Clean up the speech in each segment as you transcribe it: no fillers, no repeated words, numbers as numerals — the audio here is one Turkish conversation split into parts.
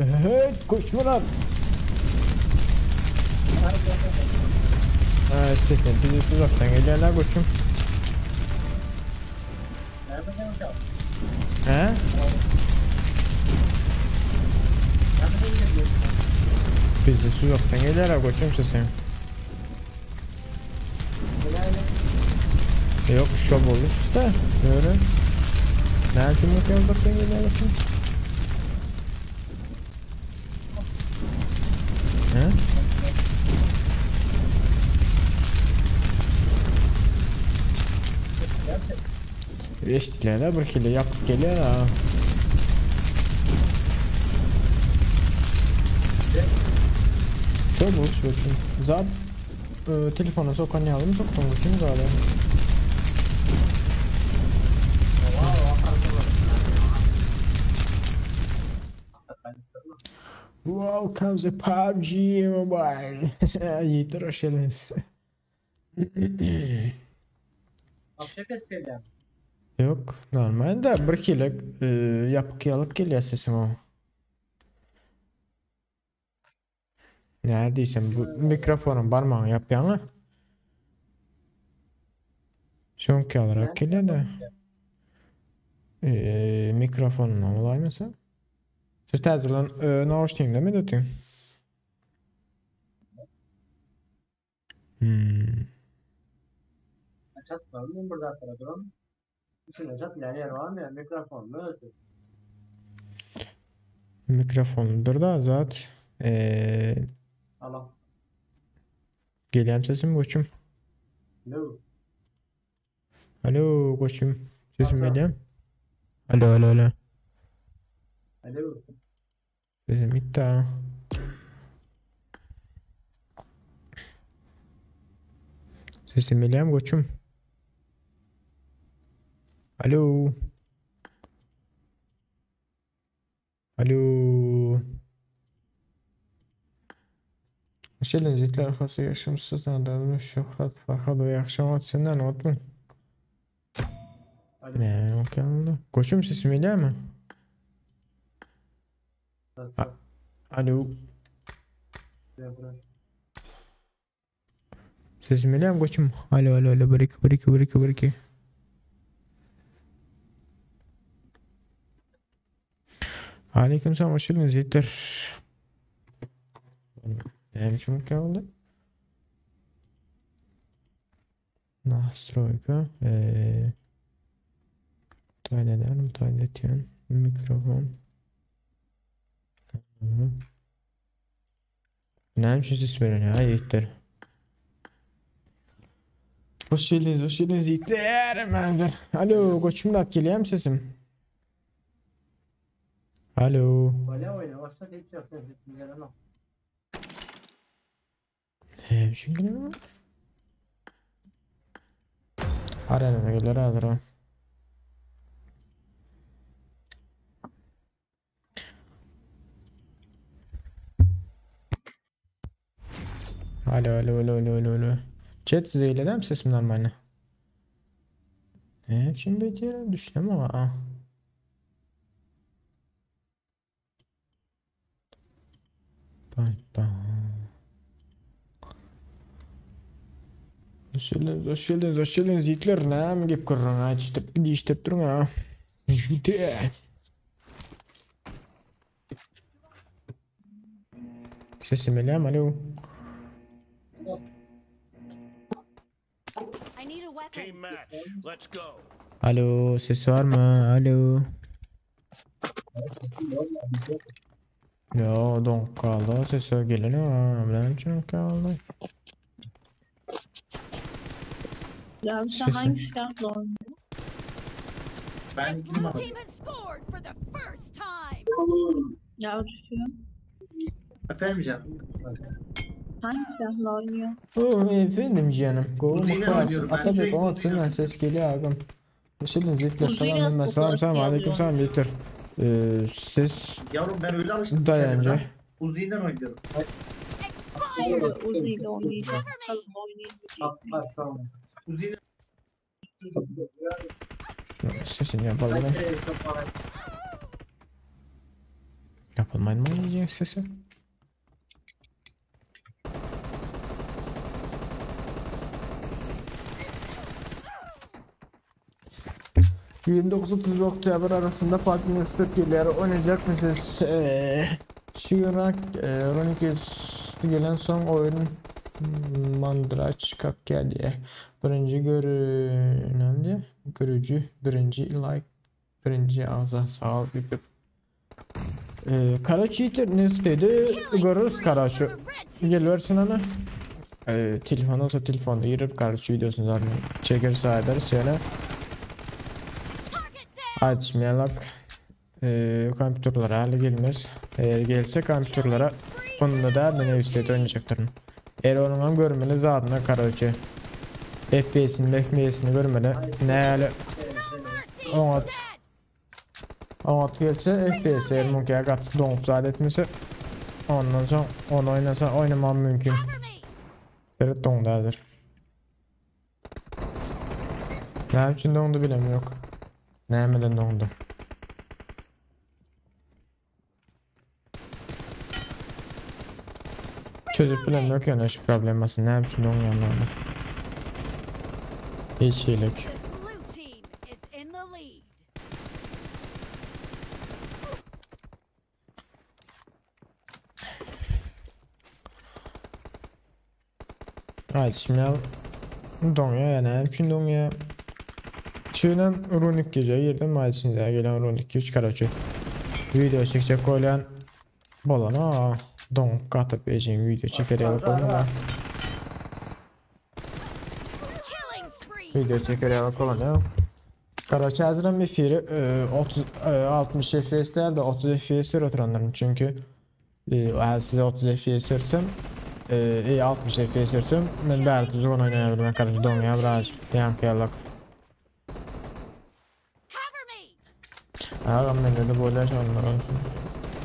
Evet, koş Murat. Evet, sesin bizi uzaktan geliyorlar koçum. He? Bizi uzaktan geliyorlar koçum sesin. Yok, şov olur işte. Böyle. Nerede muhtemelen uzaktan geliyorlar koçum? He? Eşitliklerle bir kilo yapıp geliyor ha. Şov olur koçum. Zat telefona sokanlayalım soktum koçum zaten. Welcome to PUBG Mobile. Yiğitler hoş geldiniz. Yok, normal de bir kilo yapık yalık geliyor sesim o. Neredeysen bu mikrofonun parmağını yap yana. Şonki alarak geliyor da. Mikrofonun olay mesela. Siz tezgahın nauştayım mi dötün? Açatlarım burada durum. İçin açat ileri var mı? Mikrofonla ötür. Mikrofondur da zat. Allah. Geliyorum sesim koçum. Alo. Alo koçum. Sesim Alo. geliyor. Alo alo alo. Alo. Sesim gitti ha. Sesim geliyor koçum. Alo. Alo. Gelecekler arkası yaşamsız adamın şöhret farkı da yaşamak senden otmun. Alo. Ne okey oldu. Koçum sesim geliyor mu? Nasıl? Alo. Yapıyor. Sesim geliyor mu koçum? Alo alo alo bırık. Aleykümselam hoş geldiniz yeter. Ne biçim okey oldu? Настройка. Taynetiyorum. Mikrofon. Ne biçim ses veriyorsun ya yeter. Hoş geldiniz yeter hemen. Alo koçum da geliyor mu sesim? Alo. Öyle oyna. Başta tek yapıyor. Bismillahirrahmanirrahim. Ne biçim geliyor? Arana gelir alır. Alo. Chat size iledim sesim normal. Ne biçim beceriyorum düşündüm ama. Bam. Hoş geldiniz Hitler ne mi gep kurran açtırıp durun ha. Jüte. Sesim elim alo. Team match. Let's go. Alo ses var mı? Alo. Yo donk kaldı ses gelin ha. Ben için kaldı. Ya sen Sesim. hangi silahla oynuyorsun? Ben The blue team has scored for the first time. Ya uçuyor. efendim canım. Hangi silahla oynuyor? Oh efendim canım. Go Uzayla mukas. oynuyorum, ben Atabek sürekli o uzayla atsın ses geliyor ağam. Hoş geldiniz Hitler. Uzayla Selam fotoğraf selam aleyküm yazıyor. selam Hitler. Ses Yavrum ben öyle alıştım. dayanca. Uzayla oynuyorum. Expired. Uzi ile oynayacak. Cover me. Tabii oynayacak. Tamam. Uzayla. Sesini yapalım. Yapılmayın mı yiyecek sesi? ...29-30 Oktober arasında Park Üniversiteleri oynayacak mısınız? Şirak, Ronikes gelen son oyun Mandraç Kapka diye. Birinci görücü, birinci like, birinci ağza sağ ol. Karaçi'yi ne istedi? Görürüz Karaçi. Geliversin ana. Telefon olsa telefonda girip Karaçi videosunu zaten çekerse ederiz şöyle. Açmayarak kompüterlere hale gelmez. Eğer gelse kompüterlere bunda da beni üstte oynayacaktırım. Eğer onun görmeli zaten Karaçi. FPS'ini görmeli. Ne hali 10 gelse FPS eğer munkaya kaptı donup zade etmesi ondan sonra onu oynamam mümkün. Evet dondadır. Ne için dondu bilem yok. Neyimden dondu. Çözüp bilem yok yani şu probleması. Ne için dondu anlamda. Hiç şeylik. The blue team is in the lead. Açmayal. Donya yani için donya. Çiğnen runik gece yerden maçında gelen runik 3 karaçı. Video çekecek olan bolana don katıp ejin video çekerek olana. Killing spree. Video çekerek olana. Karaçı hazırım bir firi 60 FPS değil de 30 FPS oturanların çünkü size 30 FPS versem 60 FPS versem ben belki uzun oynayabilirim karaçı donya biraz yankıyalık. Ağam ben de böyle şanlar.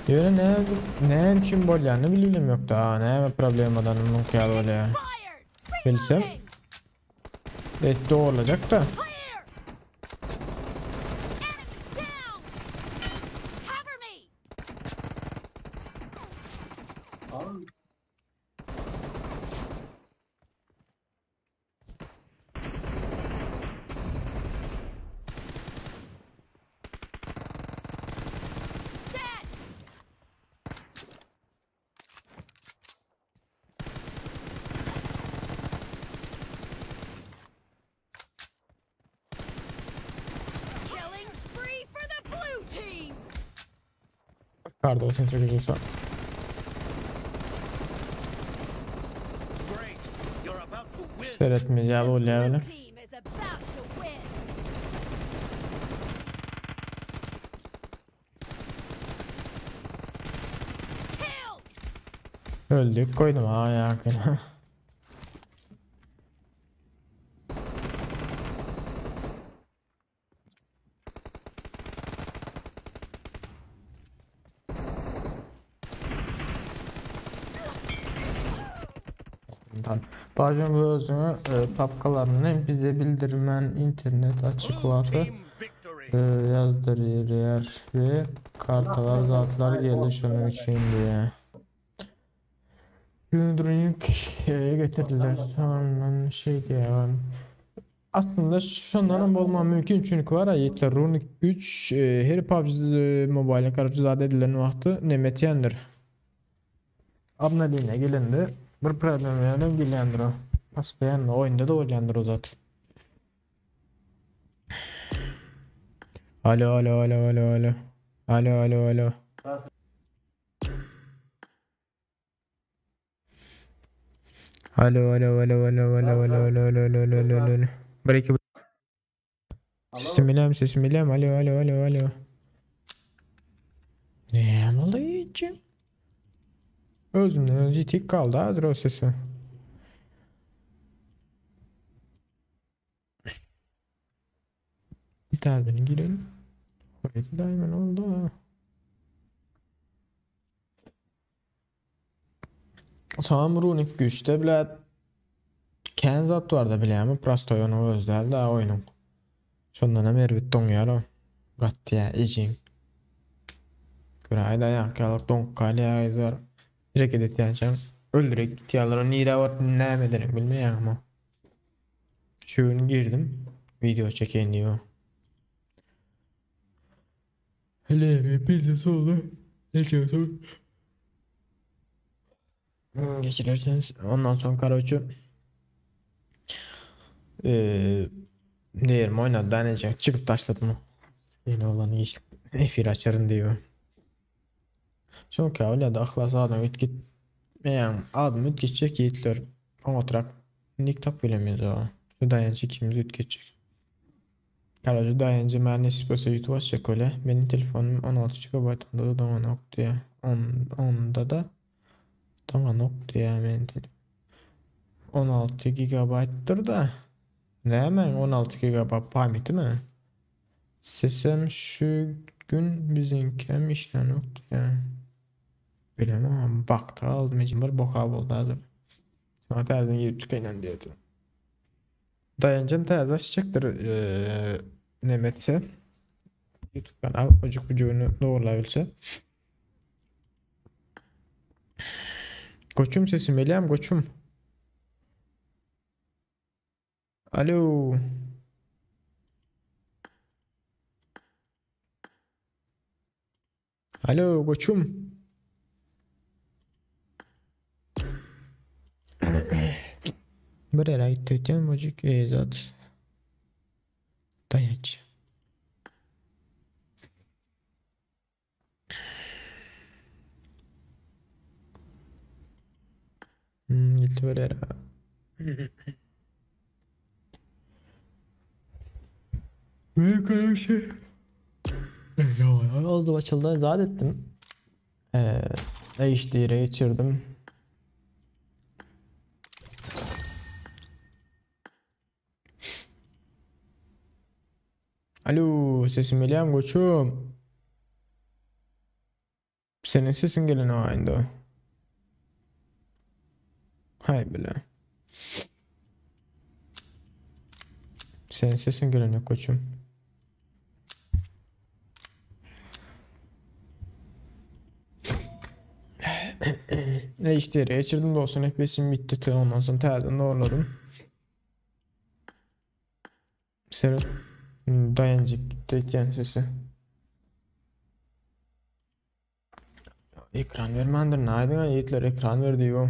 Yöne ne için bolyanı bilmiyorum yok da ne problem adamın munkayal öyle ya. Bilsem etti olacak da. Tamam. Killing spree for the blue team. Karda olsun çekecekse. Great. You're about to win. Seyretmeyeceği The öyle blue öyle. team is about to win. Killed. Öldük koydum ha yakın. Bazen bu özünü papkalarını bize bildirmen internet Blue açıklatı team victory. yazdırır ve kartalar zatlar gelir şunun için diye. Gündürük getirdiler sonra şey diye aslında şundan olma mümkün çünkü var ayetler Runic 3 her PUBG Mobile karşı zade edilen vakti nemetiyendir. Abnaline gelindi. Bir problem yani gelendir o. Aslında oyunda da oylandır o zaten. Alo alo alo alo alo. Alo alo alo. Alo alo alo alo alo alo alo alo alo alo alo alo. Belki sesim ilem alo alo alo alo. Ne olayı için? Özümden önce tek kaldı hazır o sesi. Bir daha beni girelim. Orası da hemen oldu. Sam Runic güçte bile Kenzat var da bile ama prosto onu özler daha oyunun. Şundan hem erbit don yaro. Gatya ejin. Hayda yakalık donk kali ayızlar. Hareket ettiğince öldürek tutuyorlar. Nira var ne ederim bilmiyorum ama. Şunu girdim. Video çekeyim diyor. Hele pizza oldu. Ne diyorsun? Geçirirseniz ondan sonra karoçu diyelim oynadı deneyecek çıkıp taşladı mı? Yine olan iş efir açarın diyor. Çünkü öyle de aklas adam ütkit yani adam ütkitecek yiğitler on oturak niktap bilemiyoruz o. Şu dayancı ikimiz ütkitecek. Karoçu dayancı mühendislik olsa YouTube açacak öyle. Benim telefonum 16 GB onda da dongan oktu ya. Onda da dongan oktu ya benim telefonum. 16 GB'tır da. Ne hemen 16 GB pameti mi? Sesem şu gün bizimkem işten yoktu ya. Bilemem ama baktı aldım mecbur boka oldu hazır. Sonra terden girip çıkayım diyordu. Dayanacağım terden açacaktır Nemetse. YouTube kanal çocuk bucuğunu doğrulabilse. Koçum sesim Eliam koçum. Alo. Alo koçum. Buraya gittiğim çocuk zat. Dayanç. Gitti buraya. Böyle karşı. Oldu açıldı zat ettim. HD'ye geçirdim. Alo sesim geliyor koçum. Senin sesin gelen o anda. Hay bile. Senin sesin gelen yok koçum. HD'ye geçirdim de olsun FPS'im bitti. Ondan sonra telden doğruladım. Serhat dayancık gitti kendisi. Ekran vermendir. Naydın yiğitler ekran ver diyor.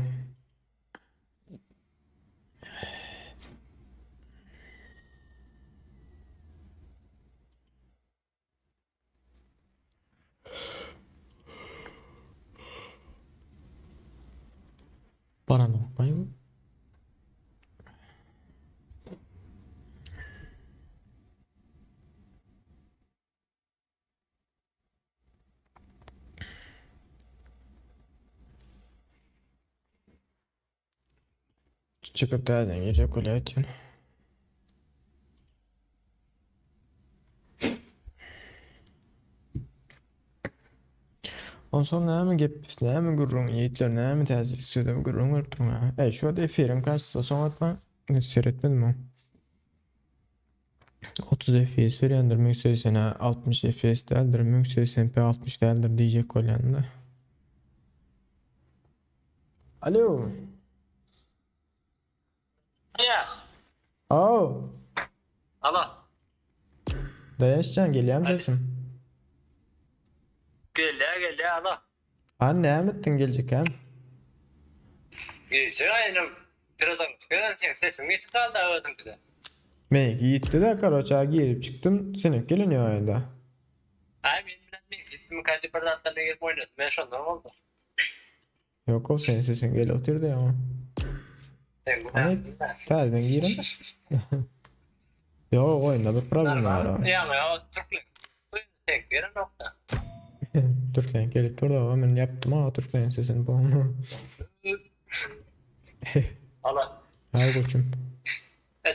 Bana ne yapayım? Çıkıp derden gece kule etsin. Ondan sonra ne mi gep, ne mi gurrun yiğitler, ne mi tezlik sürdü gurrun vurup durma. Şu anda efirin karşısında son atma. Seyretmedim o. 30 FPS veriyordur. Mümkün 60 FPS değildir. Mümkün MP 60 değildir diyecek kolyanda. Alo. Ya. Oh. Alo. Dayaşcan geliyorum sesim. Gel alo. Ne ettin gelecek hem? Sen aynı birazdan çıkan sen sesini çıkar da öldüm dedi. Meyki gitti de karoçağa girip çıktım. Senin geliniyor ayında. Ay ben gittim kalibrasyondan girip oynadım. Ben şundan oldu. Yok o senin sesin gel oturdu ya ama. Sen bu Hani terden girin. Yok oyunda bir problem var o. Ya ama o Türkler. Sen bir nokta. Türklen gelip durdu ama ben yaptım ama Türklen sesini bu. Alo. Al koçum.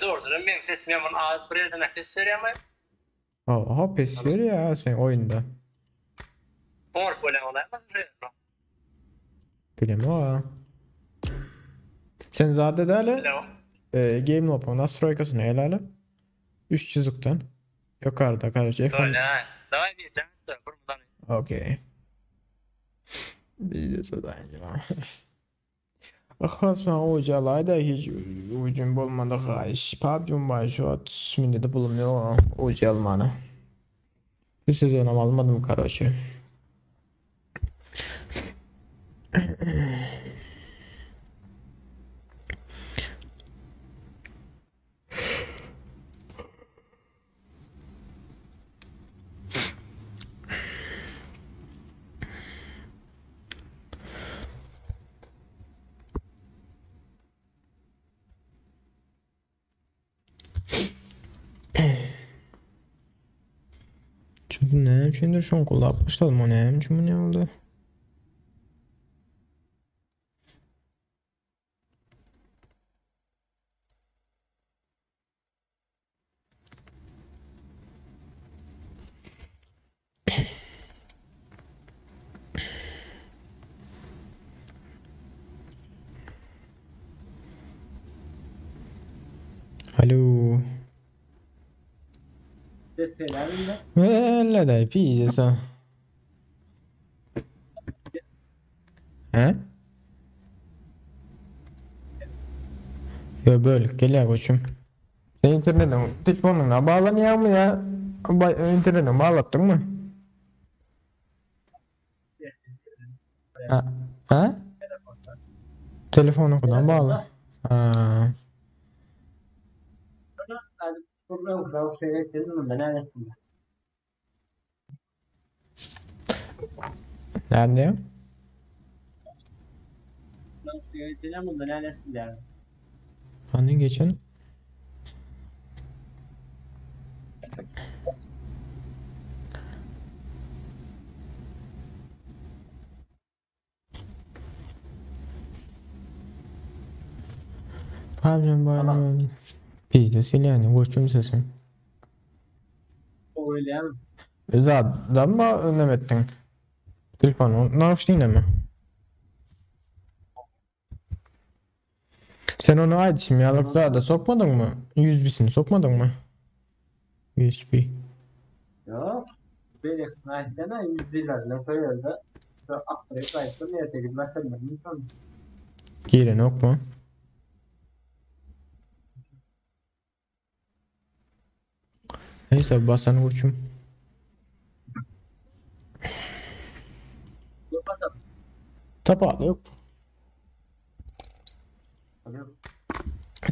Doğrudur. Benim sesim yaman ağız bir yerden nefes söylüyor ama Aha pes ver ya sen oyunda. mor böyle olamaz mı? Bilmem o. Sen zaten de Alo. Game Lob'un nastroykasını el ala. Üst çizikten. Yukarıda kardeş F10. Öyle ha. Sana diyeceğim de buradan. Okey. Bir de sodan ya. Xas ben hocalayda hiç ucun bulmadı xahiş. PUBG'un başı şu at isminde de bulunmuyor hoca almanı. Bir sezon almadım kardeşim. Çünkü ne içindir şu an kullanmışlar o ne için ne oldu? Alo. Desteğlerin de Valla da pizza. He? Yo böyle gel koçum. Sen internetten telefonuna bağlanıyor mu ya? İnternetten bağlattın mı? Ha? Ha? Telefonu kadar bağlı. Ha. program kurup seyrettirdim de neredesin? Nerede? Ben seyrettirdim de neredesin yani? Hani geçen? Pardon bayram. Pizza yani koçum sesim. O öyle yani. Zaten mı önlemettin? Telefonu naushniyle mi? Sen onu ait şimdi yalıksa da sokmadın mı? USB'sini sokmadın mı? USB. Yok. Böyle nahdena yüzlerle koyuyordu. Sonra aktarıp kayıttım ya tekilmezsen ben insan. Giren yok mu? Neyse basan koçum. Yok adam. Tapağı yok. Yok.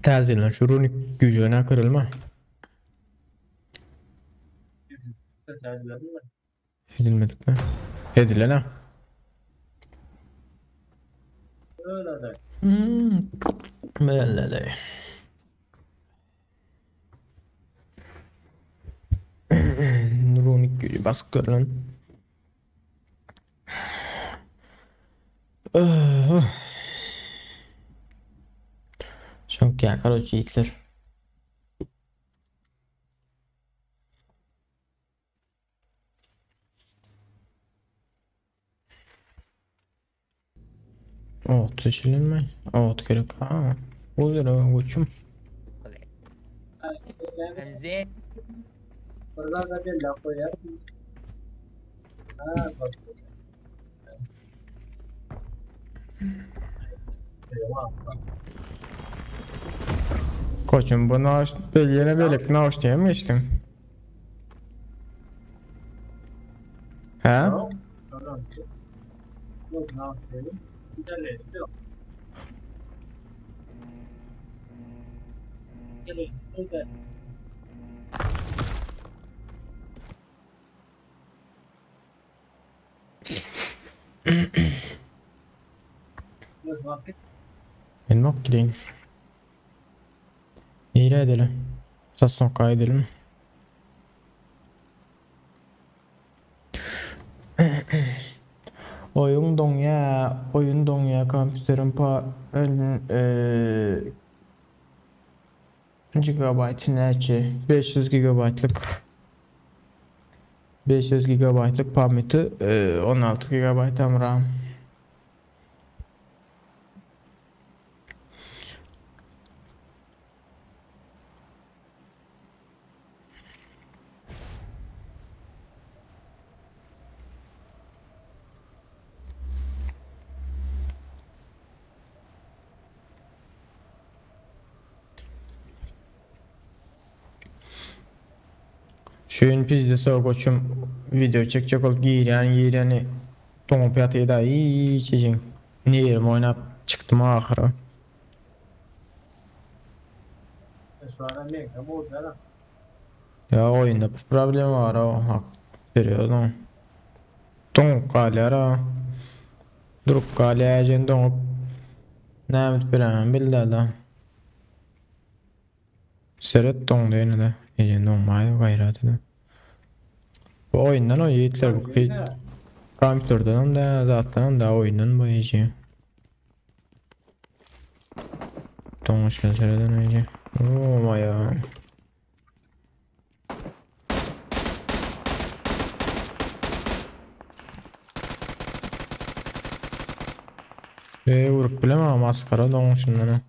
Tazirlen şu runik gücüne kırılma. Tesadüflerim var. Edilmedik mi? Edilen ha. Öyle de. Böyle de. Runik gücü baskı kırılın. Çok ya короче Hitler. Ot seçilinme. Ot gerek ha. Olur o koçum. Hamze. Burada da bir laf koyar. Ha bak. Koçum bu naş belirine belek naş diye mi içtin? He? Yok. Tamam. Yok ne yapayım? Gidelim. Yok. Gelin. Burada. Yok vakit. Ben bak gideyim. İyi edelim. Satson kaydedelim. Oyun donya kompüterin gigabayt neçe 500 gigabaytlık 500 gigabaytlık pameti 16 gigabayt RAM. Şöyle pizde soğuk koçum video çekecek ol giyreni tonup yatıyı da iyi içeceğim. Ne yerim oynap çıktım ahırı. Şu an ne kadar oldu lan? Ya oyunda bir problem var o hak veriyordum. Tonup kalyara. Durup kalyajen tonup. Nämet bilemem bildi da. Seret tonup yine de. Ejen donmaydı gayratı da. Bu oyundan o yiğitler bu kompüterden da zaten da oyundan bu iyice. Tonuş kesereden iyice. Oh my god. Vurup bilemem maskara donuşundan.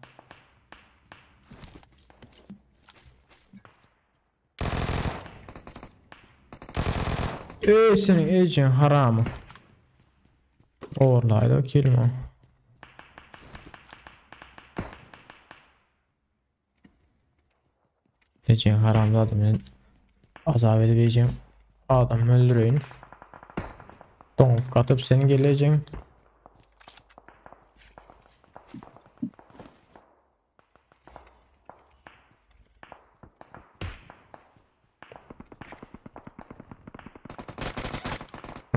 Senin ecin haramı. Orlaydı o kelime. Ecin haramda adamın azap edeceğim. Adam öldüreyim. Donuk katıp seni geleceğim.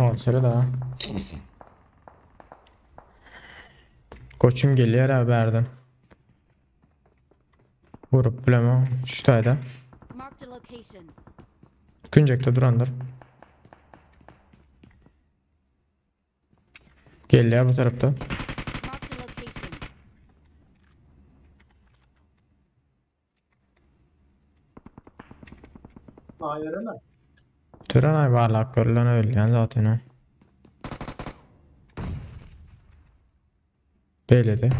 Ol sıra da. Koçum geliyor haberden. Vurup bileme. Şutayda. Marked a location. Küncekte durandır. Geliyor bu tarafta. Marked a location. Hayır lan. Tören varlık görülen öyle zaten o. Böyle de.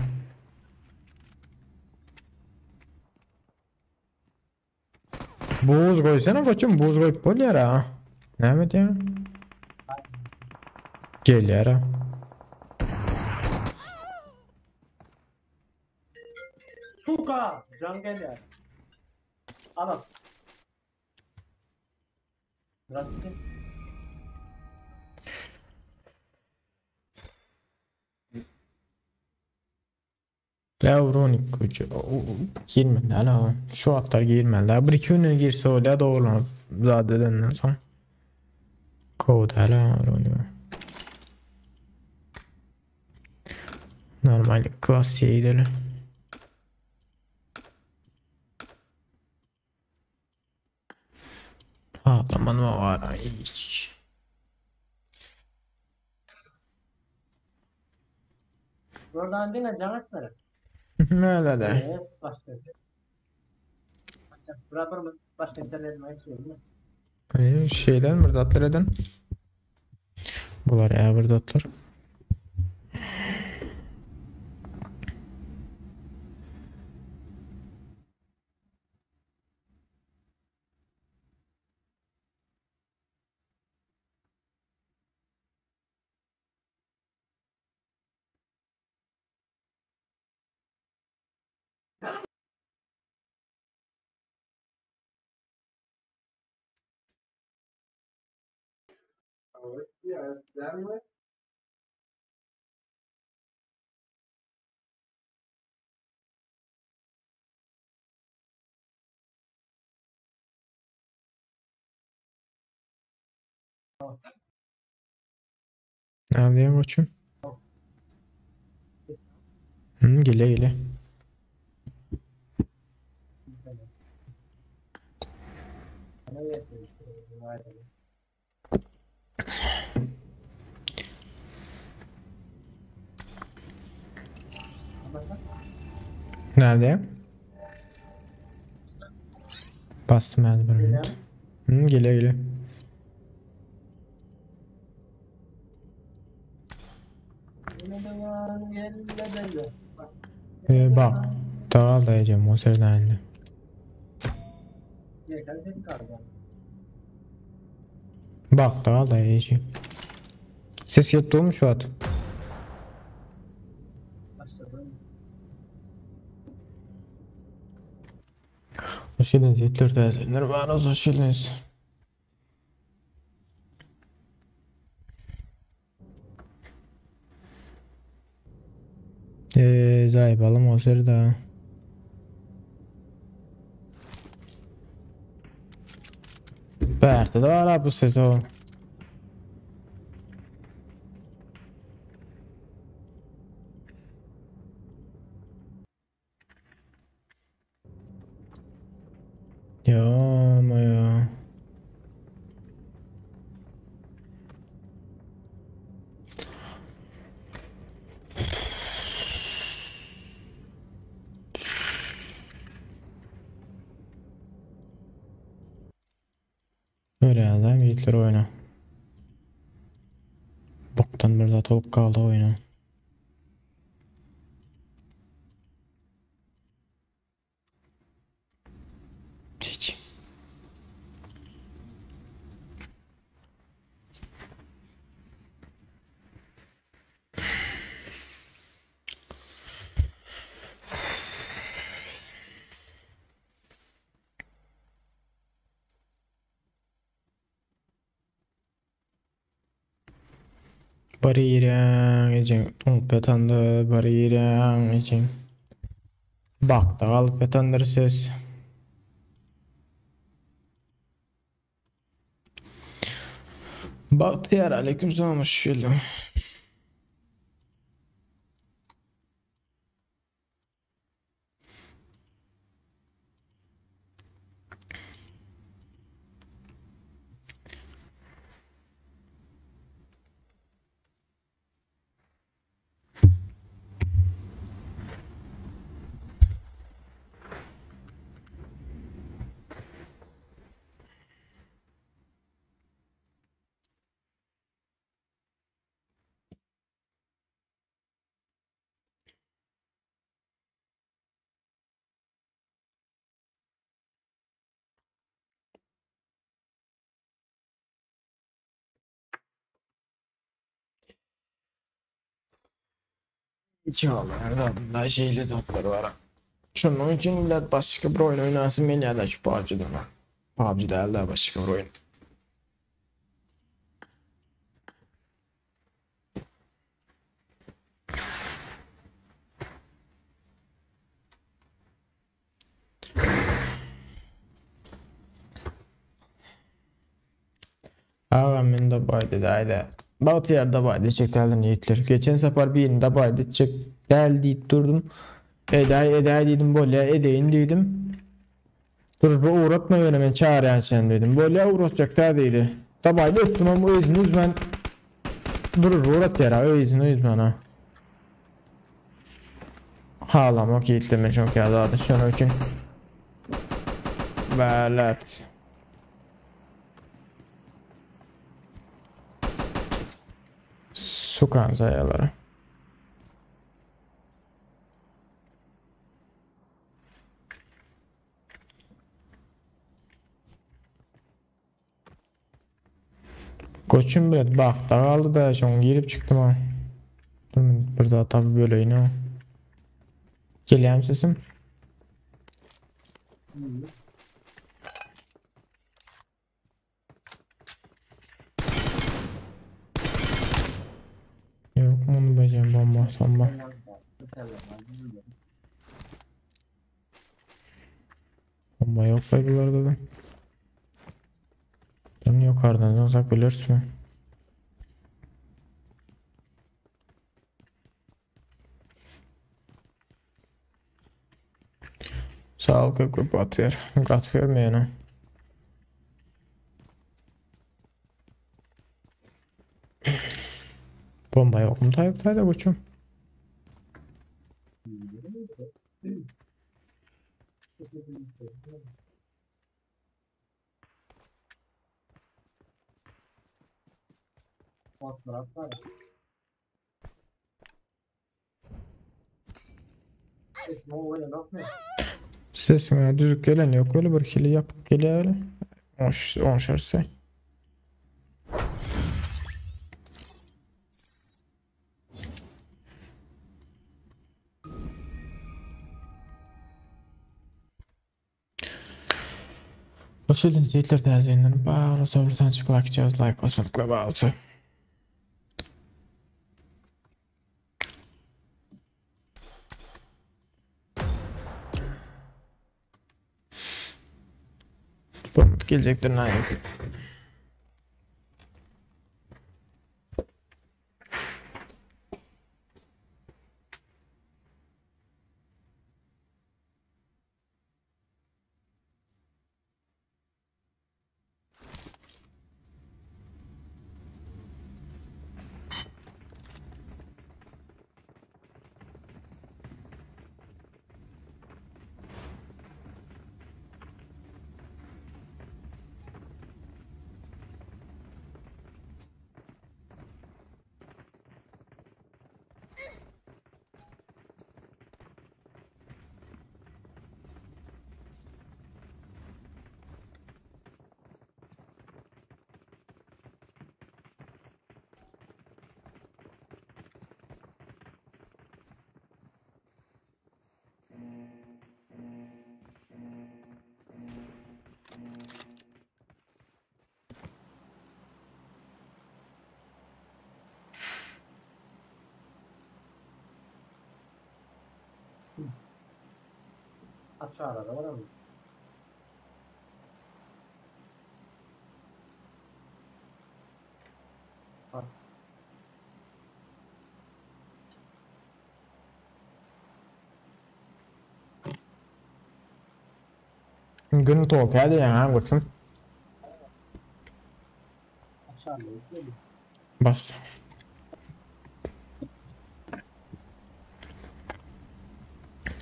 Buz koysana koçum buz koyup bol yara. Ne ya? Gel yara. Suka! Can gel. Al. Biraz gidin. Levronik koçu. Girmedi hala. Şu atlar girmedi. Bir iki önüne girse öyle doğru. Zadeden son. Kod hala. Normal klasiğe gidelim. Tamam mı var hiç. Buradan değil can atları. Öyle de. Başka. Bırakır mı? Başka internet istiyorum. Şeyden mırdatlar eden. Bunlar ya mırdatlar. Yes, damn it. Ne yapayım koçum? Gele gele. Nerede? Bastım ben bir. Gele gele. Bak. Dağıl dayayacağım o sırada indi. Bak dağıl dayayacağım. Ses yetti mu şu at? Hoş geldiniz. Hitler teyzeler var. Hoş geldiniz. Zay balım o sırada. Berta da var bu sezon. Ya ama ya. Böyle adam Hitler oyna. Boktan bir zat olup kaldı oyna. Hiç. Bariyang için tumpetanda bariyang için. Bak da kalıp yatandır ses. Bahtiyar aleyküm selam hoş geldin. İnşallah da şeyli zatları var. Şunun için millet başka bir oyun oynasın beni ya da şu PUBG'den. PUBG değil de başka bir oyun. Ağam men de baydı daydı. Bazı yerde baydı çekteldi niyetler. Geçen sefer birinde baydı çek del deyip durdum. Eda dedim böyle edeyin dedim. Dur bu uğratma beni ben çağıran sen dedim. Böyle uğratacak da dedi. Da baydı öptüm ama o yüzden ben durur uğrat yara o yüzden bana. Ağlamak yiğitleme çok yazadı şunu için. Belet. Sukan sayaları. Koçum biraz bak da kaldı da şun girip çıktım ha. Bir daha tabi böyle yine o. Geliyorum sesim. Yok mu onu becerem bomba samba. Bomba yok buralarda da. Canı yukarıdan uzak ölürsün mü? Sağ ol kökü batıyor. Kat vermeyen o. Bomba yok mu Tayyip'taydı koçum? Fotoğraf var. Ne oluyor lan? Sesime düzük gelen yok öyle bir kili yapıp geliyor öyle. 10 şarjı. Hoş geldiniz Yiğitler tezgahından. Bağlı sorusan çıkılak içeceğiz. Like basmadıkla bağlı. gelecektir nihayet. Aşağıda var mı? Bak. Gün tolkaya diyen ha koçum. Aşağıda yok. Bas.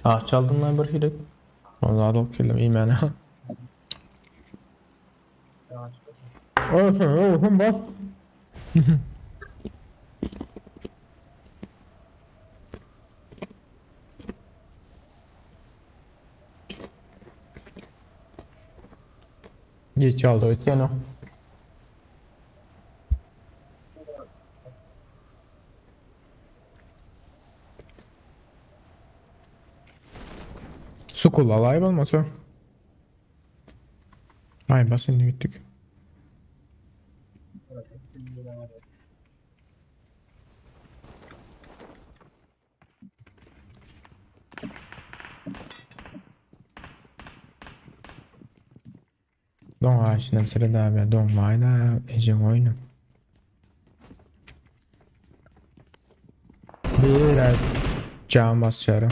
Ah çaldım ben bir hirek. Vallahi da okuyalım iyi mene. Yavaş. Olsun bas. Geç çaldı ötken o. Su kullalay olmasa. Ay bas şimdi gittik. Don ağaçından sıra daha bir don vayda ecen oyunu. Bir ay can basıyorum.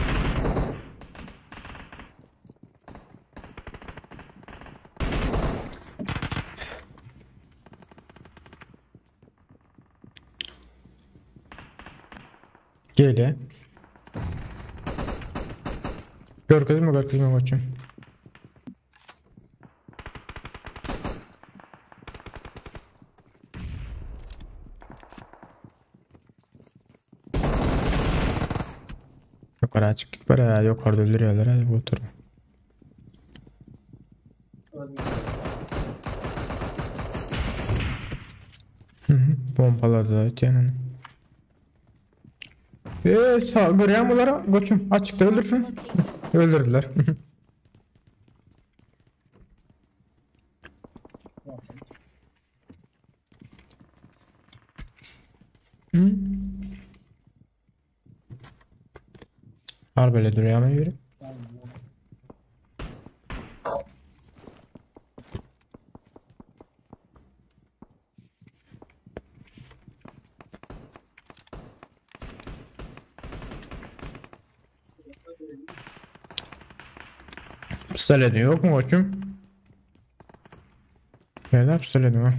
Gel. Gör kızım koçum. Yukarı açık git para yukarıda öldürüyorlar hadi bu otur. Pompaladı da ötyanını. Sağ görüyor bunlara koçum açıkta öldür şunu. Öldürdüler. Hı? Harbi öyle duruyor ama yürü. Pistoletin yok mu koçum? Nerede pistoletin var?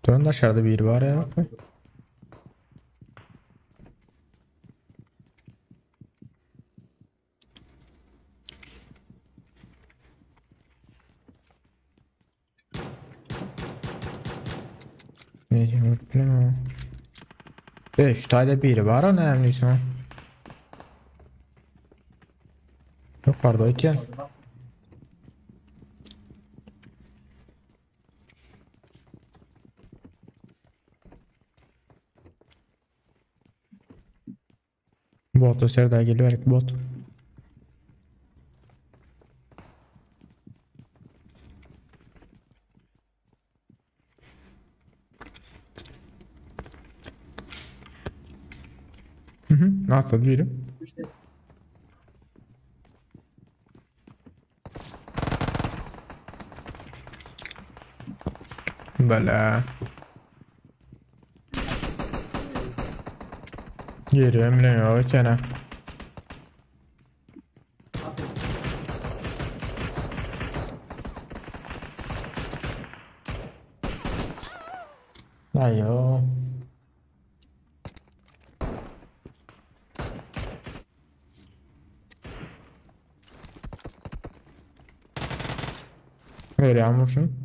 Durun dışarıda biri var ya. Ne diyor bilmem. Şu tane biri var ana emniyse o. Yok pardon itiyen. Bot da serda geliyor bot. Nasıl biri? İşte Böyle. Geri emleniyor gene. Ayo. Veriyor musun?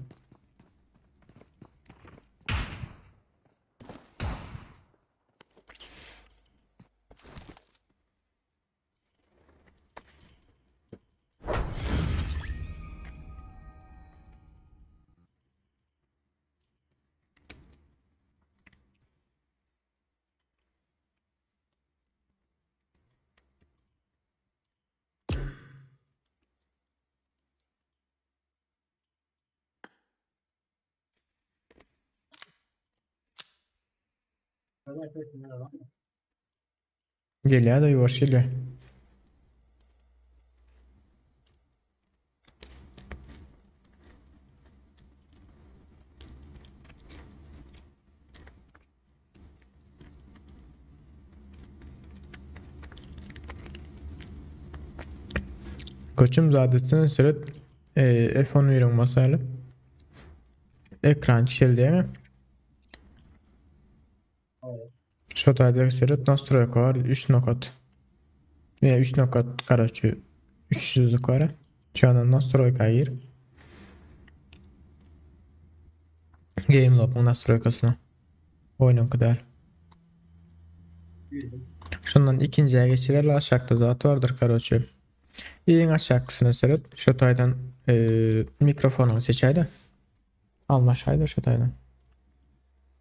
böyle sesini alalım. Geliyor da yuvarış geliyor. Koçum zadesini sırıt F10 verin basalım. Ekran çekildi değil mi? Evet. Şu tadaki sırıt настройка var 3 nokat. Ne 3 nokat короче 300 yukarı. Şu anda настройка gir. Game log'un настройкасına. Oyunun kadar. Bildim. Şundan ikinciye geçirirler aşağıda zat vardır короче. En aşağısına sırıt şu taydan mikrofonu seçeydi. Almaşaydı şu taydan.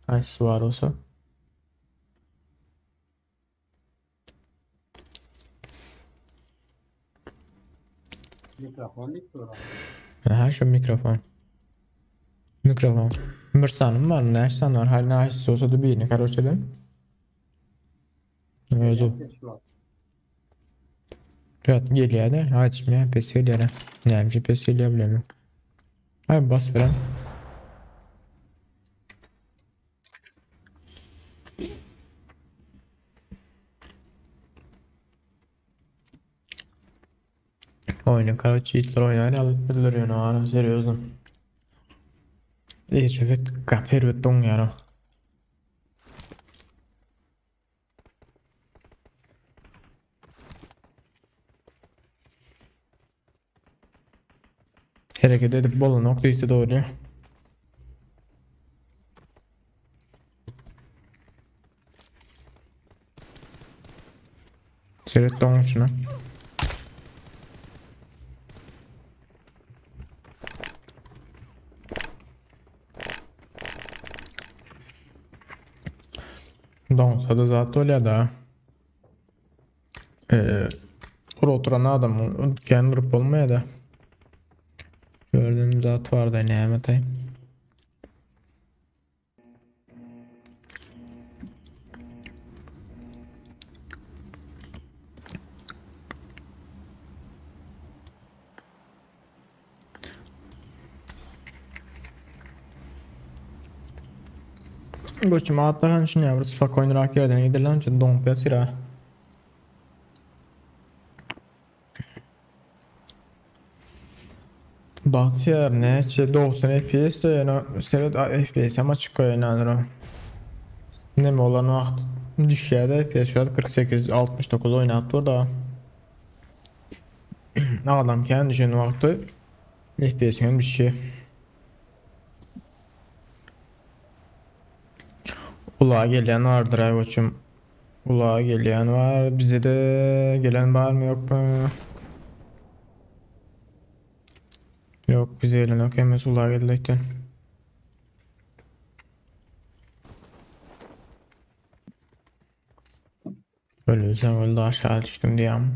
Aysı var olsa. Mikrofon mikrofon. Her şey mikrofon. Mikrofon. Bir sanım var, ne san var, her ne aysı olsa da birini короче de. Özü. Şu an. Evet geliyor da açmaya pes geliyor. Neymiş pes geliyor bilemiyorum. Ay bas veren. Oyunu короче Hitler oynar alıp bildiriyor ara seriozum. Evet kaper ve don yara. Hareket edip bolu nokta işte doğru. Seret don şuna. Donsa da zaten öyle da. Oturan adam kendi vurup olmaya da. Gördüğüm zat vardı ne emetay. Koçum atlahan şunu yavru spokojno rak yerden gidilen için donk besira. Bahtiyar ne? 90 FPS de yani seret FPS ama çıkıyor yani. Ne mi olan vakt düşüyor da FPS şu an 48-69 oynattı da. Adam kendi düşen vakti FPS'in bir şey. Ulağa gelen vardır ay koçum. Ulağa gelen var. Bize de gelen var mı yok mu? Yok bize gelen yok. Hemen ulağa geldikten. Ölürsem öldü aşağı düştüm diyem.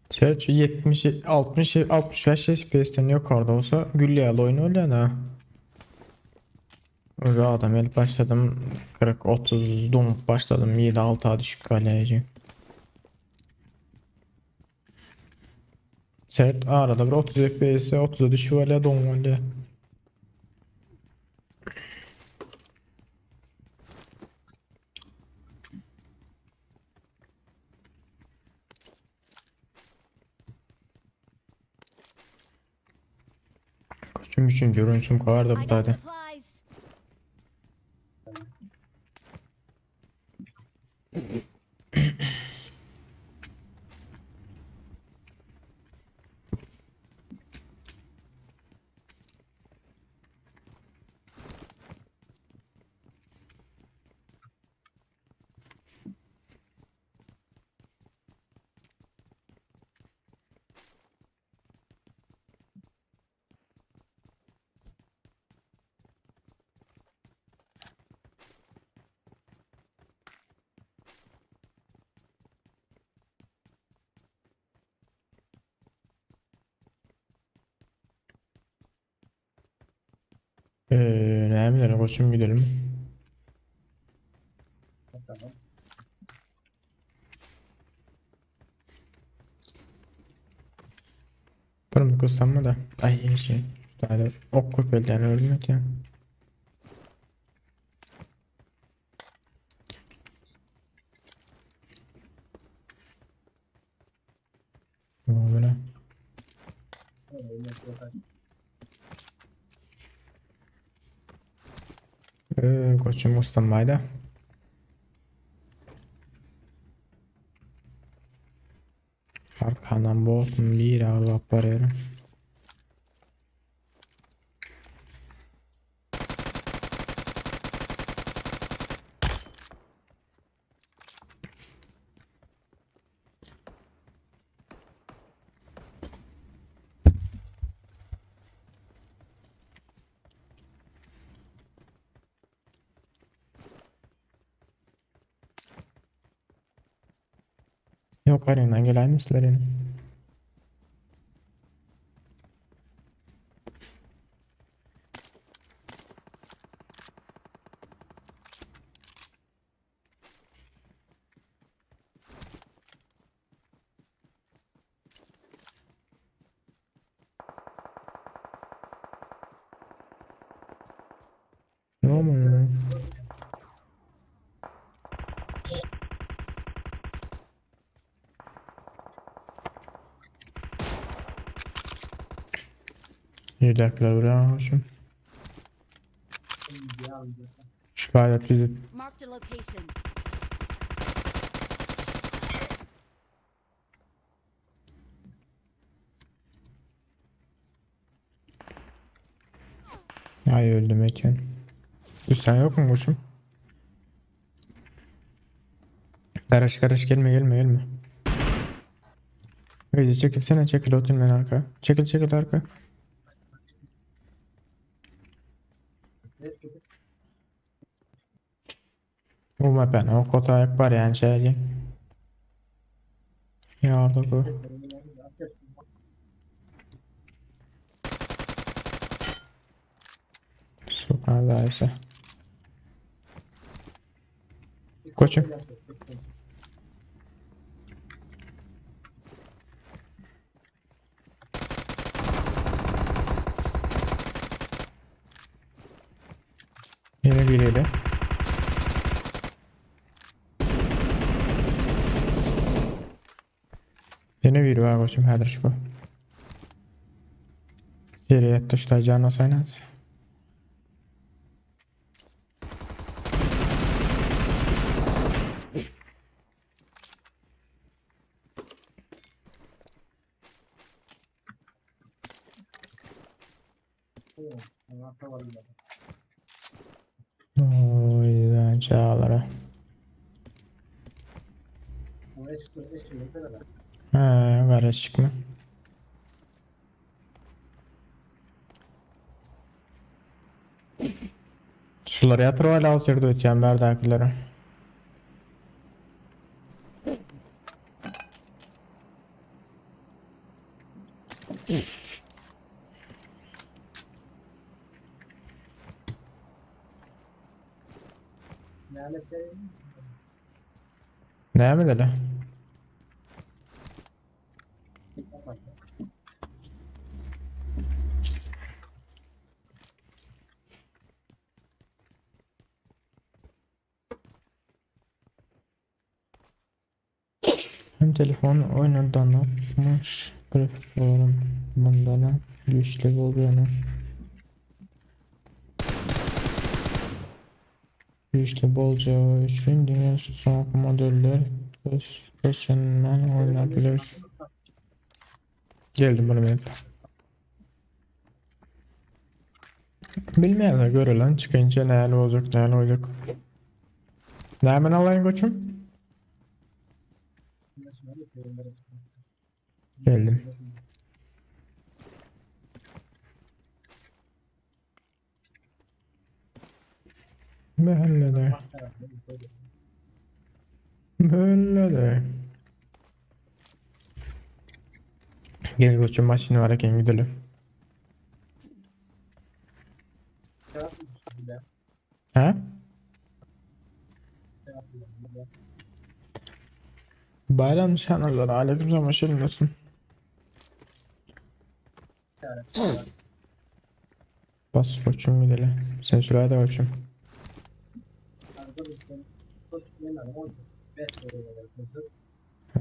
Gerçi 70 60 65 FPS'ten yukarıda olsa Gülleyal oyunu öyle de. Önce adam el başladım 40-30 dump başladım 7-6'a düşük kaleci. Sert arada bir 30 FPS 30'a düşüyor öyle don öyle. Koçum 3. ürünsüm kadar da I bu got hadi. supplies. Ne bileyim koçum gidelim. Tamam. Bunu kısalma da. Ay şey. Daha ok köpelden ölmek ya. Tamam böyle. Koçum ıslanmaydı. Arkadan boğutum bir alıp varıyorum. Yok arena gelen mislerin. Yok mu? Yedekler buraya koçum. Şu alet bizi. Marked a location. Ay öldüm eken. Sen yok mu koçum? Karış gelme. Öyle çekilsene çekil oturun ben arka. Çekil arka. Vurma ben o kota ayak var yani şey. Yardım bu. Süperlerse. Koçum. Yine biriyle. Yine biri var koçum hadi şu. Yere yattı şu tacağına saynadı. Oy ben çağlara. Ha, garaj çıkma. Suları yatır hala alt yerde ötüyen berdakilere. Ne mi dedi? Hem telefon oynadan atmış. Grafik olarak bundan güçlü olduğunu. Güçlü bolca için dünya son modeller gösterisinden oynayabilir. Geldim bunu ben. Bilmeyenler göre lan çıkınca neler olacak neler olacak. Ne hemen alayım koçum? Geldim. Böyle de. Böyle de. Gel koçum maçını varken gidelim. Ha? Bayram nişanlıları aleykümselam hoş geldin dostum. Bas koçum gidelim. Sen sürede koçum.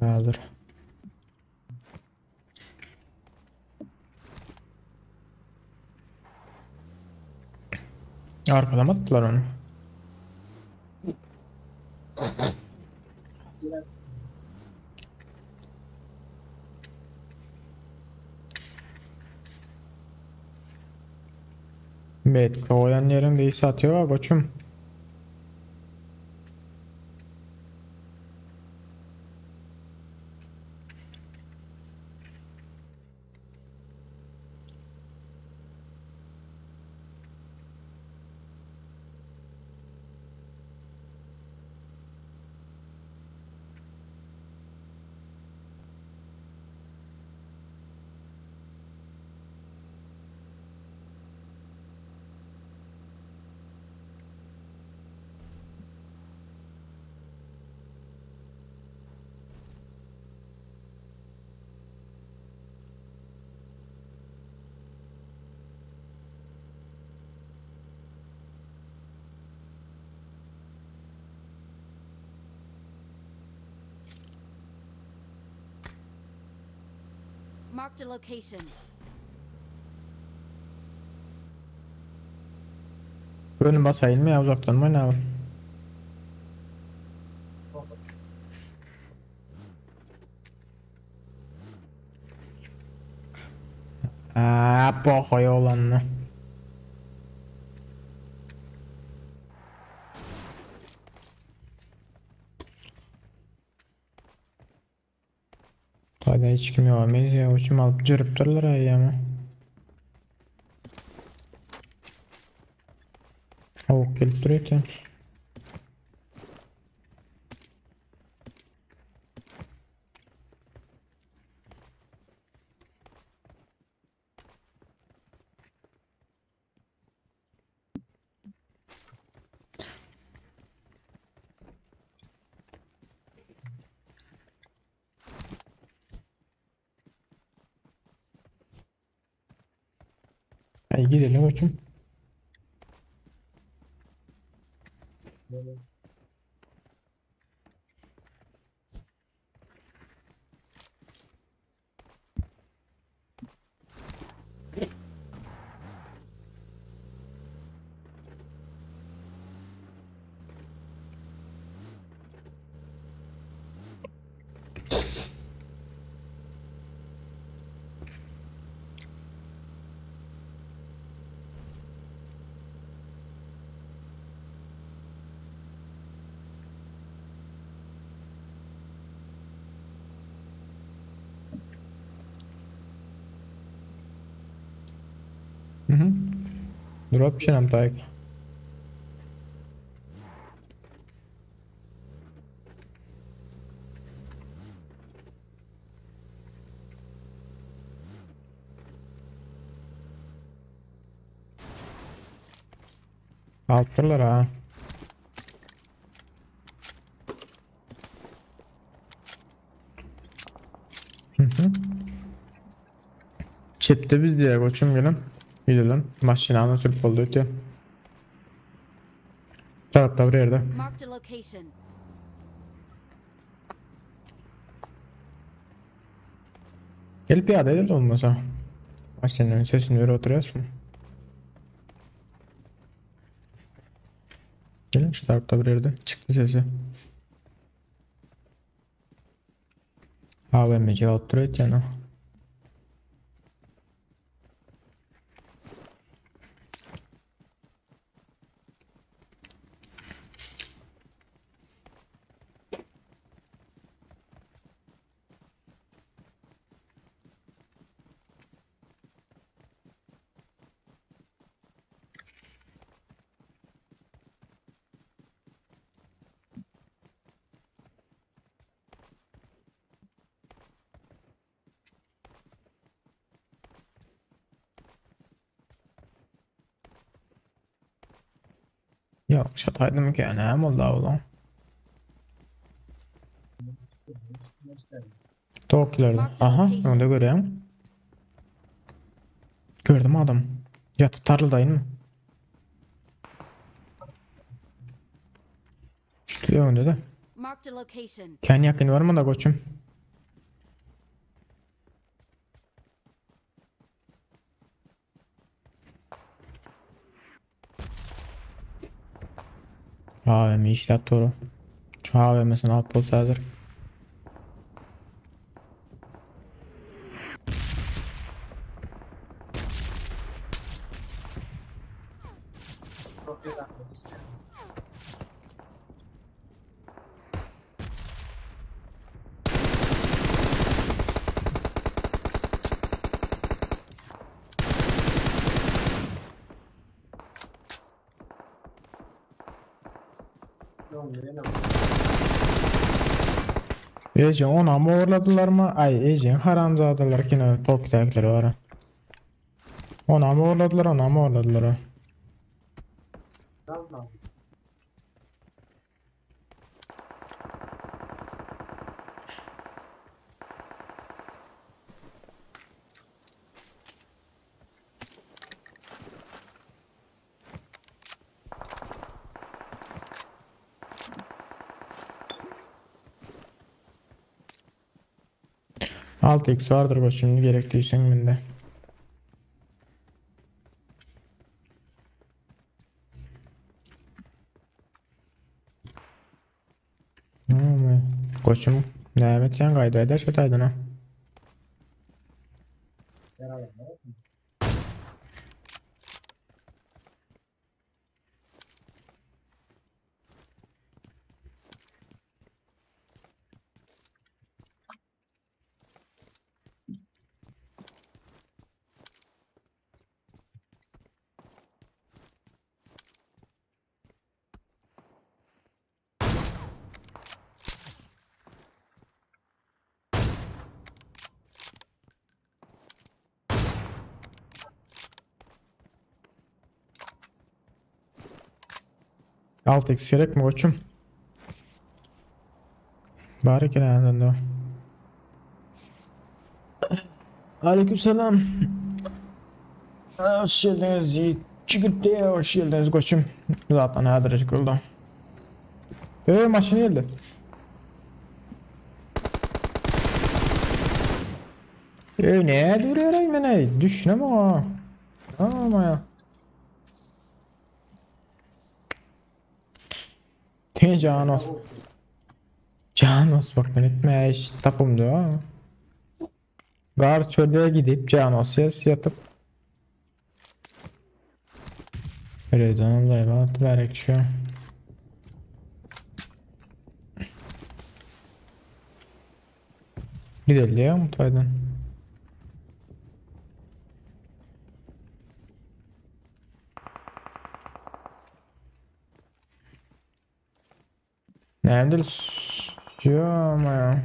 Hazır. Arkadan attılar onu. Bet kovayan yerinde iyi satıyor ha koçum. Marked a location. Önüm basayım mı ya uzaktan mı ne yapayım? Pokoy olanını. Hadi hiç kim yok muyuz ya uçum alıp cırıp dururlar ay ama. Avuk gelip duruyor ki. Ay gidelim uçum. Hı. Drop şenam tayk. Altırlar ha. Çipte biz diye koçum gelin. Gidelim. Maşinanın sürüp oldu ötüyor. Tarafta bir yerde. Marked a location. Gel piyade edil olmasa. Maşinanın sesini ver oturuyorsun. Gelin şu tarafta bir yerde. Çıktı sesi. AVM'ci oturuyor canım. Yok şataydım ki yani hem oldu ulan. Tokilerde. Aha onu da göreyim. Gördüm adam. Yatıp tarıldayın mı? Çıkıyor önde de. Marked a location. Kendi yakın var mı da koçum? AVM işlet doğru. Şu AVM'sini alt bolsa hazır. Çok güzel. Yok, yine mi? Ece ona mı uğurladılar mı? Ay Ece haramzadalar yine Tokyo'dakileri var. Ha. Ona mı uğurladılar ona mı uğurladılar ha. Tamam. Alt X vardır koçum gerekliysen bende. Koçum ne evet yan kaydı eder şataydın ha. Beraber. 6x gerek mi koçum? Bari ki nereden de o. Aleykümselam. Hoş geldiniz Yiğit. Çıkıp diye hoş geldiniz koçum. Zaten adres oldu. Maşını geldi. Ne duruyor Eymen'e? Düşüneme o. Ama ya. Ne Canos? Canos bak ben etmeye tapımdı ha. Gar çölüye gidip Canos yatıp Rezan'ın da evet verek şu. Gidelim ya mutfaydan. Nerede? Yo ama ya.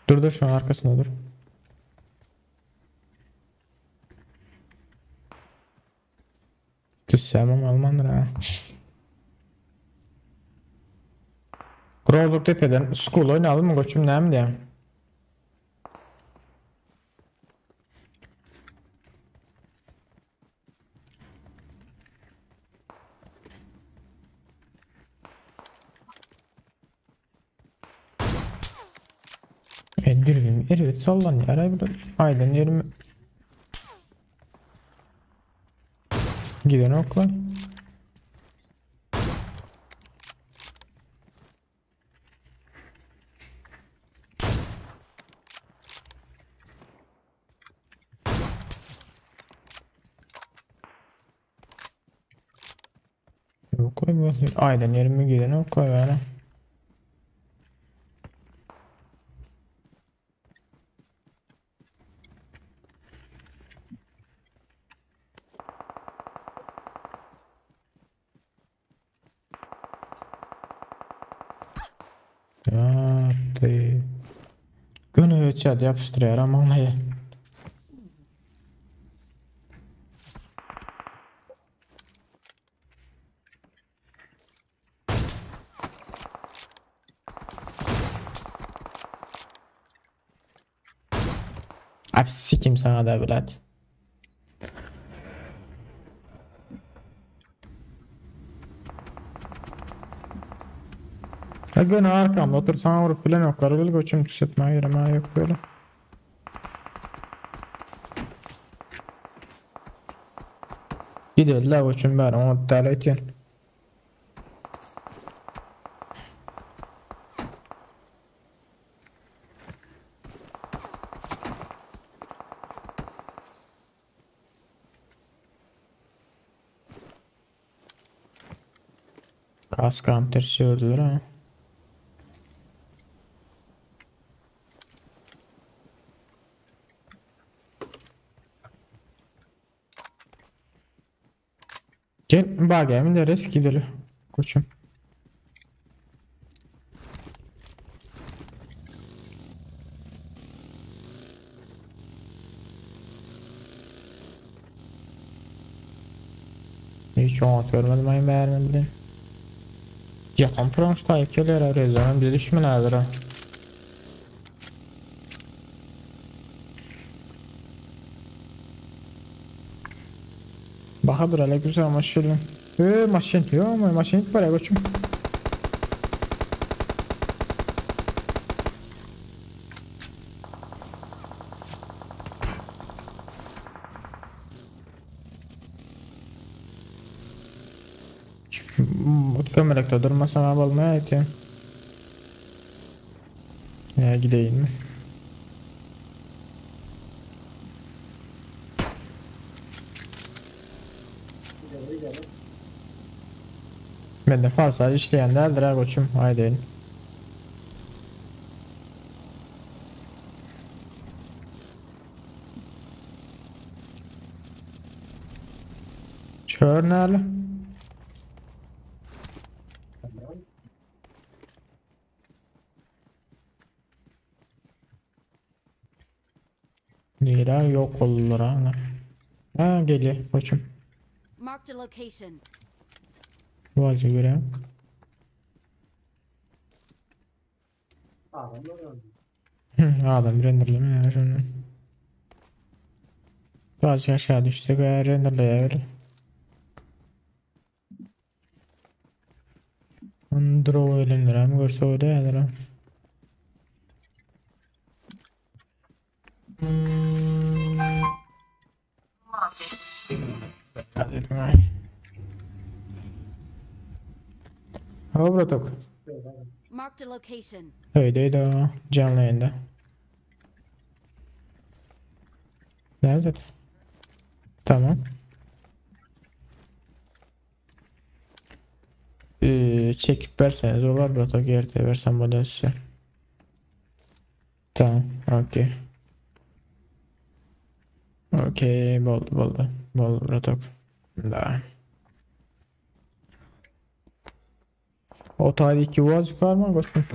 Dur şu an arkasında dur. Düşsem Almandır ha. Grozluk tepeden school oynayalım mı koçum ne mi diye. Dürbün evet sallan yara bir aydan yerimi giden okla. Yok koy bu aydan yerimi giden okla yani. Ya de. Günü çat yapıştırıyor ama ne? Abi sikim sana da bilat. Ya günü arkamda otur sana vurup filan yok. Karılı koçum tüsetmeye giremeye yok böyle. Gidelim la koçum bari onu deli etiyen. Kaskam ters ördüler ha. Gel bagayım deriz gidelim koçum. Hiç çoğalt görmedim ayın beğenmem bile. Yakın tranşta ikiler rezanın bir düşmelerdir ha. Bahadır aleykümselam maşallah. Maşin yok mu? Maşin git buraya koçum. Utkamelekte durmasam abi olmaya ait ya. Ya gideyim mi? Gidelim. Ben de farsa işleyenlerdir ha koçum. Haydi. Çör nerede? Tamam. Nira yok oldular ha. Ha geliyor koçum. Marked a location. Vazı göreyim. Adamlar öldü. Adam renderleme ya şunu. Biraz aşağı düşsek eğer renderlayabilir. Draw elimdir hem görse öyle yadır ha. Hadi lan. Hava bıraktık. Marked a location. Öyleydi o canlı yayında. Nerede? Tamam. Çekip verseniz olur bıraktık yerde versem bana size. Tamam. Okey. Okey. Oldu. Oldu bıraktık. Da. O tarihteki vaz çıkarma koşun.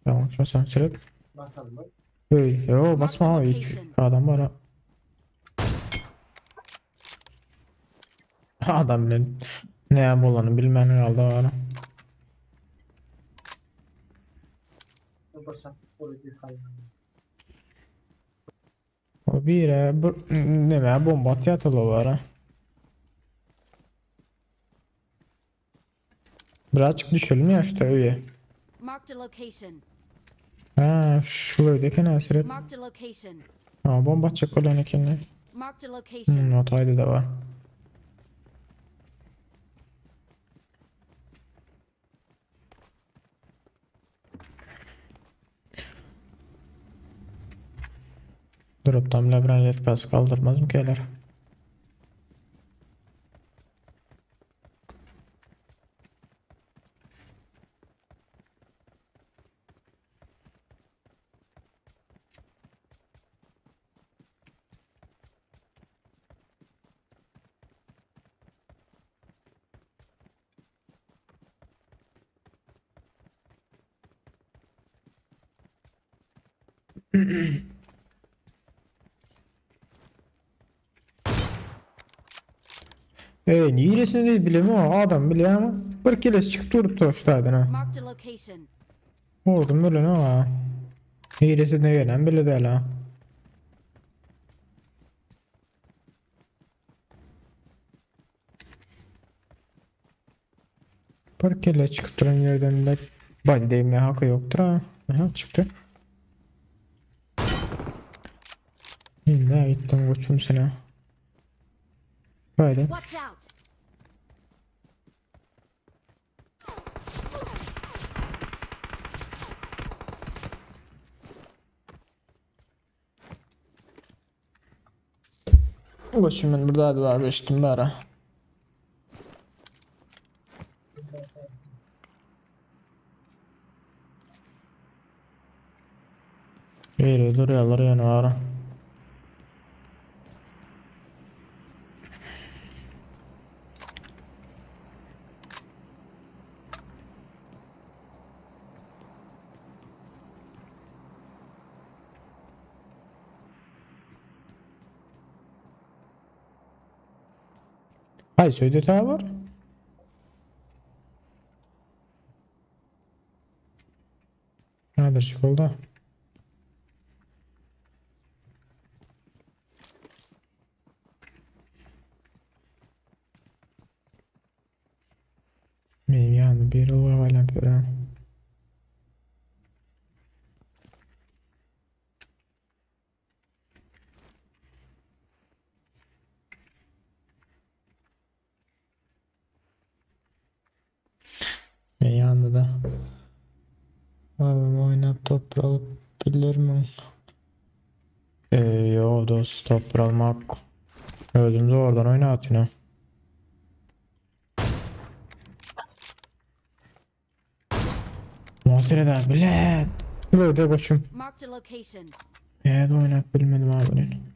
Tamam şu sen sürüp. Bakalım bak. Yo basma o ilk adam var ha. Adam ne yapıldığını bilmem herhalde var ha. Başak politik hayvan. O bir ne bomba atyatılı var ha. Birazcık düşelim ya işte öyle. Marked a location. Ha, şulaydı eken asiret. Marked a location. Ha, bomba atacak olan ekenler. Marked a location. Otaydı da var. Durup tam labirent gaz kaldırmaz mı keler? Niyesini değil bilemiyorum adam biliyor ama bir keles çıkıp durup toştaydın ha. Marked a location. Ordum böyle ne ha. Niyesi ne gelen bile değil ha. Bir keles çıkıp duran yerden de body değmeye hakkı yoktur ha. Aha çıktı. Ne gittim koçum sana. Böyle. Watch out. Koçum ben burada hadi abi içtim bari. İyi duruyorlar yani ara. Hay söyledik var. Nedir çıkıldı? Benim yanımda bir yıl var yapıyorum. Benim yanımda da. Abim oynap topra alıp bilir mi? Yo dost topra almak. Öldüğümde oradan oynat yine. Masirede bilet. Böyle koçum. Marked a location. Evet oynak bilmedim abinin.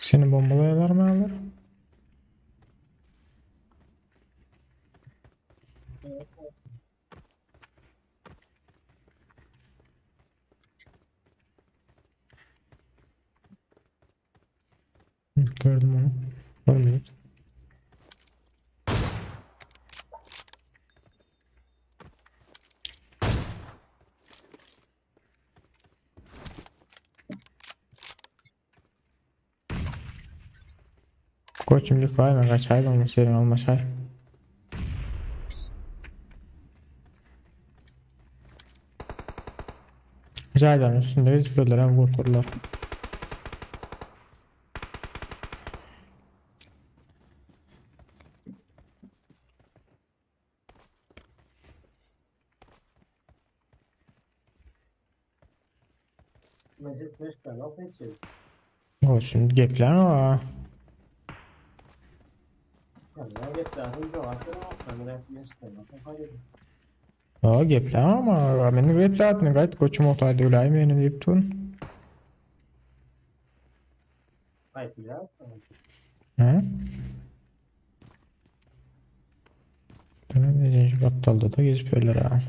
Seni bombalayalar mı alır? Gördüm onu. Görmedim. Koçum lütfen ben kaçayım ama senin almaşay. Caydan üstündeyiz böyle vurturlar. Mas esse meu está não sentido. Koçum gepler ama. Não getirdim de orta não, câmera está não tem parede. Ya gepler ama benim gepler atın gayet koçum otaydı öyleyim yani deyip tun. Vai tirar? He? Ne diyeceğim şu aptalda da gezip ha.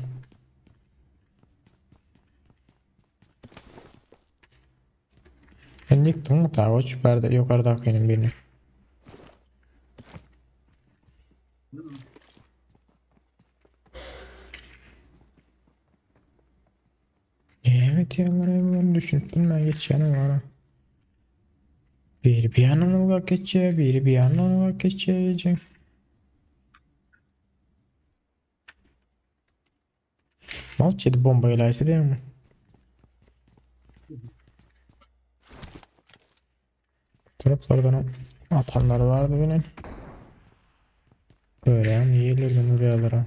Ben yıktım mı ta koç yukarıdakinin birini. Hı. Evet yanlara bunu düşünüp ben geçeceğim var. Bir yandan olarak geçeceğim, bir yandan olarak geçeceğim. Malçede bomba ilaysa değil mi? Taraflardan atanlar vardı benim. Böyle yani yerlerden oraya.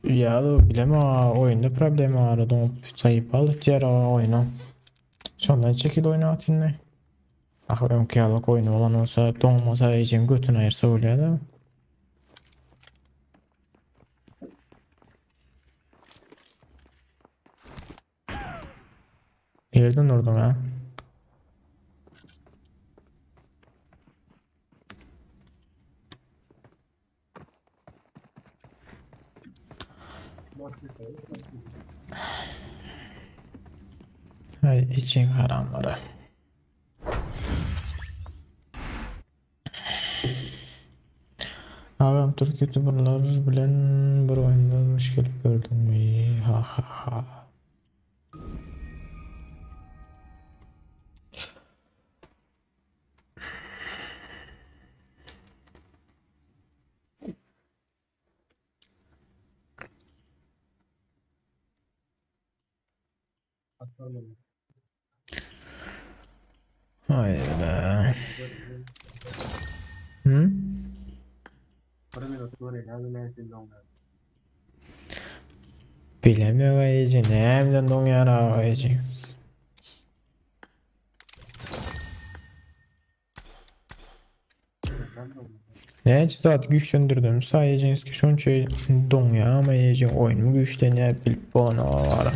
Ya da bileme oyunda problem var. Sayıp alıp yer oyunu. Sonra çekil oyunu atın. Akılım kıyalık oyunu olan olsa donmasa için götünü ayırsa oluyor da. Yerden durdun ha. Boş bir şey. Hay için haramları. Ağam Türk YouTuber'lar bilen bir oyunda hoş gelip gördün mü? Ha ha ha. Atalım. Haydi be. Hı? Para minut sonra ne neyse donlar. Bilemiyor ayıcı. Ne hem don yara ayıcı. Ben de onu. Ne zaten güçlendirdim. Sadece eski son şey don ya ama ayıcı oyunu güçleniyor bilip bana var.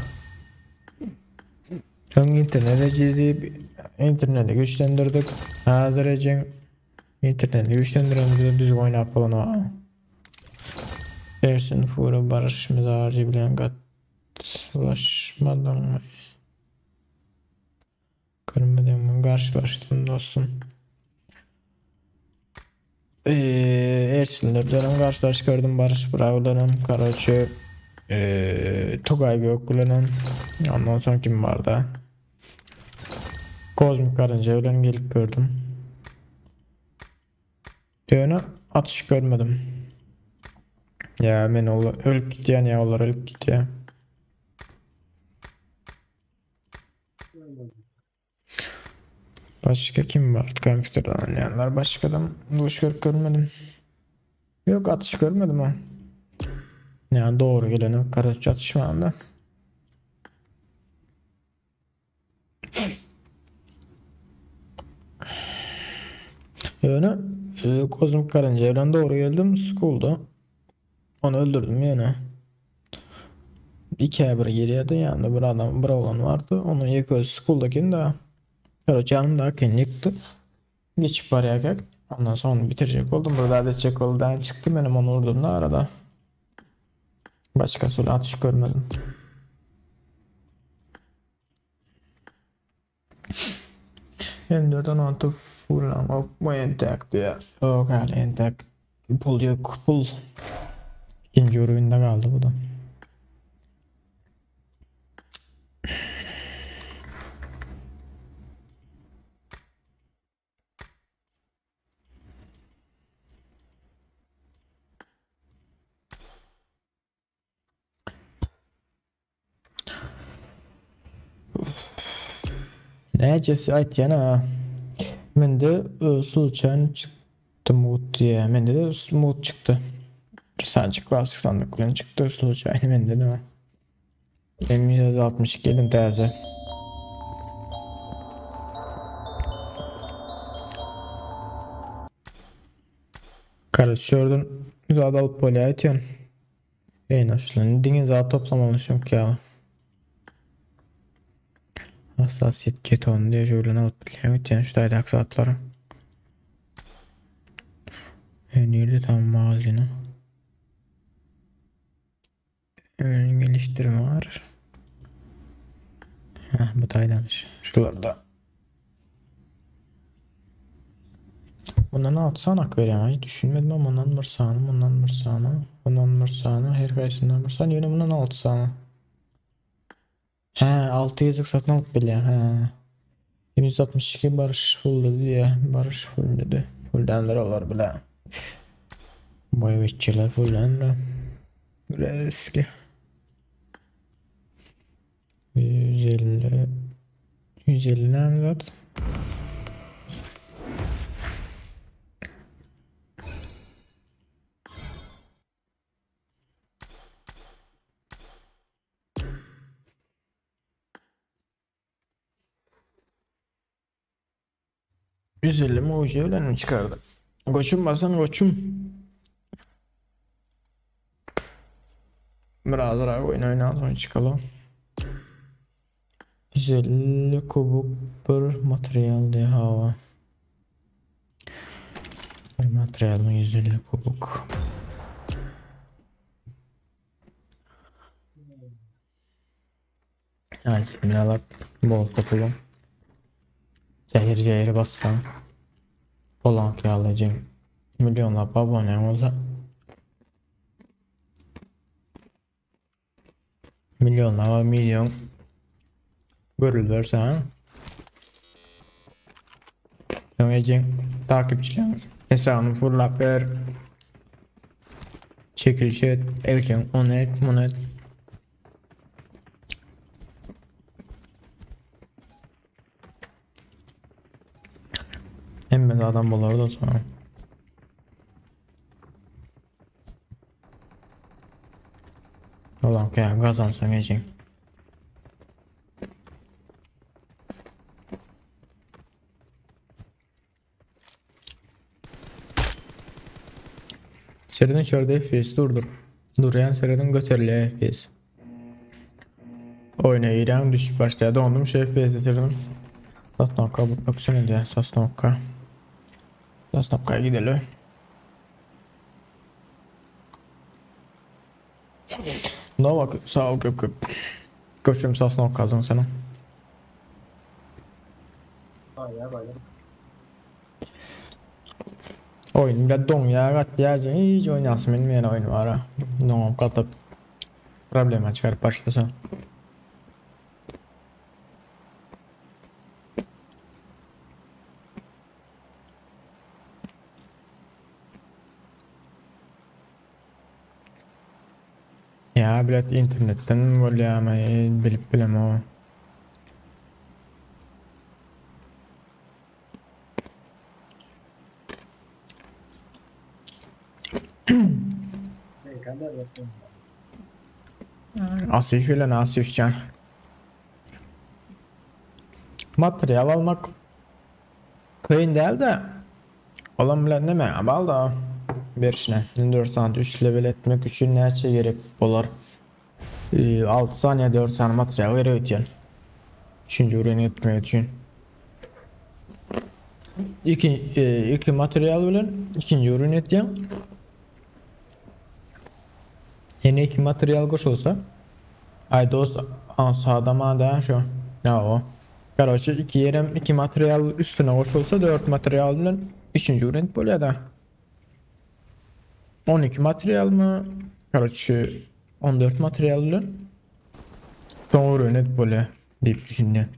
Hangi internete çizip internete güçlendirdik. Hazır için internete güçlendirelim düzgün oynayıp bana. Dersin furu barış mizarcı bilen katlaşmadan mı? Görmedim mi? Karşılaştım dostum. Ersinlerden karşılaş gördüm Barış Bravo'dan Karaçı Tugay Gökkule'nin ondan sonra kim vardı? Kozmik Karınca öyle gelip gördüm. Düğünü atış görmedim. Ya ben ölüp gitti yani ya onlar ölüp gitti ya. Başka kim vardı kompüterden oynayanlar? Başkadan duş görüp görmedim. Yok atış görmedim ha. Yani doğru geleni Karaçı atışmağında. Yani Kozmik Karınca evden doğru geldim school'da. Onu öldürdüm yani. İki ay bir geliyordu yani bir adam bir oğlan vardı. Onun ilk öz school'dakini de canımdakini yıktı. Geçip paraya gel. Ondan sonra onu bitirecek oldum. Burada edecek oldu. Çıktı benim onu vurdum da arada. Başka söyle atış görmedim. M4'den altı full ama bu entek diye. Yok hala entek. Pul yok pul. İkinci oyunda kaldı bu da. Neycesi aytyan ha. Mende suluçan çıktı mood diye. Mende de mood çıktı. Sadece klasiklandık kulen çıktı suluçan mende de. Benim 162 elin terzi. Karışıyordun. Zaten alıp böyle aytyan. Nasıl? Dingin zaten toplamalışım ki ya. Hassasiyet keton diye şöyle alıp biliyorum. Yani şu dayı aksatları. Nerede tam mağazını? Geliştirme var. Heh, bu dayıdanmış. Şuralarda. Bundan 6 sanak vereyim. Ay düşünmedim ama bundan bir sanı, bundan bir sanı, bundan bir sanı, her kaysından bir sanı, yine bundan 6 sanı. He 6 yazık satın alıp bile. He. 162 Barış full dedi ya. Barış full dedi. Fulldenler olur bile. Boy vetçiler fullenler. Eski. 150 150 namzat. Güzelim mi ucu öyle mi çıkardı? Koçum basan koçum. Biraz daha oynayalım çıkalım. 150 kubuk bir materyal diye hava. Bir materyal mı 150 kubuk? Yani binalar bol topulum. Zehir bassam. Olan kiralayacağım. Milyonlar abone olsa. Milyonlar ve milyon görülürse ha. Döneceğim takipçiler. Hesabını fırlap ver. Çekiliş et. Evken onu et bunu et. Hem de adam bular da sonra. Ulan kaya kazansan geçeyim. Seriden şurada FPS durdur. Duruyan seriden götürüle FPS. Oyuna İran düşüp başlaya dondum şu FPS'i bitirdim. Sasnokka bu opsiyon diye Sasnokka. Sasnokka'ya gidelim. Ne bak sağ ol köp. Koşum Sasnokka kazan sana. Bayağı bayağı. Oyun bile don ya kat ya hiç oynasın benim yine oyun var ha. Donum katıp problema çıkarıp başlasın. Ya bilet internetten böyle ama bilip bilem o. Ne kadar yapayım? Asif ile Asifcan. Materyal almak kıyın değil de olan bile ne mi? Abal da bir işine 4 saniye 3 level etmek için ne şey gerek olur? 6 saniye 4 saniye materyal veriyor. 3. ürünü etmek için. İki materyal bilen 2. ürün etken. Yeni 2 materyal koşulsa ay dost sağdama da şu ya o. Короче 2 yerim 2 materyal üstüne koşulsa 4 materyal bilen 3. ürün böyle da. 12 materyal mı? Короче 14 materyal bilen son ürün böyle deyip düşündüm.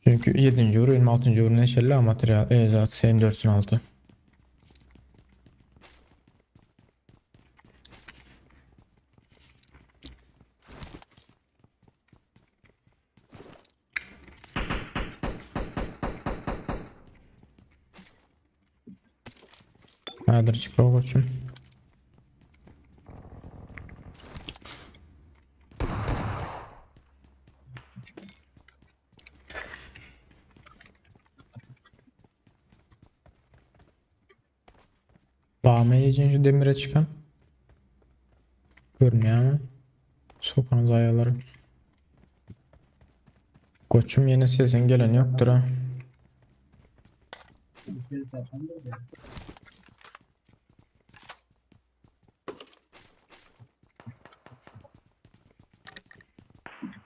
Çünkü 7. ürün 6. ürün inşallah materyal zaten 4'ün altı. Hadi çıkalım koçum. Bağımaya yiyeceğin şu demire çıkan. Görünüyor ama. Sokanız ayaları. Koçum yine sesin gelen yoktur ha. Bir taraftan da öyle.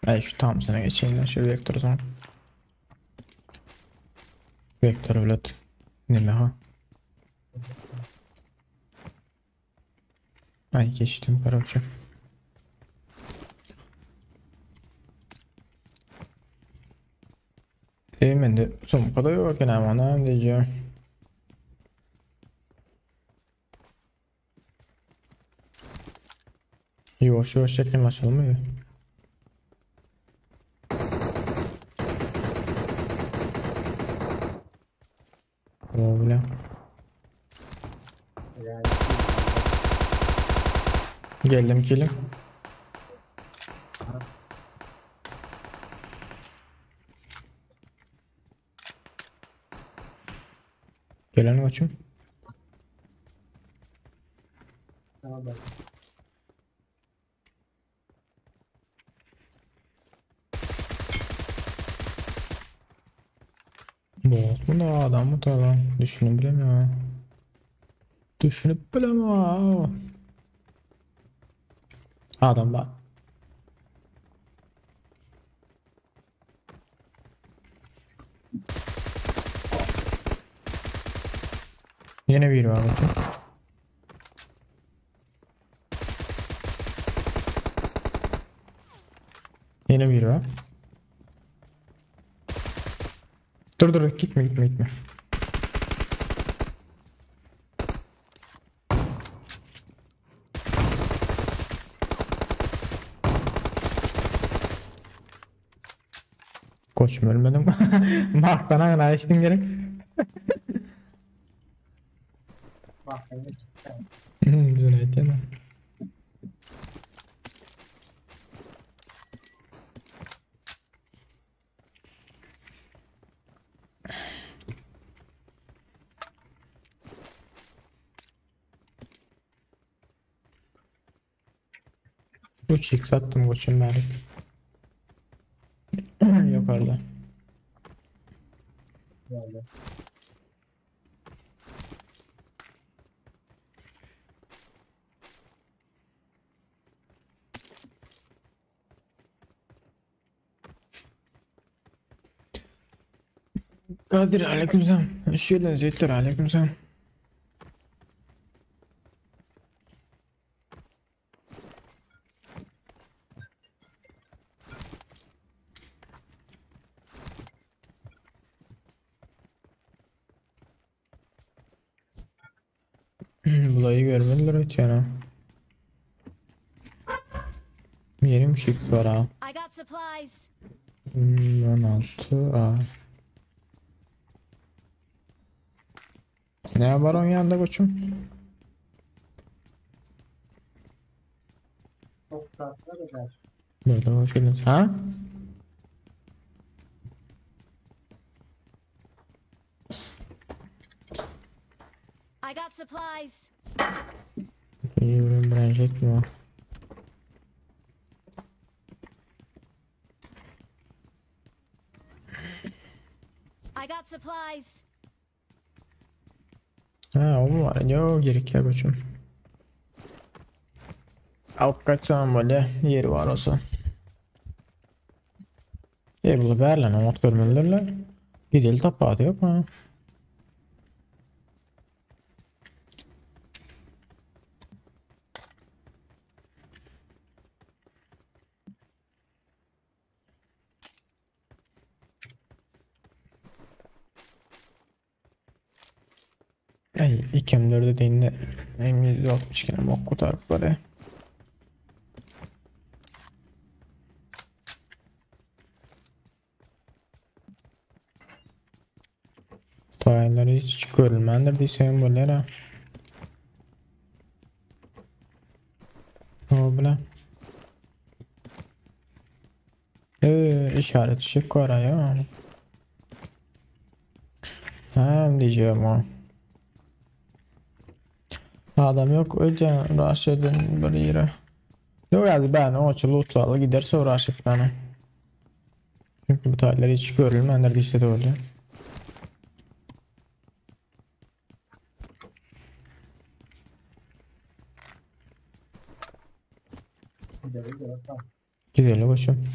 Ay şu tam sana geçeyim lan şu vektör zaman. Vektör evlat. Neme ha? Ay geçtim korоче. Mende sumkada yok ekan anam diyeceğim. Yavaş yavaş yakınlaşalım mı? Öyle. Yani Geldim kilim. Gelen koçum. tamam ben. Bot mu da adam mı da lan? Düşünüp bilemiyorum. Düşünüp bilemiyorum. Adam bak. Yine biri var bakın. Yine biri var. Dur gitme. Koçum ölmedim. Marktan hala içtin gerek. Bak ben de çıktım. Cüneyt yana. Bu çiğ sattım koçum bari. Yukarıda. Yani. Kadir aleykümselam. Hoş geldin Zeytler aleykümselam. Bulayı görmediler öt yana. Yeni bir şey var ha. I got supplies. 16 a. Ne var onun yanında koçum? Çok tatlı da der. Böyle hoş geldiniz. Ha? I got supplies. İyi ürün beğenecek mi o? I got supplies. Ha o mu var? Yok gerek ya koçum. Alıp kaçsam böyle yeri var olsa. Yer bulup verlen umut görmelidirler. Gidelim tapağı da yok ha. Ay ikemlerde değil de M160 gene bok kurtarıp böyle. Tayinleri hiç görülmendir diyeceğim böyle ha. O bile. İşaret ışık var ya. Hem diyeceğim o. Adam yok öyle rush edin bir yere. Yok yani ben o loot alı giderse uğraşıp bana. Çünkü bu tayinleri hiç görülmendir diyeceğim de öyle. Gidelim de tamam. Gidelim koçum.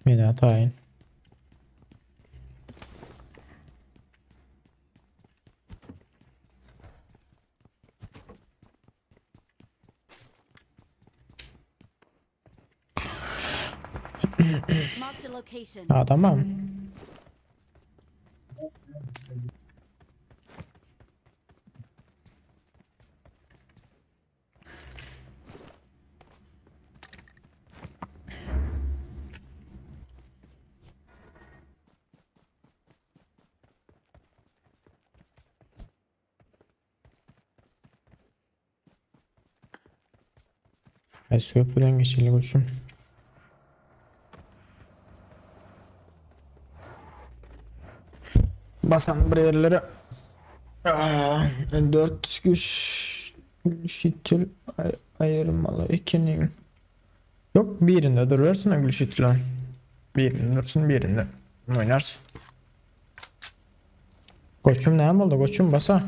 Bina tayin. Marked a location. Tamam. Köprüden geçelim koçum. Basan bir yerlere 4 güç şitil ayırmalı ikinin. Yok birinde durursun ögül şitil o. Birinde durursun birinde oynarsın. Koçum ne oldu koçum basa.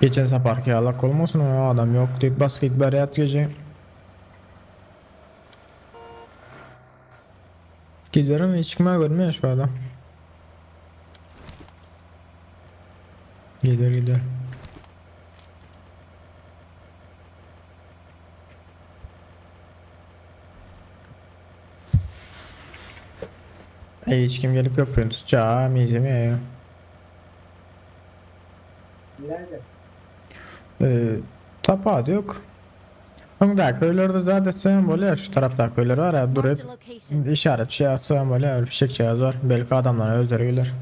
Geçen sefer ki Allah olmasın o adam yok deyip bas git bari yat gece. Gidiyorum hiç kime görmüyor şu adam. Gidiyor. Hiç kim gelip köprünü tutacağım yiyeceğim ya. Nerede? Tapa yok. Onda köylerde zaten böyle şu tarafta köyler var ya durup Marked a location. işaret şey atsan böyle bir fişek cihaz var. Belki adamlar özleri gelir.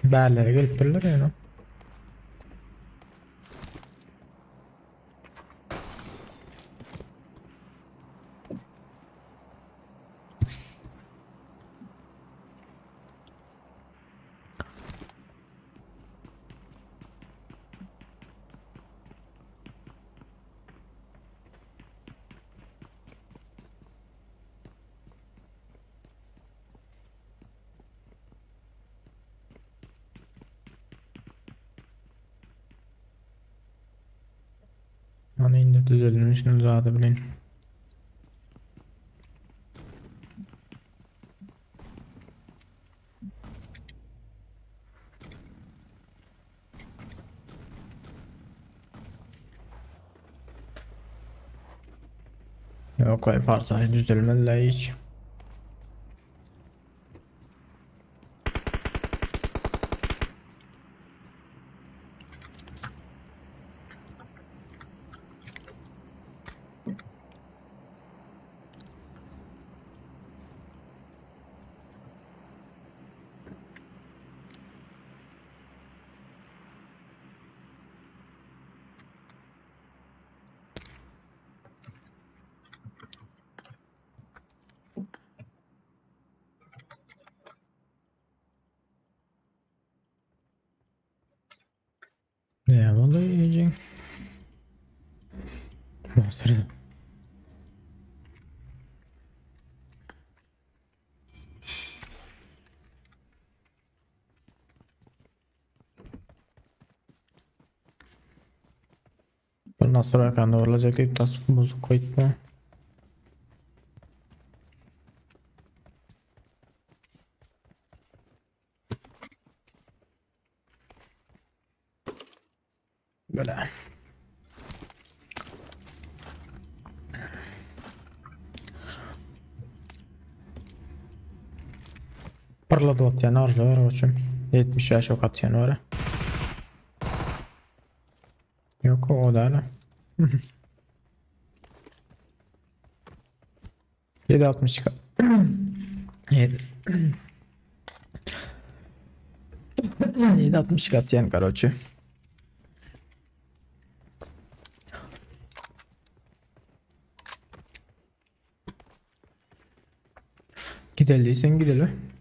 Berlere gelip dururlar yani. Hani indi düzelmiş ne zaten bilin. Yok yaparsa düzelmezler hiç. Nasıl olacak deyip tas bozuk koyutma. Böyle. Parladı ot yani arzu var uçum. 70 yaş ok atyan var. Yok o da hala. 760 çıkar. 760 kat yani короче. Gidelim gidelim.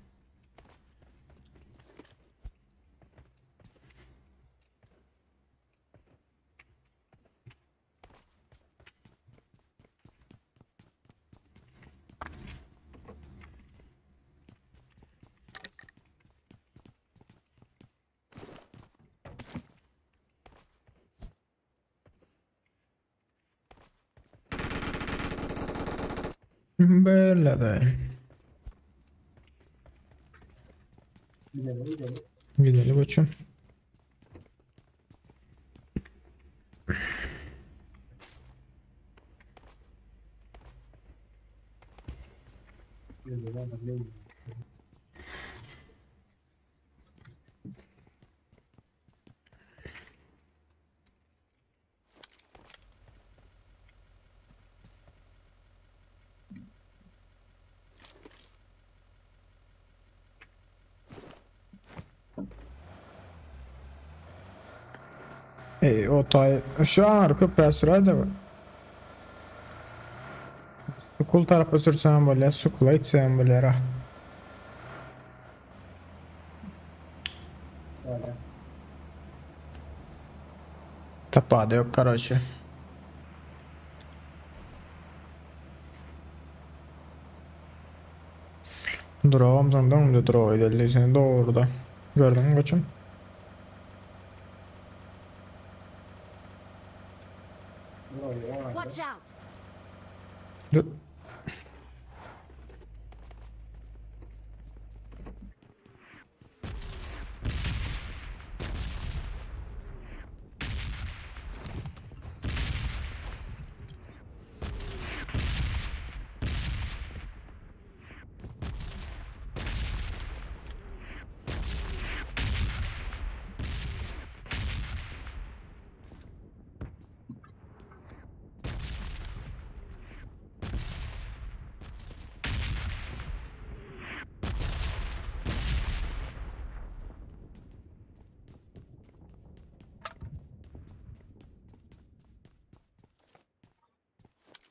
Böyle de. Gidelim. Gidelim uçum. Gidelim. O tay şu an arka presüraydı da Sukul tarafı sürsen böyle sukula içsen böyle ra. Böyle. Tapada yok короче. Durağım sandım da durağı ilerleysen doğru da. Gördün mü koçum? Watch out! Dur.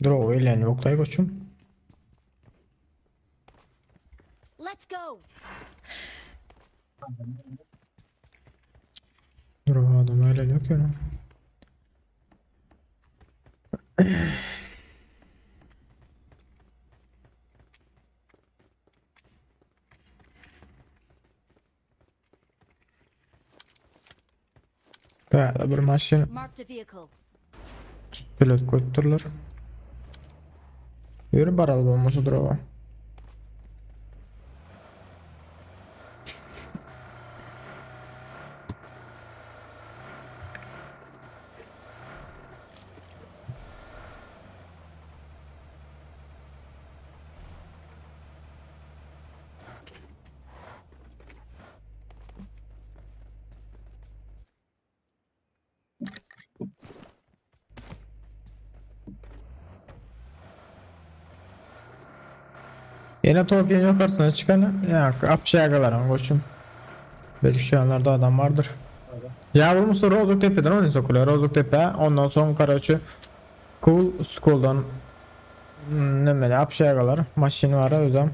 Durağı ilerle yok da koçum. Let's go! Durağı adam öyle yok ya. Böyle bir maşin Marked a vehicle. pilot koyutturlar. Yürü baral olması durağı. Yine Tokyo'nun yukarısına çıkanı ya apşagalar koçum. Belki şu anlarda adam vardır. Ya bulmuşlar Rozok Tepe'den onu sokuyor. Rozok Tepe ondan sonra Karaçı School'dan ne böyle apşagalar maşin var özüm.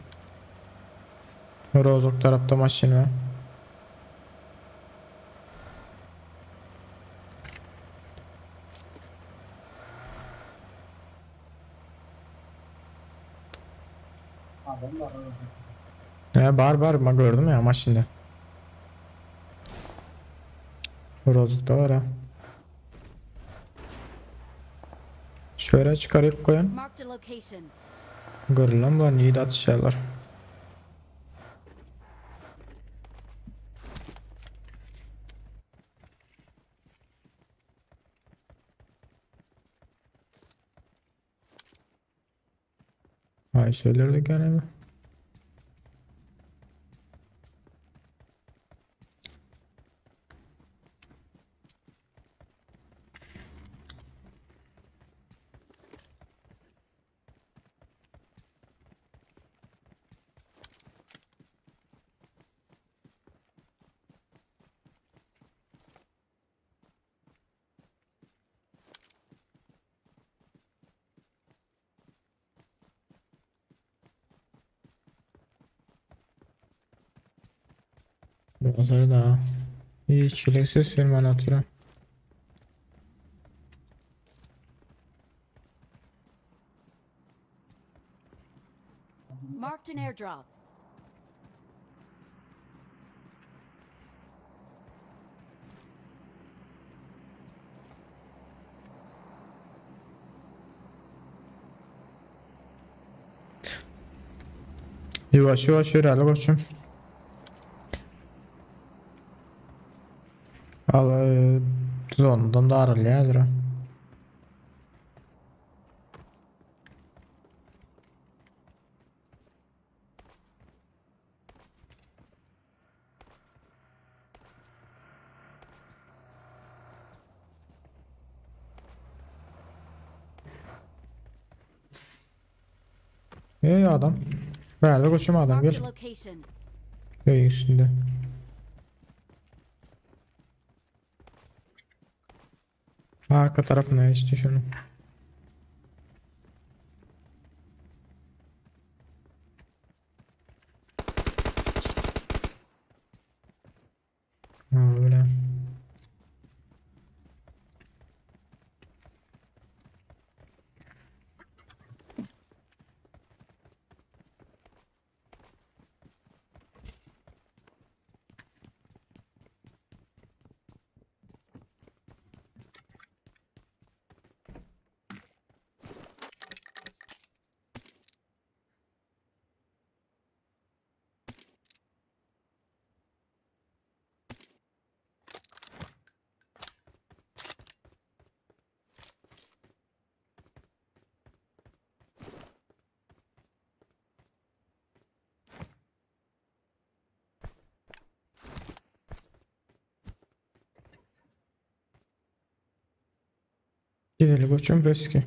Rozok tarafta maşin var. Adam var. Ya bar bak gördüm ya maşinde. Rozok da var ha. Şöyle çıkarıp koyun. Marked a location. Görülen var niye de atışıyorlar. Ay söylerdik yani mi? Bazıları da iyi çileksiz film anlatıyor. Marked an airdrop. Yavaş yavaş yürü hele koçum. Al zondan da arıl ya zira. İyi adam. Nerede koçum adam Marked gel. a location. Köyün üstünde. Arka tarafına işte şunu. Öyle. Gidelim koçum riski.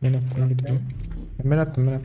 Ben attım gidelim. Ben attım.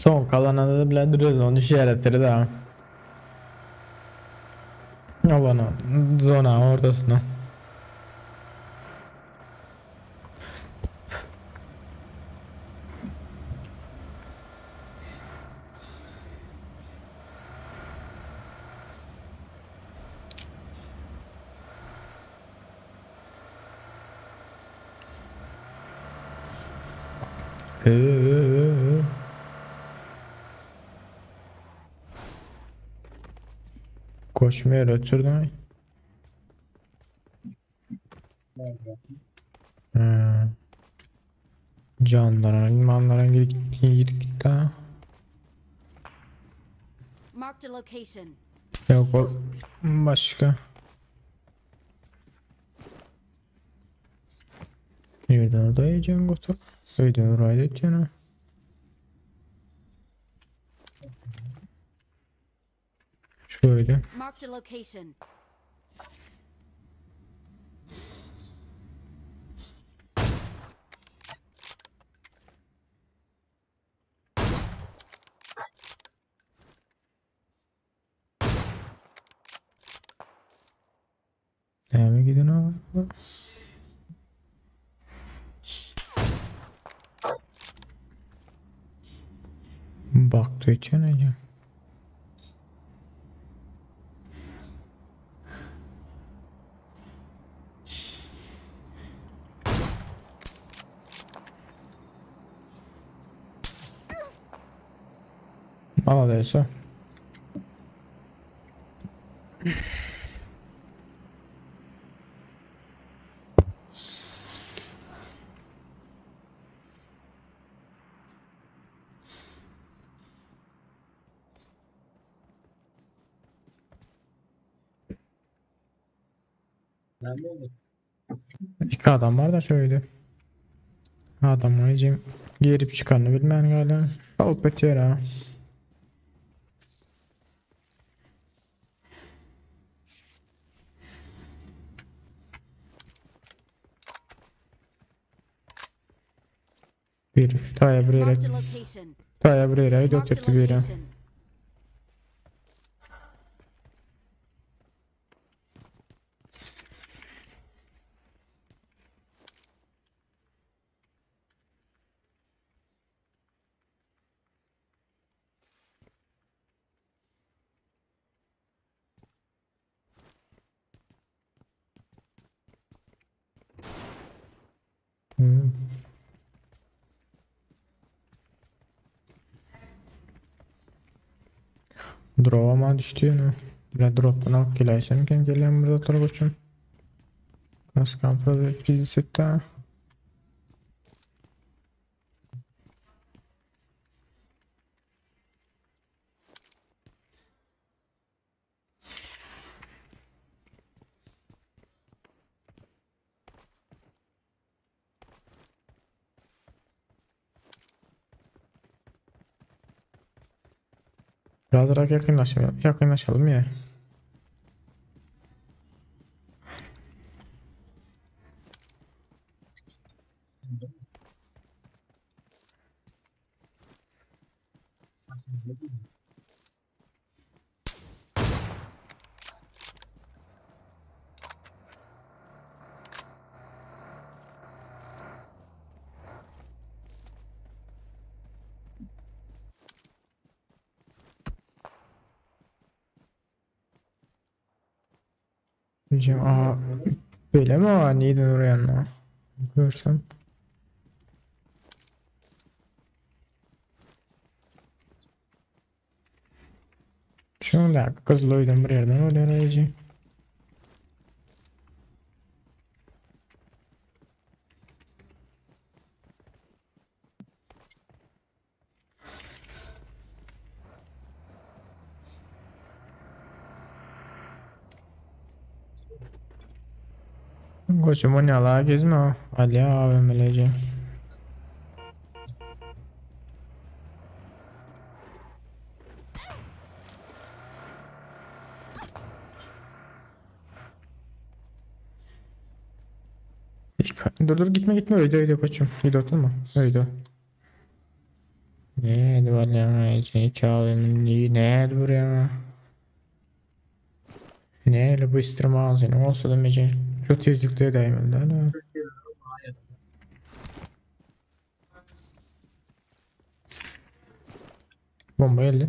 Son kalanını da bilendiriyoruz onu işaretleri daha. Alana, zona ortasına. Koşmaya götürdüm. Canlara, imanlara git ha. Marked a location. Yok o başka. Nereden orada yiyeceksin götür. Öydün oraya edeceksin. Şöyle. Marked a location. Nereye gidin abi? Baktı için ne? Maladaysa. Ben de öyle. İki adam var da şöyle. Adam ayıcım girip çıkanını bilmeyen galiba. Alıp bitiyor ha. Bir üç taya bir yere. Marked a location. Taya bir yere Marked a götürdü bir yere. location. Hmm. Drop'a düştü yine. Bile drop'tan alıp geleysen kim gelen burada otur koçum. Kas kampı bizi sütte. Biraz daha yakınlaşalım ya. Diyeceğim aha böyle mi o? Neyden oraya anla? Görsem. Şöyle kızılıydım bir yerden oraya arayacağım. Koçum o ne ala gezme o. Ali AVM'leci. Dur gitme öyle koçum. Öyle oturma. Öyle. Ne var iki AVM'li ne buraya? Ne öyle bu istirme ağzını olsa da mece. Çok tezlikte daim öyle. Bomba geldi.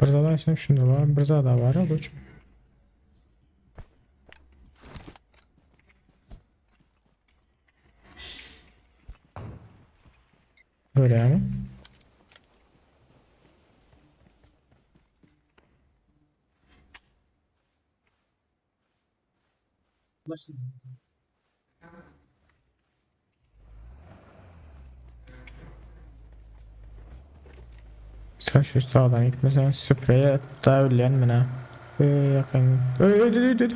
Bırzalaysan şunda var. Bırza da var ha koçum. Öyle yani. Atmışsın. Sen şu sağdan gitmesen spreye davulyen mi ne? Yakın. Öyle.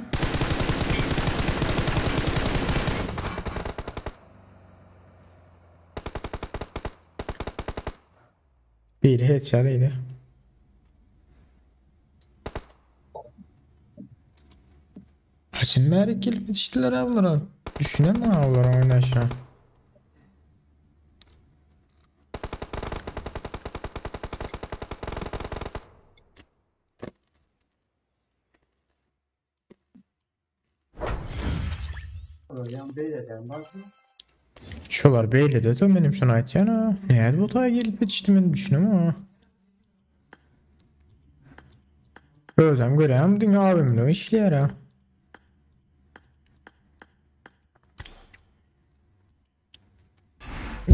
Biri headshot'ıydı. Kaçın beri gelip yetiştiler avlara. Düşünemem avlara oynayışa. Hocam beyleden bak mı? Şolar beyle de benim sana aytyan ha. Nerede bu taya gelip yetiştim ben düşünemem ha. Özlem göreyim din abimle işler ha.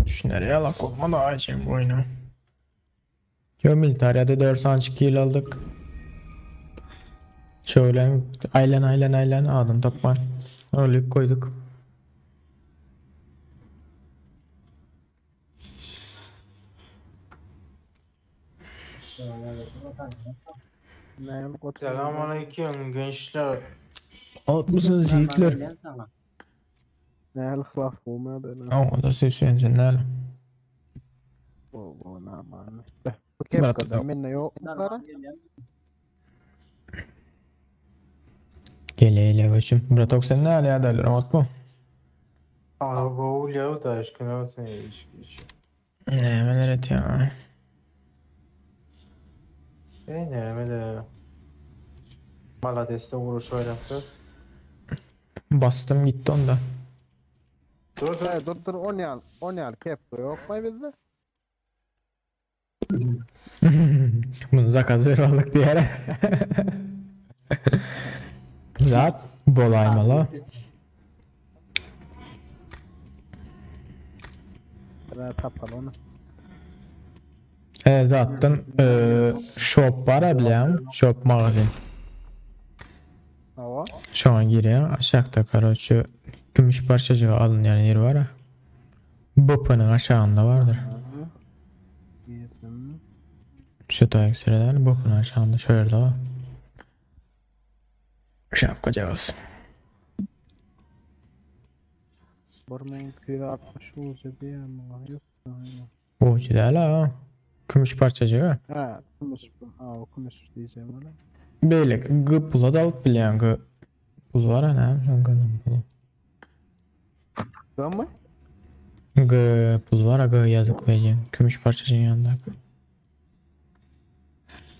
Düşüner ya lak olma da acayip bu oyunu. Yo militariyada 4 sançık yıl aldık. Şöyle aylan adım tapman. Öyle koyduk. Selamünaleyküm gençler. Alt mısınız yiğitler? Ne الخلاف وما بيننا Ama da seslen sen ne ala? ونعم عنه كيف مرة قدم منا يو مقارا Gele başım. Bratok sen ne ala ya derler alt mı? Ağabey ya da aşkına olsun iş. Ne hemen evet ya. Ne de Malades'te vuruş oynattı. Bastım gitti onda. Dur دكتور اونيال كيف يوك ما يبذل Bunu zakaz ver aldık diyere. Zat bolaymalı. انا تابلونا Zaten shop var ya biliyorum. Shop magazin. هو Şu an giriyor. Aşağıda karoçu gümüş parçacığı alın yani yeri var ya. Bopa'nın aşağında vardır. Şu da yükseleden Bopa'nın aşağında şöyle var. Şapkacağız. برمين كثير عطشو جديا ما يفهم O cidden ha. Gümüş parçacığı. اه كمش ديجي مالا Böyle gı pula da alıp bilen gı. Pul var ya ne? Pul. دمي Gı pul var ya gı yazık vereceğim. Gümüş parçacığın yanında.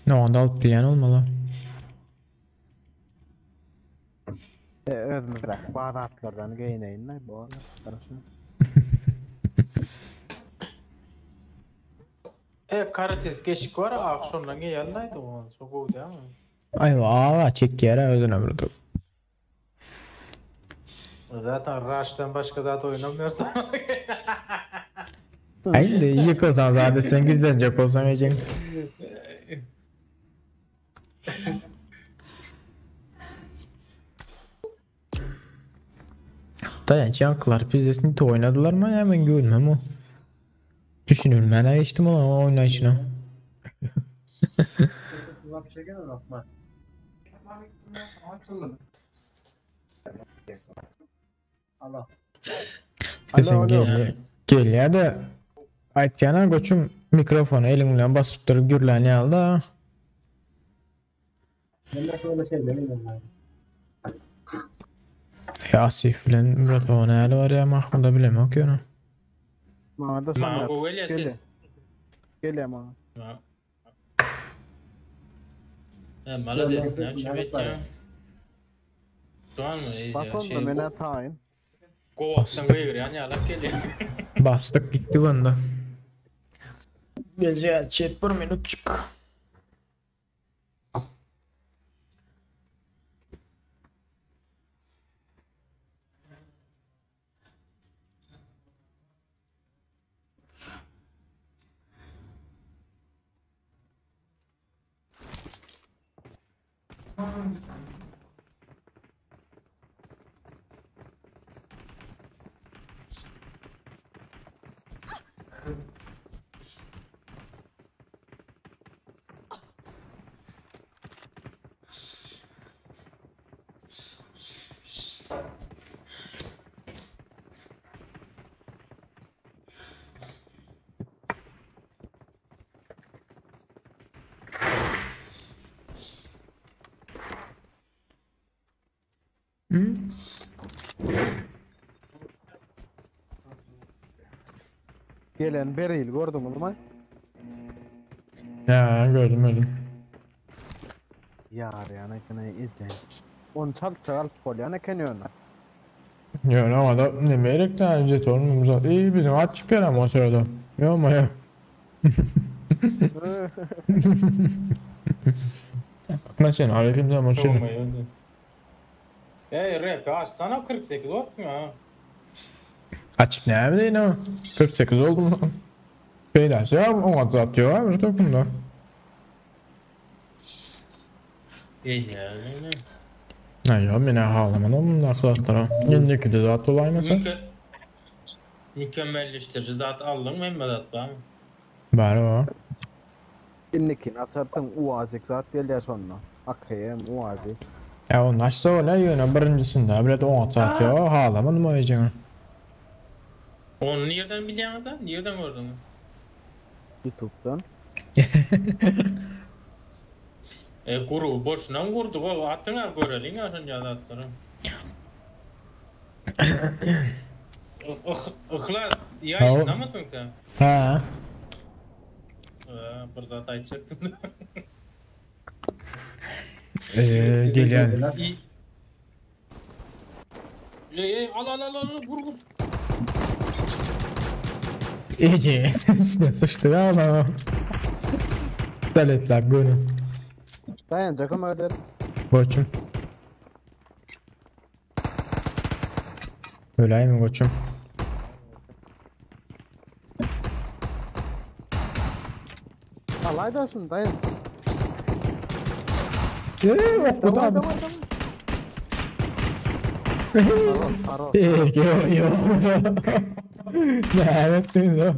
Ne onda alıp bilen olmalı. özüm bırak bazı atlardan giyineyim ne bu arada karışım Karates geçik var akşamdan geldi o çok oldu ya. Ayva çek yere özüne vurdu. Zaten Rush'tan başka da oynamıyorsun. Haydi yıkılsan zaten sen gizlenecek olsan Ecen. Dayanç yankılar pizzesini de oynadılar mı ya ben görmem o. Düşünüyorum ben geçtim ama oynayışına. Kulak bir şey gelmedi aklıma. Allah. Sen Alo, gel ya da Aytyana koçum mikrofonu elinle basıp durup gürleni aldı ha. Ben de şöyle şey demeyeyim ben. Ya Asif bilen Murat o ne hali var ya Mahmut'da bilemem ki onu. ما هذا Ma صنع o öyle gel gel ya ma Malades ne çabuk ya. Şu an mı? bason da mena time Kovaktan koyuyor yani alak geliyor. Bastık gittik onda. Gelecek chat bir minutçuk. Gelen Beril gördün mü lan? Ya gördüm. Yar yani kene izleyin. On çal pol yani kene ona. Ya ama da ne merek de jet olmuş zaten. İyi bizim at çıkıyor ama o sırada. Ya ama ya. Nasıl aleyküm zaman şimdi. Olmuyordu. Rap açsana 48 olsun ya. Açık ne bileyim ama. 48 oldu mu? Beyler ya 10 atıyor abi takımda. İyi yani. Ne ya beni ağlamadım naklatlara. Yendeki de zaten olaymasa. Mükemmelleştirici zat aldın mı emmedat var mı? Bari o. İnnekin atartın uazik zat geliyor sonra. Akayem uazik. Ya o nasıl öyle yine birincisinde bile de 10 atıyor ağlamadım o yüzden. Onu nereden biliyorsun da? Nereden gördün? YouTube'dan. Kuru boşuna mı kurduk o? Attına görelim ya sen ya atları. İhlas, yayında mısın sen? Ha. Bir zat açacaktım. Geliyor. Al vur. İyice üstüne sıçtı ya ama. Daletler gönül. Dayanacak ama öder. Koçum. Öyle mi koçum? Alaydasın dayan. O da. Aro. Yo. Ne yaptın o?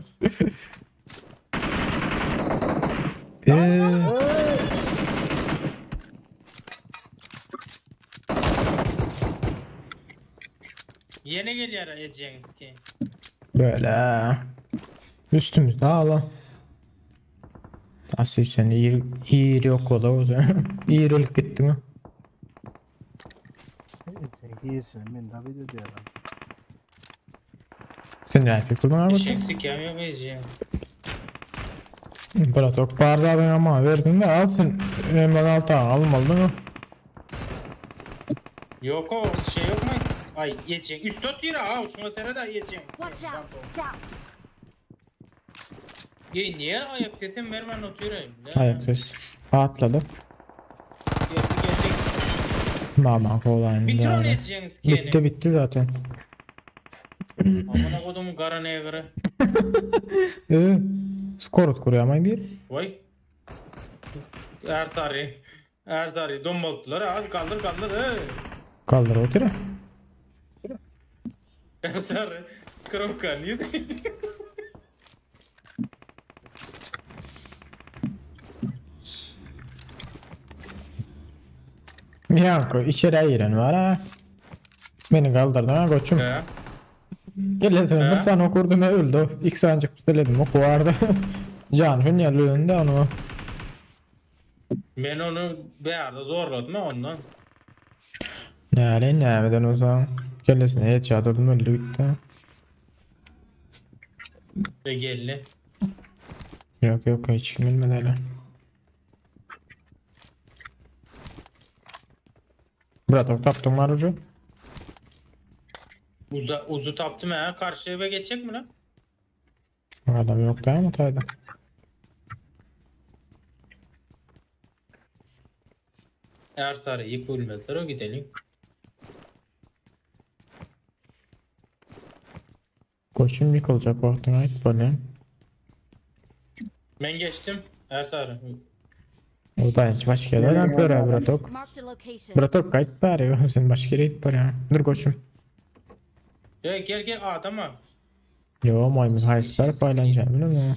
Yeni geliyor Ece'nin ki. Böyle. Üstümüzde ağla. Nasıl sen iyi yok ola o zaman. İyilik gitti mi? Girsin ben de video diyorum. Sen ne yapıyorsun abi? Eşek sikem yok Ece'nin. Bırak çok bardağın ama verdin de alsın. Hemen altı almadın mı? Yok o şey yok mu? Ay Ece'nin. 3-4 lira ha. Şuna sene de Ece'nin. Watch out! Down. Niye ayak dedim ver ben oturayım. Ayak ses. Atladı. Geldik. Mama kolayım Bitti onu yani. Ece'nin skeni. Bitti zaten. Amına kodumun kara nevri. Skorut kuruyamayın değil. Vay. Erzari dombaltılar az kaldır. Kaldır otur. Erzari. Skrovka niye? Yanko içeri ayıran var ha. Beni kaldırdın ha koçum. He. Gelesene bir sana okurdum ve öldü. İlk sancık pisteledim o vardı. Can hünyalığında onu. Ben onu beğerdi zorladım ondan. Ne aleyhin ne evden o zaman. Gelesene headshot oldum öldü gitti. Ve geldi. Yok hiç bilmedi hele. Bırak taptım var ucu. Uzu taptım ha. Karşı eve geçecek mi lan? Adam yok değil mi tayda? Erzari yıkılmazlar o gidelim. Koçum yıkılacak vaktine ait böyle. Ben geçtim. Erzari. O da hiç başka yerler yapıyor ha Bratok. Marked a location. Bratok kayıt bari sen başka yere git bari ha. Dur koçum. Gel adama. Yo, maymun hayslar paylanacağım bilir mi?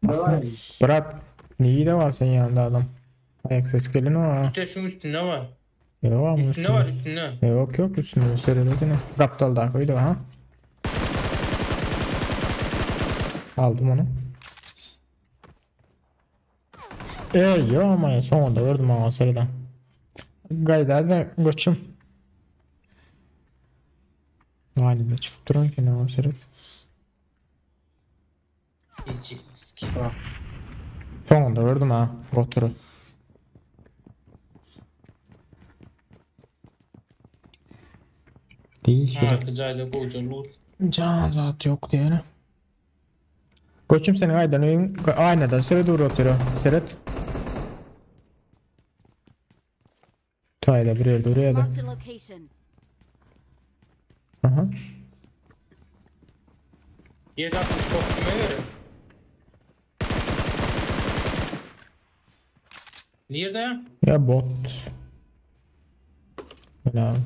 Ne var Aslında ya? Berat, niye de var senin yanında adam? Ayak ses gelin o. İşte şunun üstünde var. Yok ama Üstünde var üstünde. Yok yok üstünde söyledin. Kaptal da koydu ha. Aldım onu. Yok ama ya sonunda gördüm ama sırada. Gayda da koçum. Halinde çıkıp duran ki ne o sırada. İyice miski. Sonunda gördüm ha. Goturu. Değişik. Cayda koca luz. Can zat yok diye. Koçum senin aydan oyun aynadan sıra doğru oturuyor. Seret. Tayla bir yerde oraya da. Marked a location. Aha. 760 koptuğuma göre. Nerede ya? Ya bot. Böyle abi.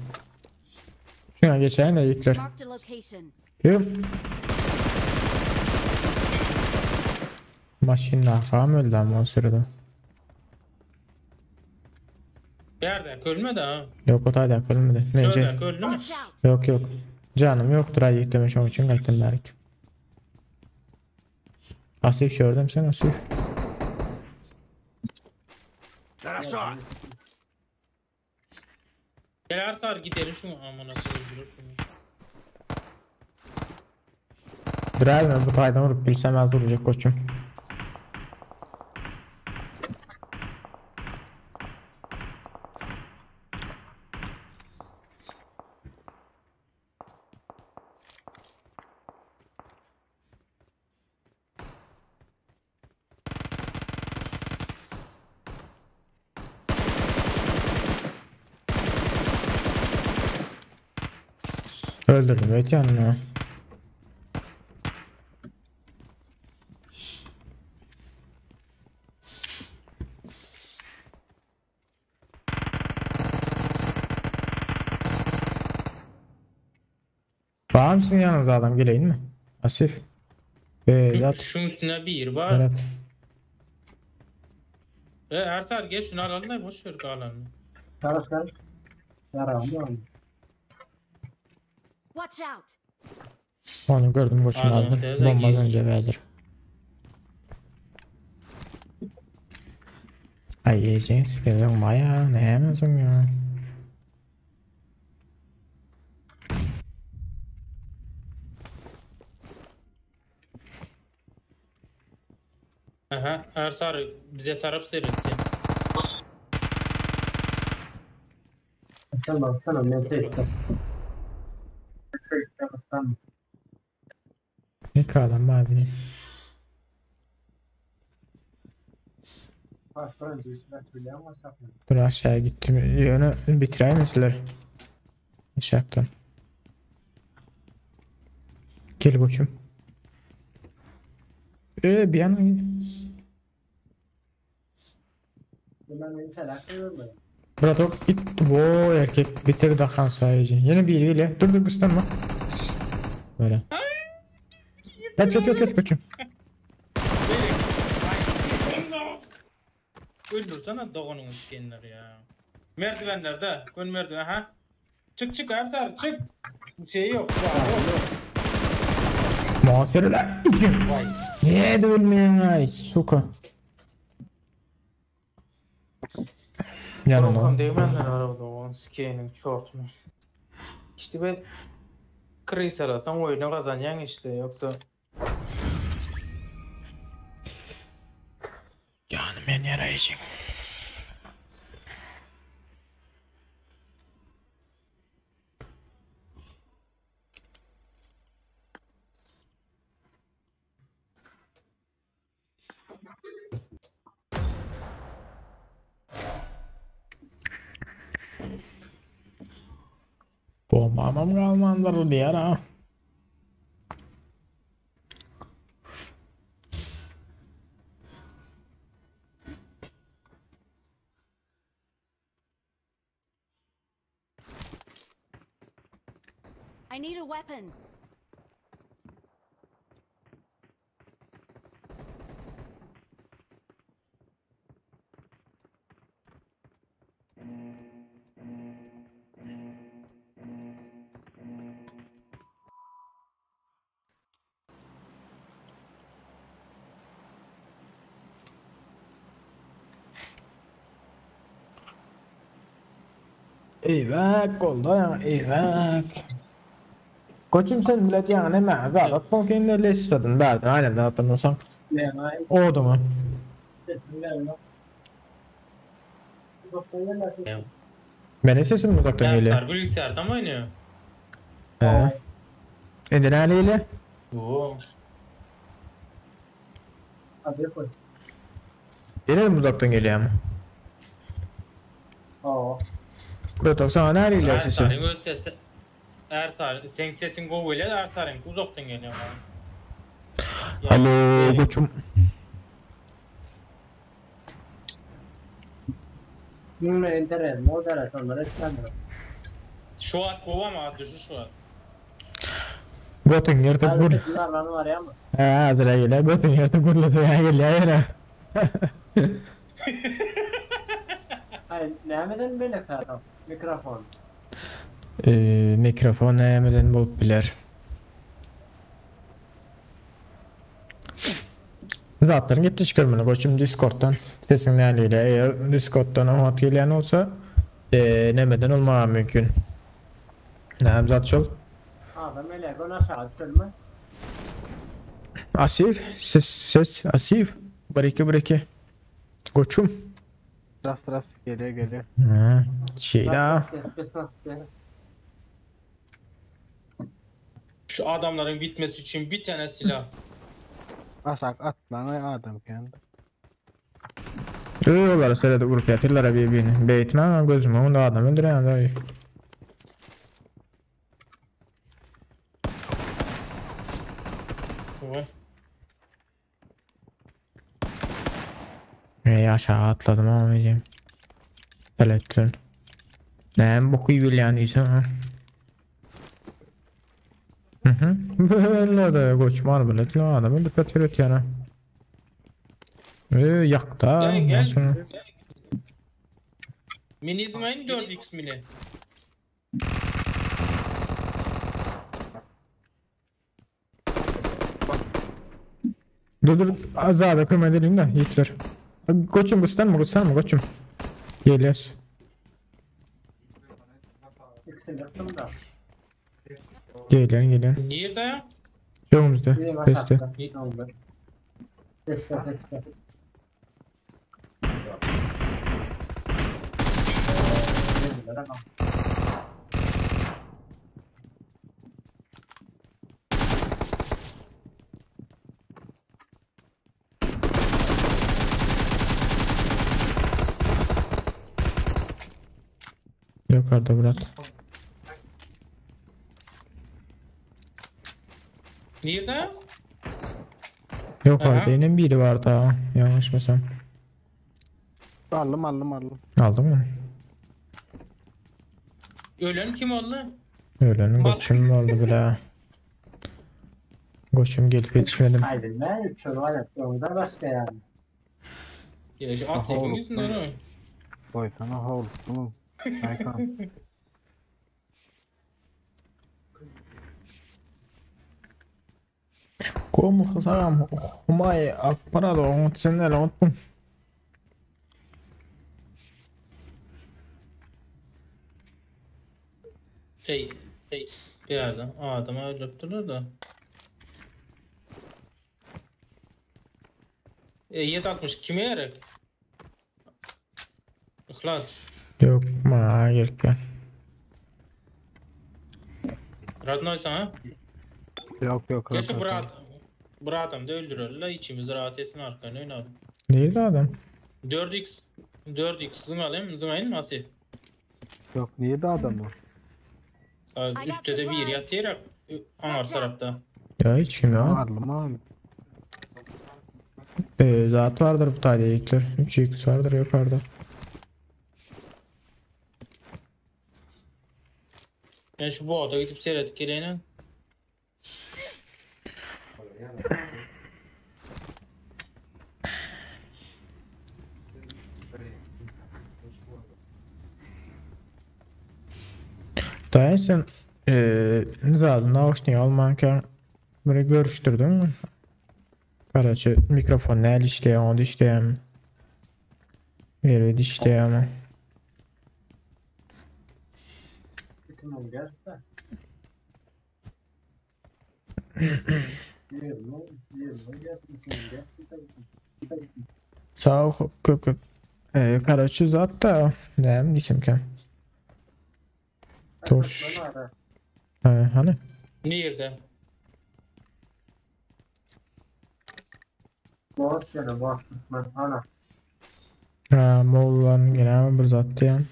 Şuna geçen de yükler. Marked a location. Yürü. Maşin nakam öldü ama o sırada. Nerede? Kölme de ha. Yok o tayda kılmadı. Şöyle Nece? köllü mü? Watch out. Yok yok. Canım yoktur ay yüklemiş onun için kayıttım belki. Asif gördüm sen Asif. Tarasar. Gel Arsar gidelim şunu amına koyayım. Driver bu taydan vurup bilsem az duracak koçum. Öldürdüm evet yanına. Var mısın yanınıza adam geleyim mi? Asif. Yat. Şunun üstüne bir var. Evet. Arsar gel şunu alalım da boş ver kalanını. Karışlar. Yaram var mı? Watch out. Onu gördüm koçum Adam aldım. teyze Bombadan giy. önce hazır. Ay yiyeceğiz. Geliyorum baya. Ne yemezim ya. Aha Arsar bize taraf seyretti. Sen baksana ne seçtin? Sen Ne kadar abi. başka önce üstüne söyle ama sakın. Dur aşağıya gittim. Yönü bitireyim misler? Aşağıdan. Gel koçum. Bir yana Ben beni felak görmedim. Murat ok git. Bu erkek bitir dahan sayıcı. Yine biriyle. Dur kıslanma. Böyle. Kaç koçum. Öldürsene doğanın kendileri ya. Merdivenlerde. Ön merdiven ha. Çık Arsar çık. Şey yok. Muhasirler. Vay. Niye de ölmeyen ay suka. Yanımda. Program değmenler arada o sikenin shortunu. İşte ben kriz arasam oyunu kazanacaksın işte yoksa Canım ben yarayacağım. Bombamam kalmandır diye ha. I need a weapon. Eyvak oldu ya, eyvak. Koçum sen millet yani ne mağaza atmak kendine le istedin verdin aynen de hatırlıyorsan. Yani Oldu mu? sesim gelmiyor. Uzaktan gelmesin. Benim sesim uzaktan geliyor. Dersler bilgisayarda mı oynuyor? He. Edin haliyle. Oo. Hadi koy. Benim uzaktan geliyor ama. Aa. Kurtak sana haliyle sesim. Ersarin öz sesi. Ersarin, sen sesin kovuyla Ersarin uzaktan geliyor. Alo koçum. Yine internet, moderasyonlar etkilenmiyor. Şu an kova mı adı şu an? Gotun yerde Ben kur. sesimler var ya mı? He hazır geliyor. Gotun yerde kurlasa ya geliyor yere. Hayır, neyemeden böyle kadar? Mikrofon. Mikrofon neyemeden bulup bilir. Zaten gitti çıkarmını koçum Discord'dan. Sesin haliyle eğer Discord'dan amat gelen olsa nemeden olmaya mümkün. Ne zat çol. Adam öyle gön aşağı düşürme. Asif ses Asif. Breki. Koçum. Rast geliyor. Ha, şey daha. Şu adamların bitmesi için bir tane silah. Aşak at lan adam kendi. Dövüyorlar sırada vurup yatırlar birbirini. Beytine ama gözüme onda adam öldüren dayı. Oy. Aşağı atladım ama diyeceğim. Elektron. Ne boku bil yani ise ha. Böyle de koçmar böyle diyor adamı dikkat et yani. Yak da. Gel. ondan sonra- Mini izlemeyin 4x mini. Dur azada kırma edelim de Hitler. Koçum gösterme koçum. Geliyoruz. İkisini yaptım da. Geliyor. Nerede ya? Yolumuzda. Benim Testi. aşağıda. Ne oldu? Teste. Yukarıda Murat. Nerede ya? Yukarıda Aha. yine biri var daha. Yanlışmasam. Aldım. Aldın mı? Ölen kim oldu? Öğlenin Bak. koçum oldu bile. Koçum gelip yetişmedim. Haydi ne? Üç soru var yaptığımda başka yani. Ya şu Aha, at sekin oğlum. yüzünden o. Boy sana haul. Bunu. Aykan. Como kızarım? Humay akbara da unutsunlar unuttum. Şey. Bir yerden. Adamı öldürttüler da. 760 kime yarar? İhlas. Yok ma gerek yok. Radnoy sana. Yok. Keşke Bıratam da öldürürler. İçimiz rahat etsin arkadan oynadım. Nerede adam? 4x zımayın zımayın masif. Yok niye de adamı? Üstte de bir yatarak anar tarafta. Ya hiç kim yok. Aldım. Zat vardır bu tane ilkler. 3x vardır yukarıda. Ben şu boğada gidip seyredip geleyim. Dayan sen zaten nauşniği almanken böyle görüştürdün mü? Karaçı mikrofon ne işleyen onu işleyen veriydi işleyen Bütün o gerçekten. Yerine gerçekten. sağ ol köp Karaçı zat da ne diyeyim ki Toş. Hani Nerede? Boğaz yana bakma ana. Moğolların gene bir zat diyen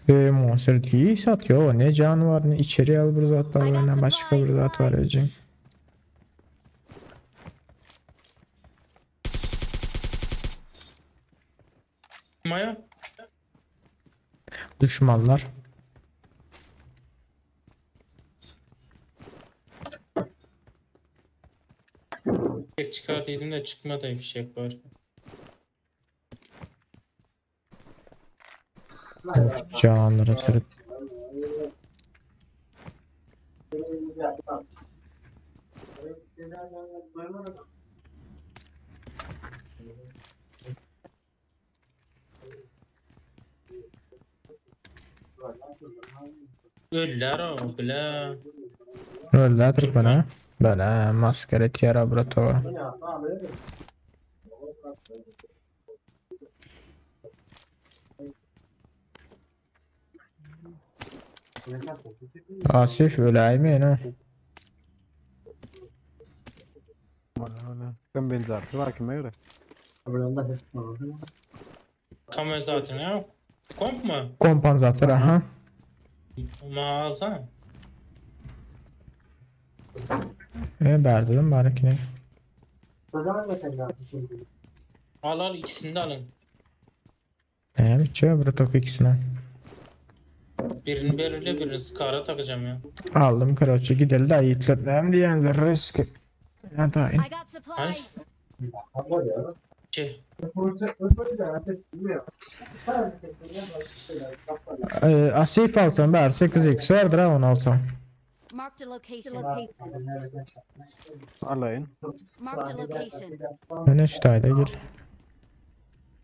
monster değil satıyor ne can var ne içeri al bir zatlar var ne başka bir zat var ecim. Maya? Düşmanlar. Fişek çıkartıydım da çıkmadı fişek var. Of canları tırıp. Öller o bile. Öyle bana. Böyle maskeret yara laboratuvar. Asif öyle mi ne? Ben benzer. Var kime göre? Burada hep var. Kamera zaten ya. Komp mu? Kompanzatör aha. Mağaza. Berdedim barakine. Kocaman mesela şimdi. Al ikisini de alın. Bitiyor bura tok ikisine. Birini belirle birini skara takacağım ya. Aldım karaçı gidelim de yiğitler diyenler risk. Ya da I got supplies. Ama ya. Şey. Asif alsam ber 8x vardır ha 16. Marked a location. Alayın. Marked a location. Öne şutayda gel.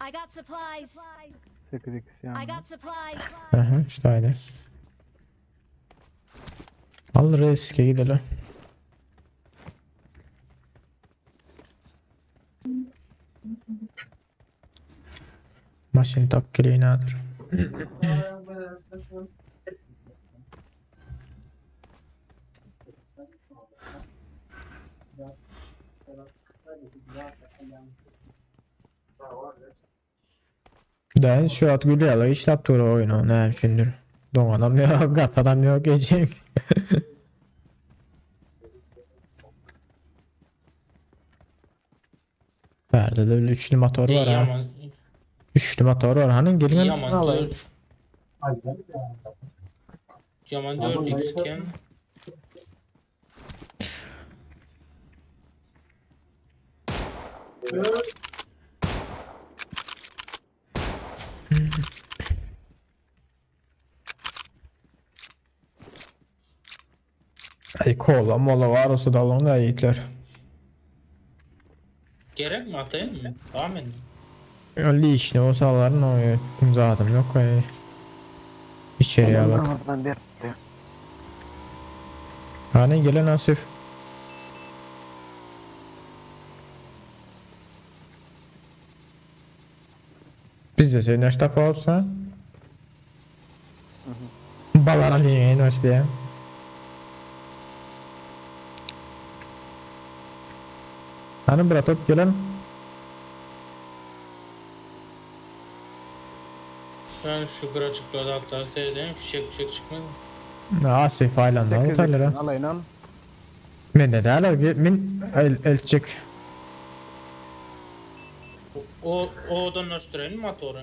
I got supplies. 8x I yani. got supplies. Aha şutayda. Al riske gidelim. Maşin takkeli nadir. Ben şu at gülüyorlar işte dur oyunu ne şimdi. Don adam yok gat adam yok geçecek. Perdede öyle üçlü motor var ha. Yaman. Üçlü motor var hani gelin Yaman alayım. 4. Yaman 4 iken. Ay kola mola var olsa da alın da yiğitler. Gerek mi atayım mı? Amin. Öyle işte o sahaların o zaten yok ay. İçeriye bak. Ben de. Hani gelen Asif. Biz de seni işte yapsa. Balara niye işte. Hani bırakıp gelen. Ben şu graçıklarda aktar seyredeyim. Fişek çıkmadı. Asif ailanda otelere. Alayın al. Men de derler min elçik. O odan açtırayım motoru.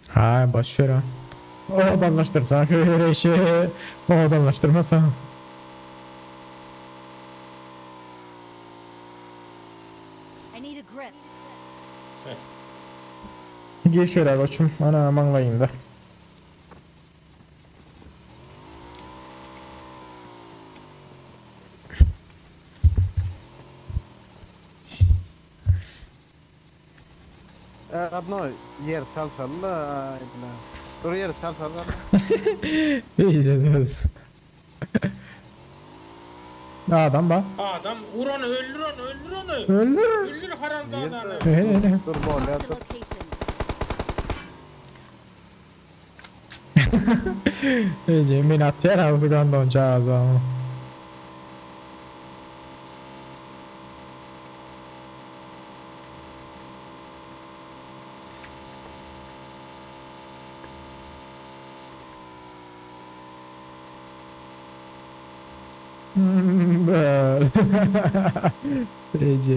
Ha boş ver ha. O adamlaştırsan şöyle işi. O adamlaştırmasan. I need a grip. Gir şöyle koçum. Ana manglayın da. Adno yer çalsalla. Dur yer çalsalla. İyiyeceğiz. Adam bak. Adam vur onu, öldür onu, öldür onu. Öldür. Öldür haramzadanı. Öyle. Dur bol ya The dur. location. İyice minat yer abi buradan donacağız ama. Böyle. İyice.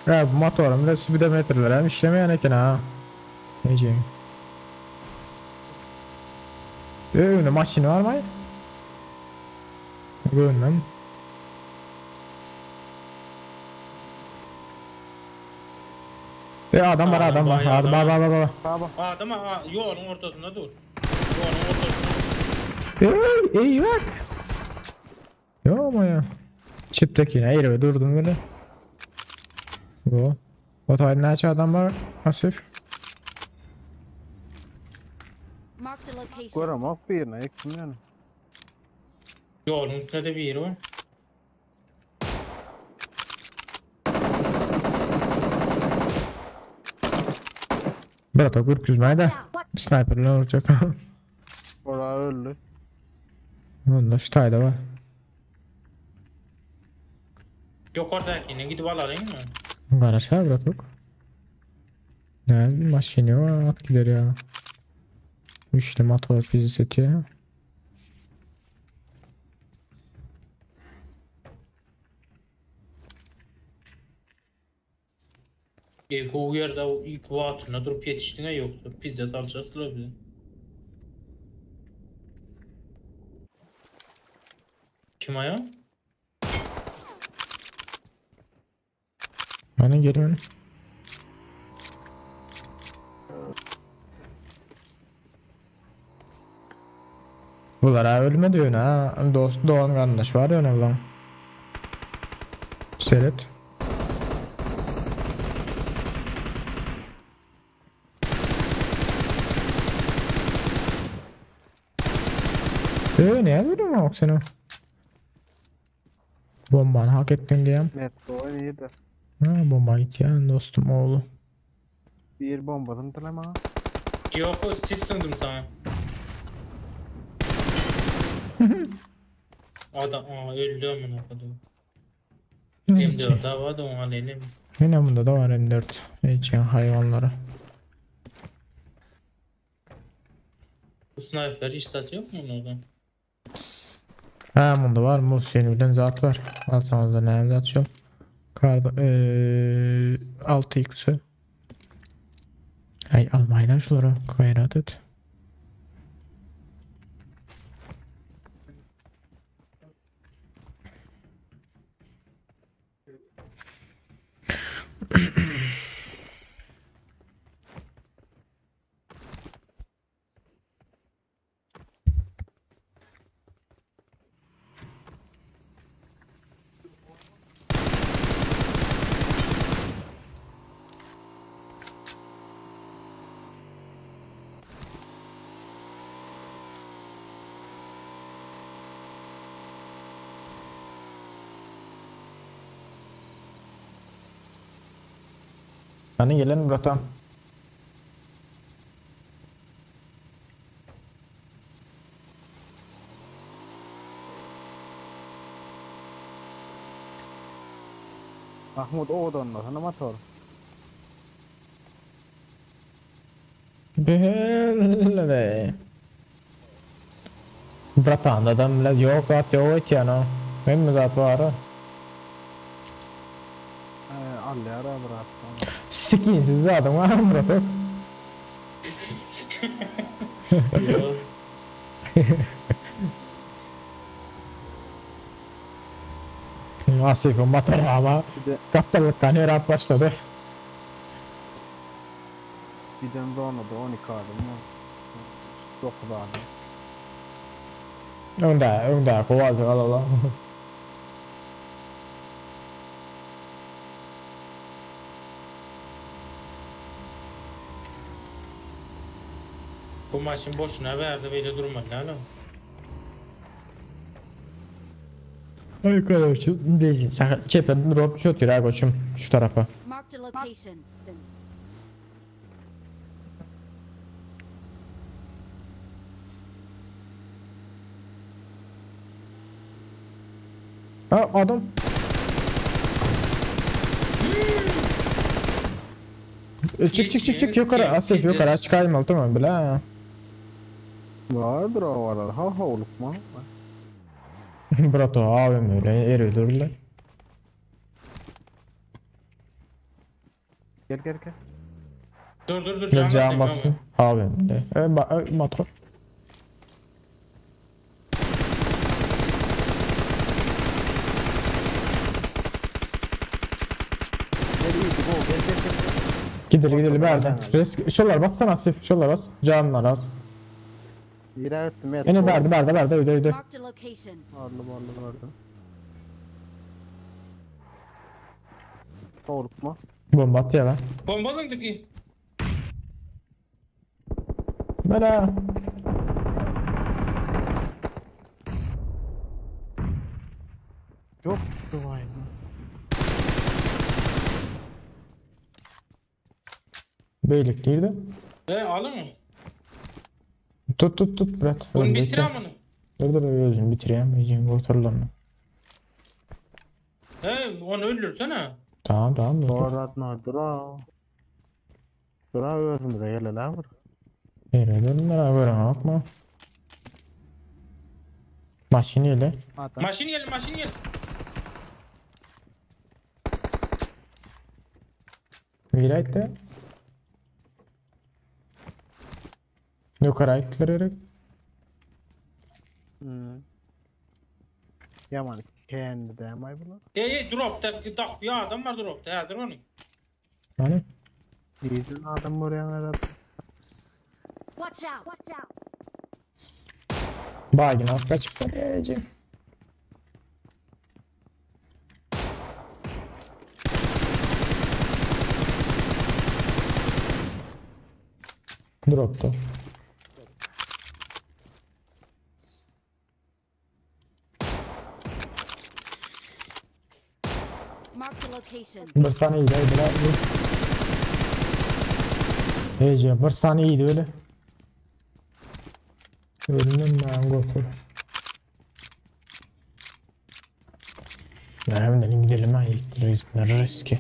Ya bu motorum da speedometreler hem işlemeyen eken ha. İyice. Öyle maşini var mı? Görünmem. Adam var adam var. Bayağı Adam var adam. var. Baba. Adam yolun ortasında dur. Yolun ortasında. İyi bak. Yo ama ya. Çiptekine eğri durdum böyle. Bu. Otoyda ne adam var? Hafif. Marked a location. Görem ok bir yerine ektim yani. Yolun üstünde de bir yeri var. Bırak o kürküzmeyi de. Sniper'le olacak. Orada öldü. Bunda şu tayda var. Yok oradakine gidip alayım mı? Garaja bıraktık. Ne bir maşini var at gider ya. İşte motor fizi seti ya. Bu yerde o ilk vaatına durup yetiştiğine yoktu. Pizza salçasılar bize. Kim ayağı? Hani geliyorum. Bunlar ha ölmedi öyle ha. Dost Doğan kardeş var ya öyle lan. Seyret. Ne böyle mi bak seni? Bombanı hak ettin diyem. Metro iyiydi. Ha bomba git ya dostum oğlu. Bir bombadan dilema. Yok siz sındım sana. Adam öldü amına kodum. M4 daha vardı onu alayım. Yine bunda da var M4. Geçen hayvanları. Sniper iş satıyor mu orada? Ha bunda var Muhsin'den zat var. Altımızda ne zat yok. Karda 6x'ı. Hay almayla şulara gayret et. Hani gelen buradan. Mahmut Oğudon sana motor. Böyle. Bratан, adam bilen yok at yok et yana. Ben mi zat var? Al ya bırak. Sikinsiz adam var mı Brat? Yok. Asif motor ama Bir de kaptalıktan herap başladı. birden sonra da 12 adım var. 9 adım. Önde kovaldı Allah. Bu maçın boşuna verdi böyle durmadı lan. Ay kardeşim değil. Sakın çepen drop shot yürü koçum şu tarafa. Marked a location. Ha adam. Çık yukarı Asif yukarı aç kaymal tamam bile. Vardır o var. Ha olup mu? Brato abim öyle eri dururlar. Gel. Dur. Ne Can basın abim de. Motor. Gidelim nerede? Şuralar bassana Asif şuralar bas. Canlar az. Yine ettim et. Yine verdi öyle. Marked a location. Vardı. Olup mu? Bomba atıyor lan. Bombalandı ki. Bela. Yok. Vay. Beylik nerede? Alın mı? Tut Brat. Bunu bitir amını. Dur özüm bitireyim. İyice oturulama. Onu öldürsene. Tamam. Dur. Doğratma dura. Dura özümüze gel lan. Nereden beraber bakma. Maşini ile. Maşin gel. Virayt de. Yukarı ayıkları. Yaman kendi de may bunu. Dropta bir adam var dropta. Hazır onu. Hani? İyiydi adam buraya nerede? Watch out. Bagin az kaçıp vereceğim. Dropta. Marked a location. Bir saniye iyiydi öyle. Ece bir saniye iyiydi öyle. Önünden ben götür. Nereden gidelim ha yettiririz ki.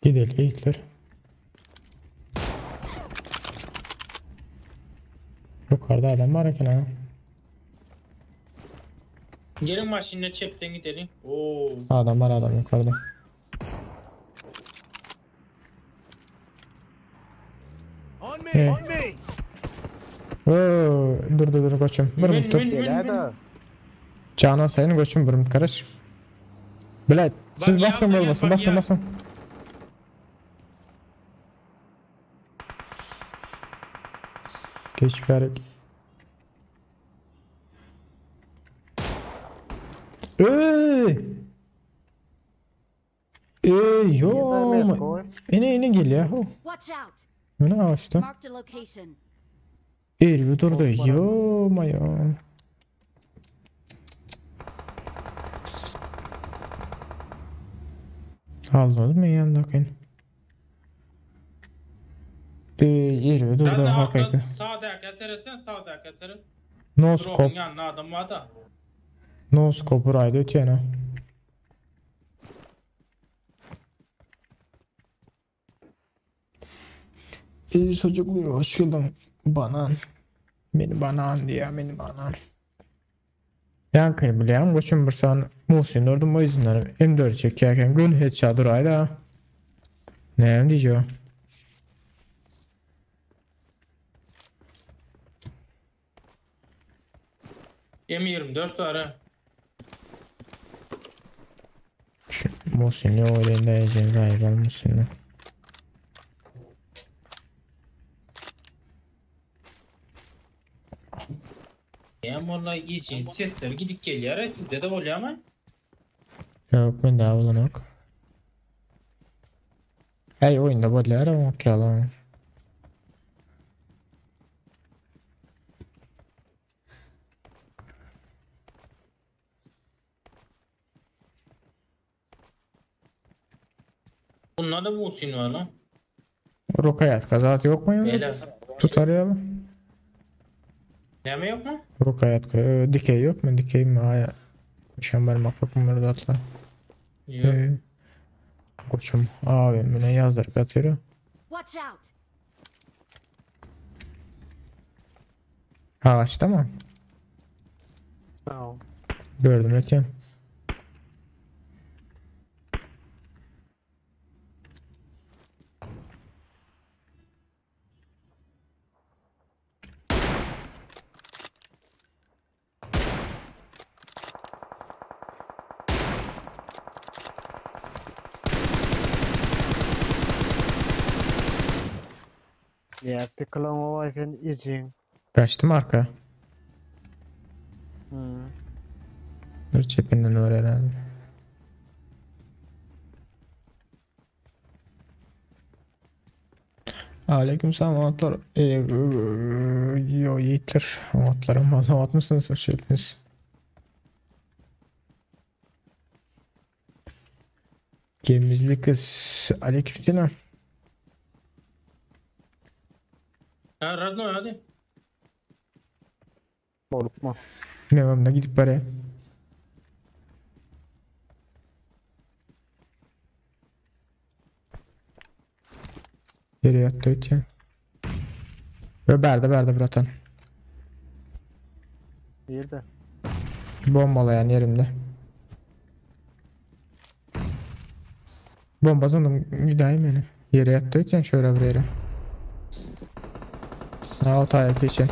Gidelim Hitler. Yukarıda adam var ki ne? Gelin maşinle çepten gidelim. Oo. Adam var yukarıda. On me! Hey. On me! Oo, dur koçum. Bir dur. Gel Canan senin koçum bir karış. Bilal siz Bak basın ya, olmasın bak ya. basın. Geç garip. Yo. İne gel ya. Watch out. Ne ağaçta? Marked a location. Bir durdu. Yo mayo. Aldınız mı yanındakini? Yeri durdu Sen de hakikaten. sağda kesersen sağda keserin. No Drop'un scope. yanına adam var da. No scope buraydı öteyene. İyi çocuklar hoş geldin. Banan. Beni banan diye beni banan. Yankı biliyorum. Koçum bir san Muhsin ordum o yüzden M4 çekerken gün headshot duraydı. Ne diyeceğim? M24 var ha. Muhsin'i oynayın diyeceğim galiba Muhsin'i. Ya vallahi iyi sesler gidip geliyor. Sizde de oluyor ama. Yok ben daha bulanık. Hey oyunda böyle ama yalan. Bunlar da Muhsin var lan. Rukayat kazatı yok mu ya? Beyler. Tutar ya. Ne mi yok mu? Rukayat dikey yok mu? Dikey mi? Aya. Şambar makbuk mu da atla. Yok. Koçum abim ne yazdırıp atıyor. Watch out! Ağaçta mı? Tamam. Gördüm ötken. Yeah, pickle my wife and eating. Kaçtım arka. Hmm. Dur cepinden var herhalde. Aleyküm selam atlar. Yo yiğitler. Atlarım mazamat mısınız? Hoş geldiniz. Gemizli kız. Aleyküm selam. Ha Radno hadi. Korkma. Bilmem ne gidip buraya. Yere yattı ötken. Ve berde bratan. İyi de. Bombalayan yerimde. Bomba sandım gideyim yani. Yere yattı ötken şöyle bir yere. Ha o tayak için.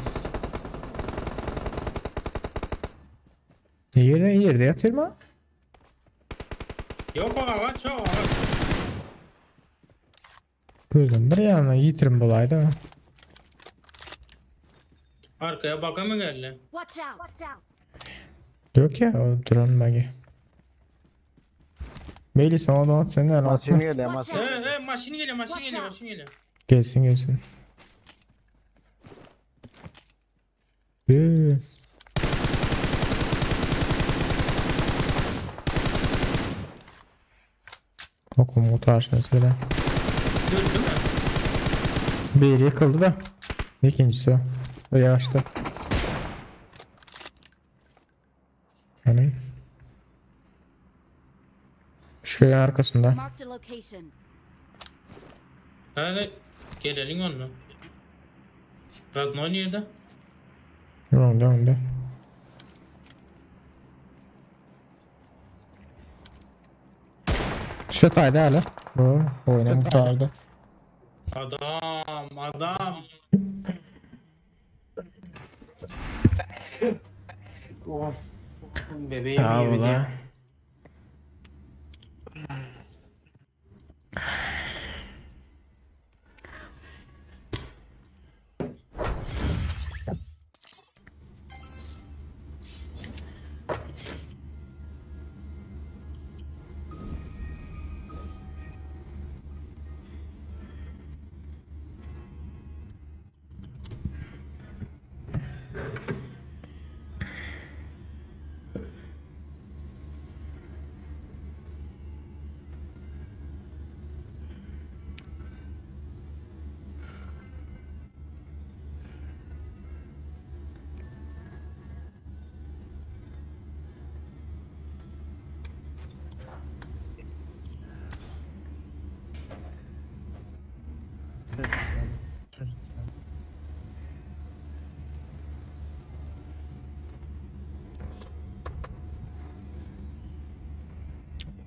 Yerde yatır mı? Yok ağa çok ağa. Gözüm bir yana yitirim bulaydı ha. Arkaya baka mı geldi? Watch out! Yok ya o drone bagi. Melis ona da at senden Maçın atma. geliyor Watch maçın. out! Maşin geliyor maşin Watch geliyor out. maşin geliyor. Gelsin. Eee. Okum utarsın söyle. Gördün mü? Biri yıkıldı da. İkincisi o. O yavaşta. Hani? Şuraya arkasında. Marked a location. Hadi gelelim onunla. Radno nerede? Önde. Şataydı hala. Bu oyunu kurtardı. Adam. Bebeğim gibi diye.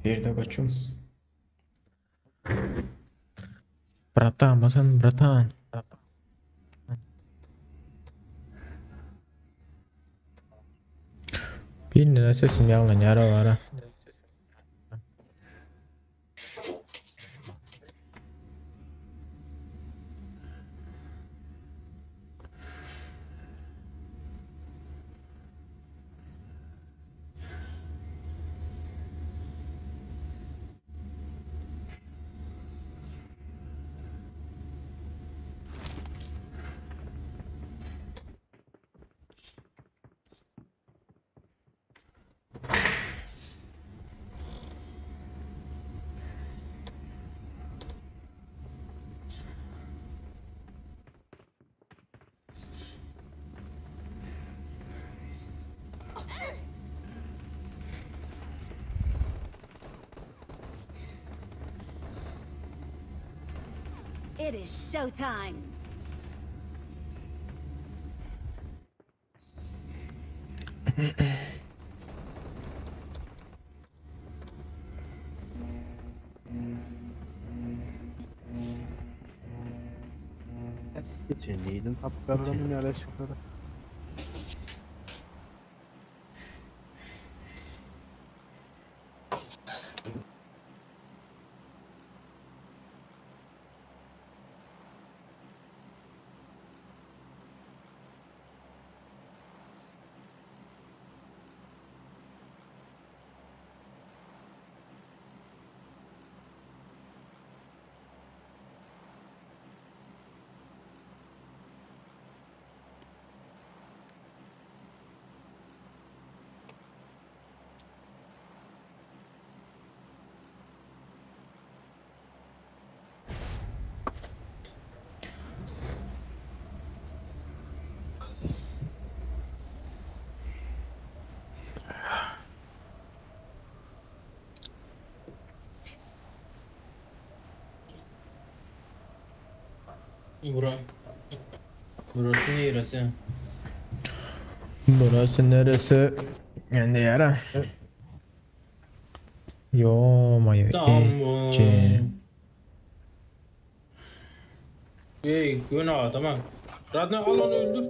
Bir de koçum. Bratan basın bratan. Bir lira sesim yalan yara var ha. It is showtime. Geçenliydin tapkarlarım ya şıkları. Burası neresi? Burası neresi? Yani yara. Yo mayo. Tamam. Ce. Ey günah tamam. Radna al onu öldür.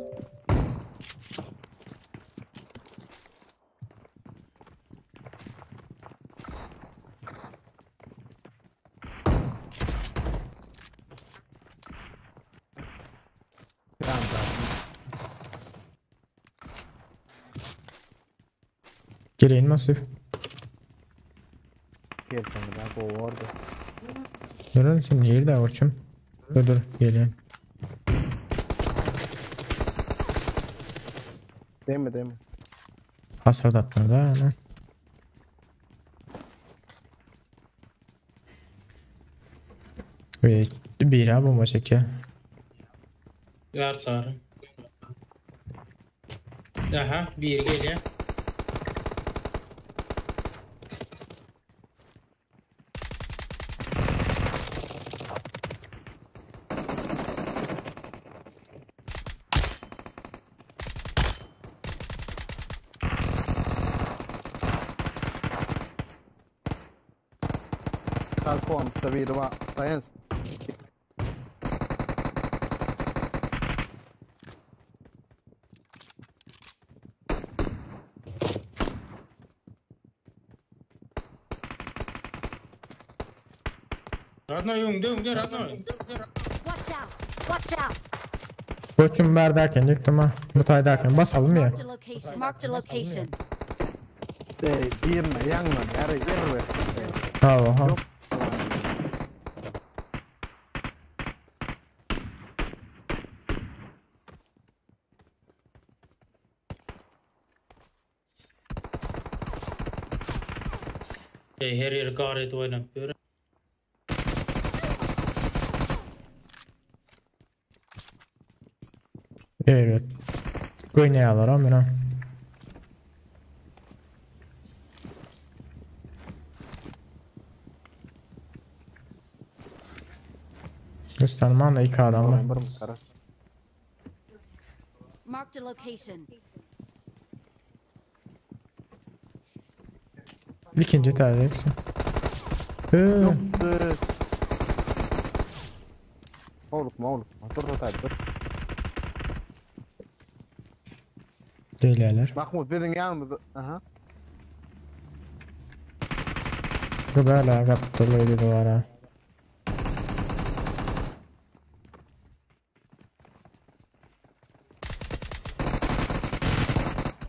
Gelin masif. Gel sana bak o vardı. Görür sen nerede koçum? Dur gelin. Değil mi? Hasar da atmadı ha lan. Ve bir abi bomba çekiyor. Ver sarı. Aha bir geliyor. Kalkon tabii var. Sayın. Radna yöngde Radna. Watch out! Watch out! Koçum ver derken yıktım ha. Mutay derken basalım ya. Marked a location. Marked a location. Birine yanma. Her yer ver. Aha. Yok. Her yer gayret oynayıp böyle. Evet. Oynayalar amına. Gösterman da iki adam var. Marked a location. İkinci tercih. Mağlup. Dur. Deylerler. Mahmut benim yanımda. Aha. Böyle kaptırlıydı duvara.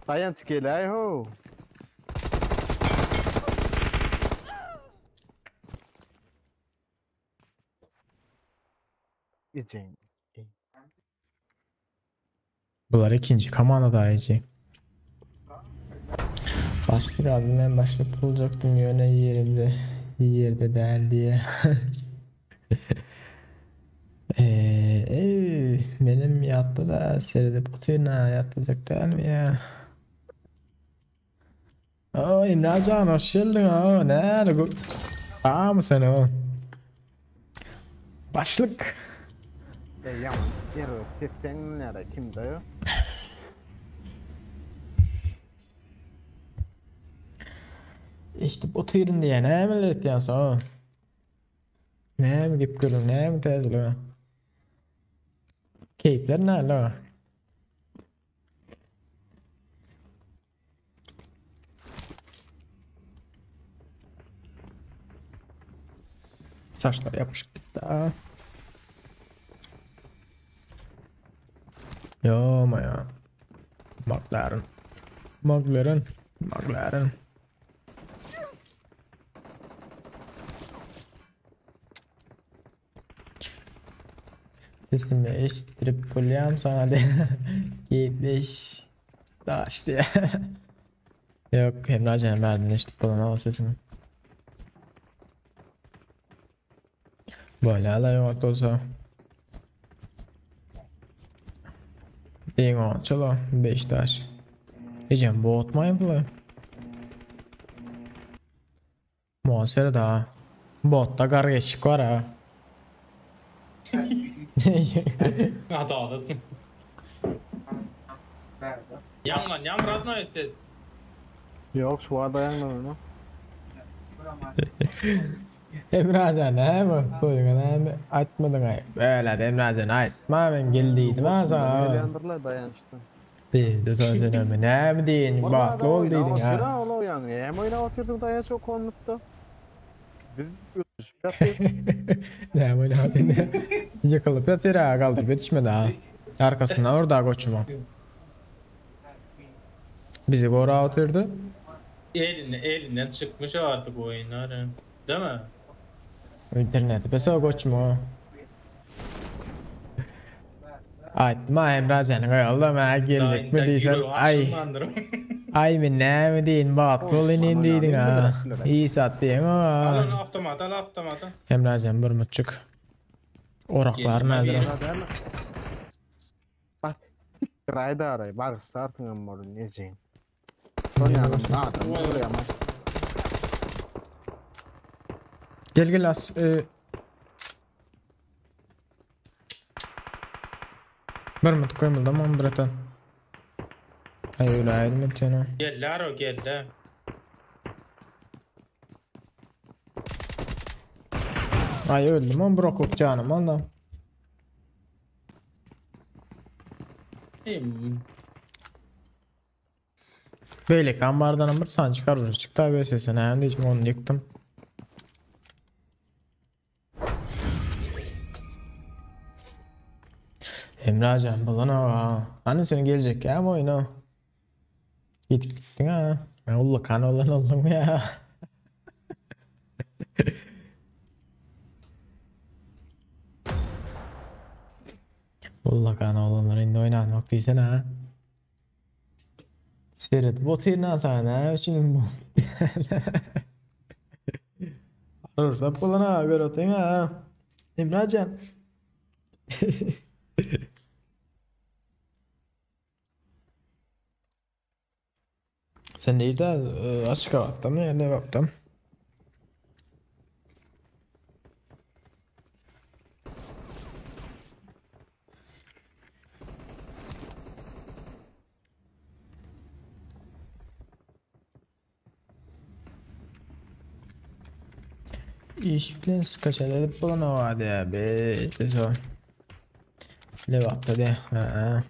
Dayan çıkıyla ho. Geçeyim. Bunlar ikinci kamana da ayıcı. Başlık abi ben başlık bulacaktım yöne yerde değil diye. Benim yattı da seride putuna yatacak değil mi ya? Oo İmracan hoş geldin o nerede bu? Aa mı sen o? Başlık. Yaman. Yeri seslen nerede kimde yo? İşte oturun diye ne mi öğretiyorsun o? Ne mi deyip gülüm ne mi tezli? Keyifler ne la? Saçlar yapışık gitti ha. Yo ma ya. McLaren. Sesim eşittirip kolyam sana de. Gitmiş. Daş diye. Yok Emre'cim verdin eşit falan o sesimi. Böyle alay olsa. İyi çalo Beşiktaş. Ecem botmayın bu. Muhasere daha. Botta kargeçlik var ha. Hadi ağladın. Yamrat mı etti? Yok şu an dayanmıyor mu? Emrecan ne mi? Koyun ne mi? Açmadın ay. Böyle de Emrecan açma ben geldiydim ha sana. Elendiriler dayanıştı. Bir de sana söyleme ne mi deyin? Baklı ol deydin ha. Ya ola yani. Hem oyuna oturduk dayan çok konuluptu. Biz yatıyoruz. Ne mi ne deyin? Yıkılıp yatır ha kaldırıp yetişmedi ha. Arkasından orada koçuma. Bizi gora oturdu. Elinden çıkmış artık oyunlar. Değil mi? İnterneti pes o koçuma. Aytma Emrecan'ın ayolda gelecek mi diysen ay mi ne mi deyin baklı ol inin deydin ha. İyi sat deyin Al o. onu avtomata. Emrecan bir muçuk. Oraklar nedir? Bak. Rayda aray. Bak startın amorun neceğin. Sonyanım. Adam buraya ama. Gel as. Bir mut koymadım ama bratan. Ay öyle aydım ötüyor. Gel Laro gel de. Ay öldüm ama bırakıp canım Allah. Böyle kambardan bir san çıkarır çıktı abi sesine hem diyeceğim onu yıktım. Emrecan bulan o. Hani senin gelecek ya bu oyunu. Gittin ha. Ya Allah kan olan oldum ya. Allah kan olanlar indi oynamak değilsen ha. Seyret botirden sana şimdi bu. Arırsa bulan ha görüyorsun ha. Emrecan. Sen değil de açık havatta mı ne baktım? İş bilen skaçalı edip bulan o hadi abi. Sezon. Levatta de. Ha.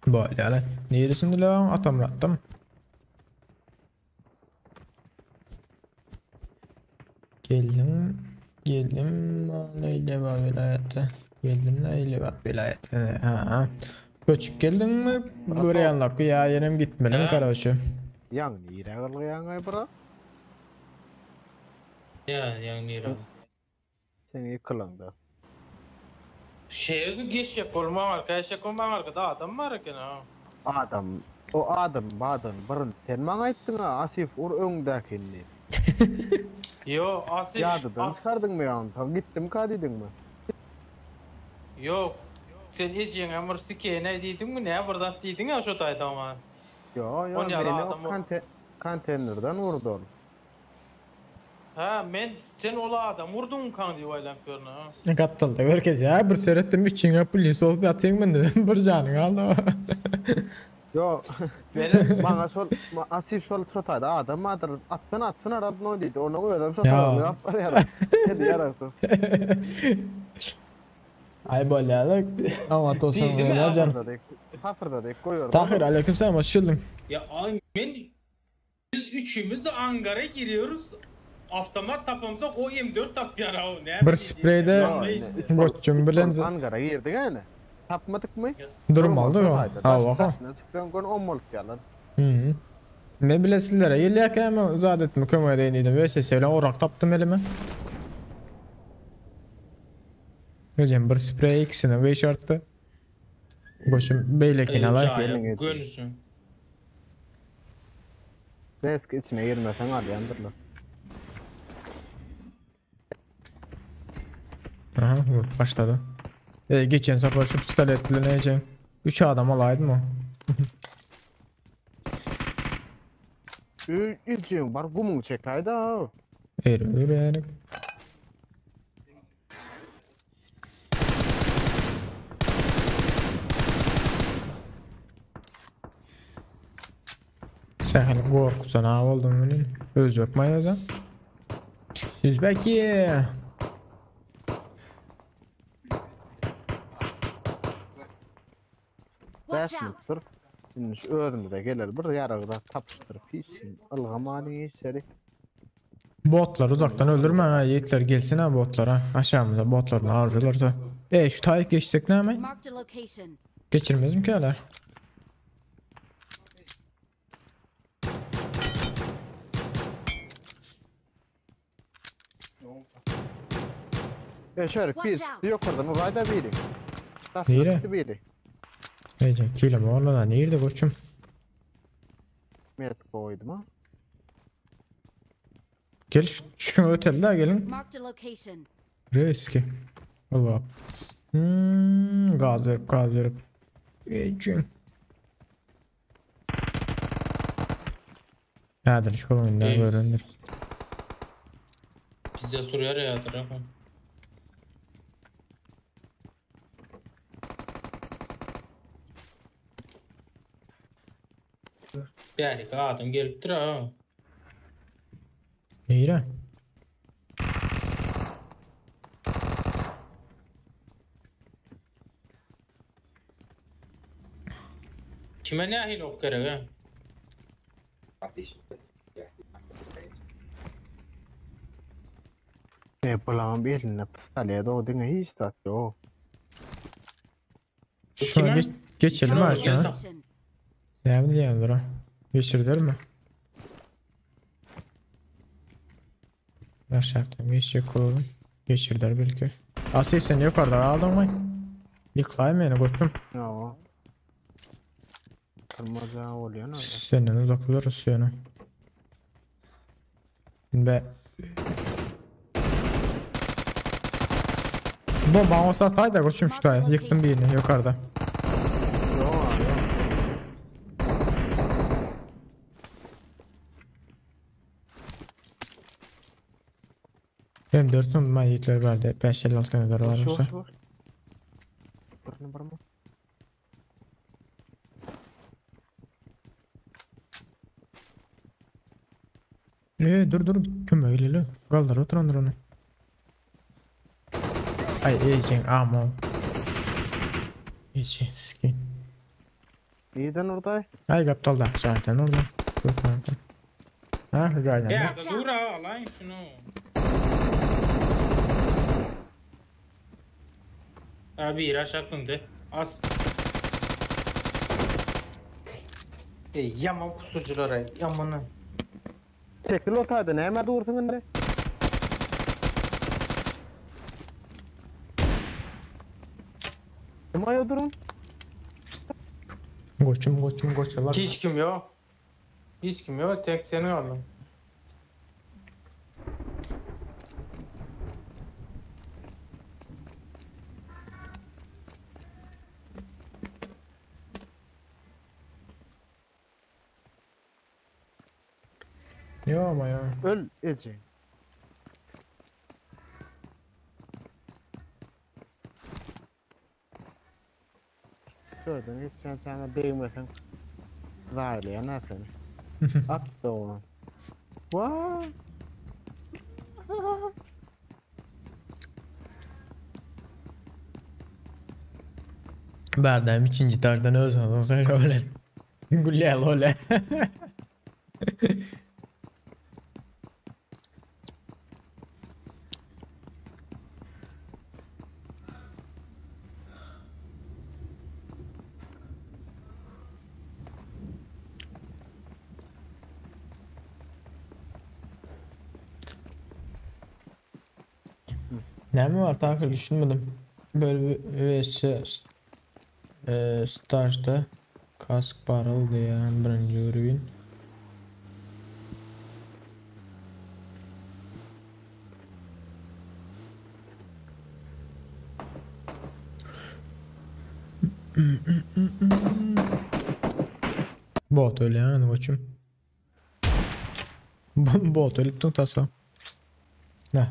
Böyle lan. Neresinde lan? Atamrattım. Geldim. Geldim. Neyle var vilayette? Geldim neyle var vilayette? Ha. Koçuk geldin mi? Buraya anlak ya yerim gitmedim Ha. karabaşı. Yang nire kılgıyan ay bırak. Ya yani nere? Seni kılında. Şehirde geç yapılma arkadaş yapılma arkada adam var ki ha. Adam. O adam badan barın. Sen bana ayttın ha Asif ur öňdäkini. Yo Asif. Yadıdan çıkardın mı yan? Tam gittim ka dedin mi? Yok. Sen hiç yengem sike ne dedin mi ne burada dedin ya şu tayda ama. Yo yo O ne beni adam o? o konteynerden vurdun. Ha men sen ola adam vurdun kan diye oylanıp görün ha. Ne kaptal da herkes ya bir seyrettim içine polis olup atayım ben dedim bir canın aldı. Yo Benim bana sol Asif sol trotayda adam atsın arab no dedi. Onu öyle bir Ya. şey yapar ya. Hadi yarasın. Ay böyle ama tosun Değil mi böyle abi? can. Hafırda de koyuyor. Tahir aleykümselam hoş geldin. ya ay men biz üçümüz de Ankara'ya giriyoruz. Avtomat tapamsak o M4 tap yara o ne? Bir spreyde Goççum bilen Ankara girdik yani. Tapmadık mı? durum aldı o. Ha bak. Çıksan kon 10 molt yalan. Hı. Ne bilesizlere yelyak ama zadet mi kömür değniydi ve sesle orak taptım elime. Hocam bir sprey ikisine 5 arttı. Goçum beylekin alay. Gönüsün. Resk içine girmesen al yandırlar. Aha başladı. Geçen sefer şu pistoletle ne diyeceğim? 3 adam alaydım o. İlçin var gumun çekaydı ha. Eğri yani. Sen hani korkusan ha oldun benim. Öz yok mayoza. Siz belki. Watch Ders out! mıktır? Şimdi şu önümüze gelir bir yarıda tapıştır. Hiç ılgamani içeri. Botlar uzaktan öldürme ha yiğitler gelsin ha botlara. Aşağımıza botlarını harcıyorlarsa. Şu Tayyip geçsek ne hemen? Marked a location. Geçirmez mi ki hala? Şerif bir Watch out. yukarıdan orayda biri. Nere? Taslı biri. Neyce kilim oğlan da nerede koçum? Met koydum ha. Gel şu otelde gelin. Marked a location. Riski. Allah. Gaz verip. Geçim. Hadi şu kolonunda İyi. öğrenir. Bizde soruyor ya tarafı. Yani adam gelip dur ha. Neyre? Kime ne ahil ok gerek ha? Bulan bir eline pistoleye doğdun hiç tatlı. Şuna geçelim ha şuna. Location. Ne bileyim dur. Geçirdiler mi? Aşağıdan geçecek oğlum. Geçirdiler belki. Asif sen yukarıda aldın mı? Yıklayayım beni koçum. Ya. Kırmızı oluyor ne? Senden uzak dururuz seni. Be. Bomba olsa fayda koçum şu da yıktım birini yukarıda. Yok abi. Benim 4 numara yiğitler vardı. 5-56 kadar var olsa. Var mı? Dur kömöyleli. Kaldır oturandır onu. Ay eğeceksin ama. Eğeceksin skin. İyiden orada. Ay kaptal da zaten orada. Dur kanka. Ha gayden. Ya da dur ha lan şunu. Abi iraş aklımda. Az. Yaman kusuculara yamanı. Çekil otaydı. Neyme dursun indi. Kim ayı durun? Koçalar. Hiç kim yok. Hiç kim yok. Tek seni aldım. Yok ama ya. Öl Ece. Gördün hiç sen sana değmesen. Zahiliye ne seni? At da onu. Vaa. Berdem ikinci tardan öz alın sonra öyle. Güllel öyle. Ne mi var takır düşünmedim. Böyle bir VS stajda kask parıldı ya birinci ürün. Bot öyle yani koçum. Bot öyle tutun tasa. Ne?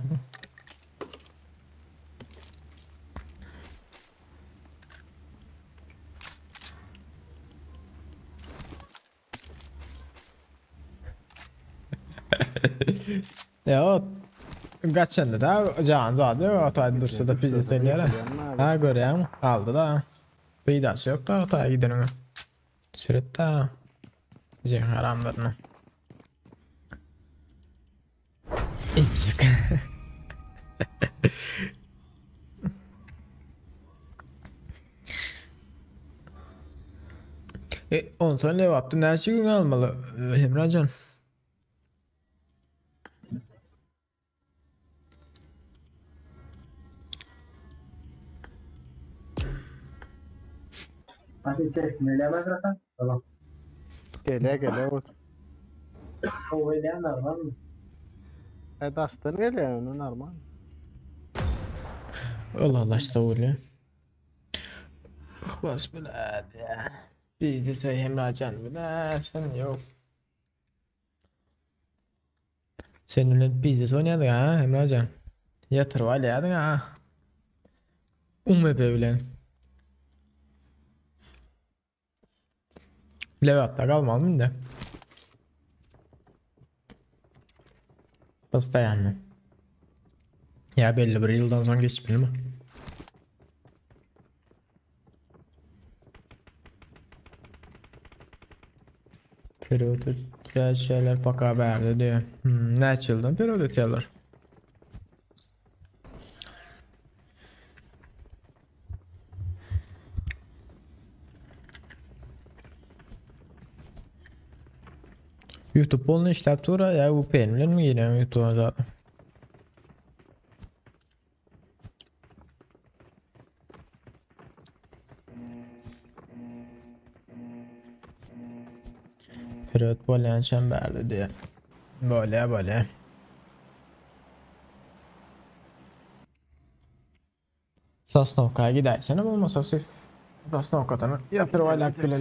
Ya o kaçındı da can zadı o tay dursa da biz isteniyor. Ha göreyim aldı da. Bir daha yok da o tay gidelim. Süret da. Cin haramlarını. On sonra ne yaptın? Her gün almalı Emrecan. Así que me le llamas Rafa. Tamam. Gele ot. O böyle normal mı? Dastın gele onu normal. Allah Allah işte öyle. Bas bile ya. Biz de say Emrecan bile sen yok. Seninle biz de oynadık ha Emrecan. Yatır var ya ha. Bilen. Levatta kalmalım da. Basta yani. Ya belli bir yıldan sonra geçmiyor mu? Periyodik şeyler bak haberde diyor. Ne açıldı? Periyodik şeyler. YouTube bunu işlep tura ya bu peynirler mi geliyor YouTube'a zaten? Periyot böyle çemberli diye. Böyle. Sosnovka'ya gidersen ama masası Sosnovka'dan yatırıvayla hakkıyla.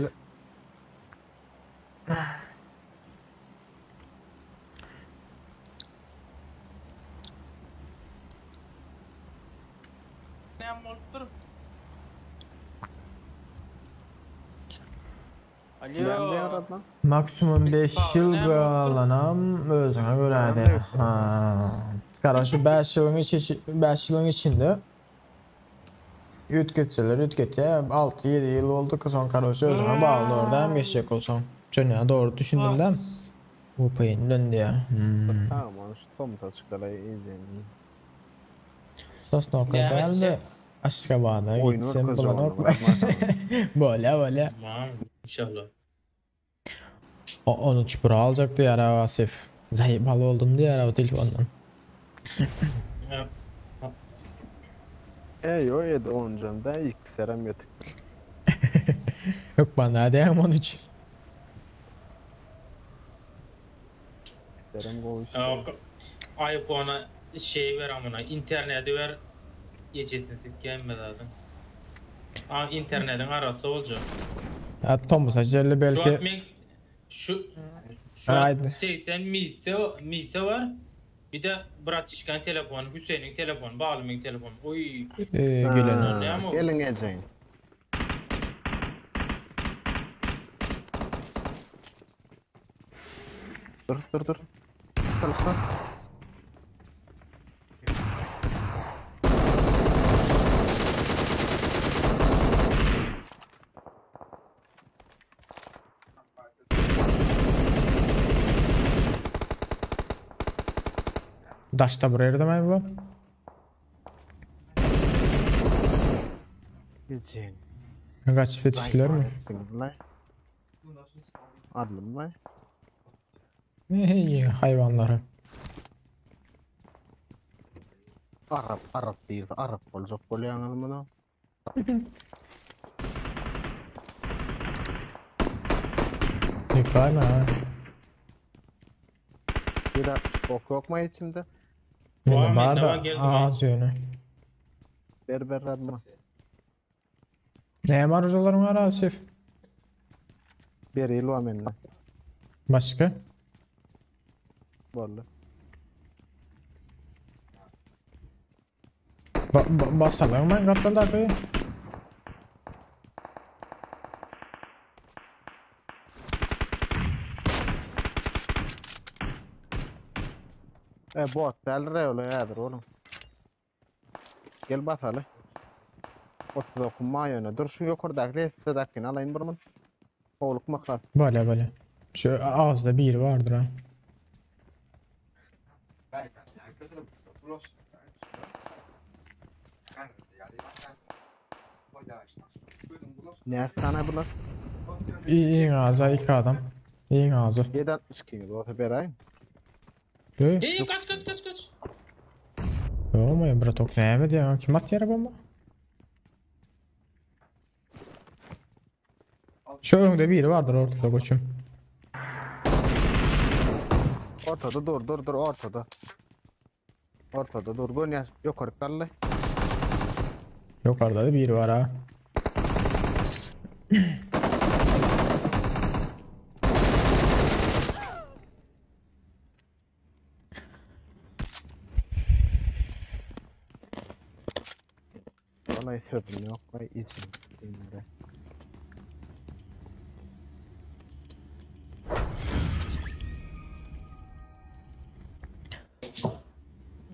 Ne yapıyorsun? Ben de Alo. yaradım. Maksimum 5 yıl qalanam özüne göredir. Ha. Qarşı 5 yılın içinde ütgetseler ütgete 6-7 yıl oldu ki son qarşı özüne bağlı orada meşek olsun. Çöne doğru düşündüm de. Bu payın döndü ya. Tamam onu şu tom taşıkları izleyin. Sos nokta Ne değil de yapacak? Aşkabad'a Oyunu gitsem kız bulanok. zamanı var, maşallah. Böyle. Tamam inşallah. Onu çupura alacaktı ya Vasif. Zayıf balı oldum diye ara o telefondan. Ya, O yedi oncanda ilk serem yatık. Yok bana diyem 13. Serem kovuş. iPhone'a şey ver amına, interneti ver. Geçesin gelmedi adam. İnternetin arası olacak. Ya Thomas Acelli Şu belki an şu an Haydi. 80 mise var. Bir de Bratişkan telefonu, Hüseyin'in telefonu, Bağlı'nın telefonu. Oy. gülün. Ne ama o? Gelin eceğin. Dur. Çalışma. Daşta buraya demey bu. Eceğin. Kaçıp yetiştiler mi? Arlım mı? Hayvanları. Arap değil. Arap olacak oluyor anlamına. Yıkayma ha. Bir de yok mu içimde? Benim Muhammed var Dava da geldi ağız yönü. Berber arma. Ne var hocalarım var Asif? Bir yıl var benimle. Başka? Vallahi. Basalım ben kaptan dakikayı. Bot del öyle yadır oğlum. Gel basalım. Otu dokunma yöne. Dur şu yukarıdaki resite dakikini alayım buramın. Oğluk maklar. Böyle. Şu ağızda bir vardır ha. Ne sana bular? İyi ağzı iki adam. İyi ağzı. 762 gibi o berayım. Kaç. Yok mu bırak tok ne yemedi ya? Kim attı yere bomba? Şu önde biri vardır ortada koçum. Ortada dur ortada. Ortada dur bu ne? Yukarı kalle. Yukarıda da biri var ha. Vallahi sözüm yok vay için. Şimdi.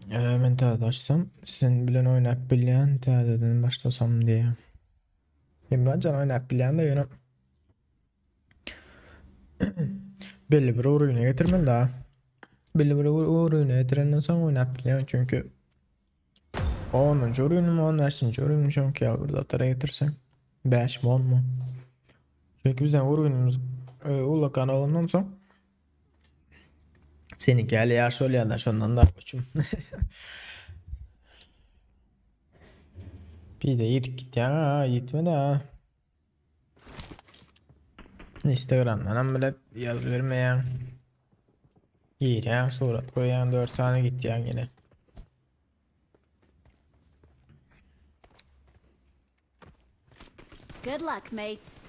Ben təzə açsam, sizin bilen oynayıp bilən təzədən başlasam diye. Emrecan oynayıp bilən de yine belli bir oyuna getirmeli daha. Belli bir oyuna getirenden sonra oynayıp bilən çünkü 10. oyunum 15. oyunum çünkü ya burada atara getirsen 5 mi 10 mu? Çünkü bizden oyunumuz Ula kanalından sonra seni gel ya söylüyorlar şundan da koçum. Bir de yedik git ya gitmedi ha. Instagram'dan hem bile yaz vermeyen. Giren surat koyan 4 tane git ya yine. Good luck, mates.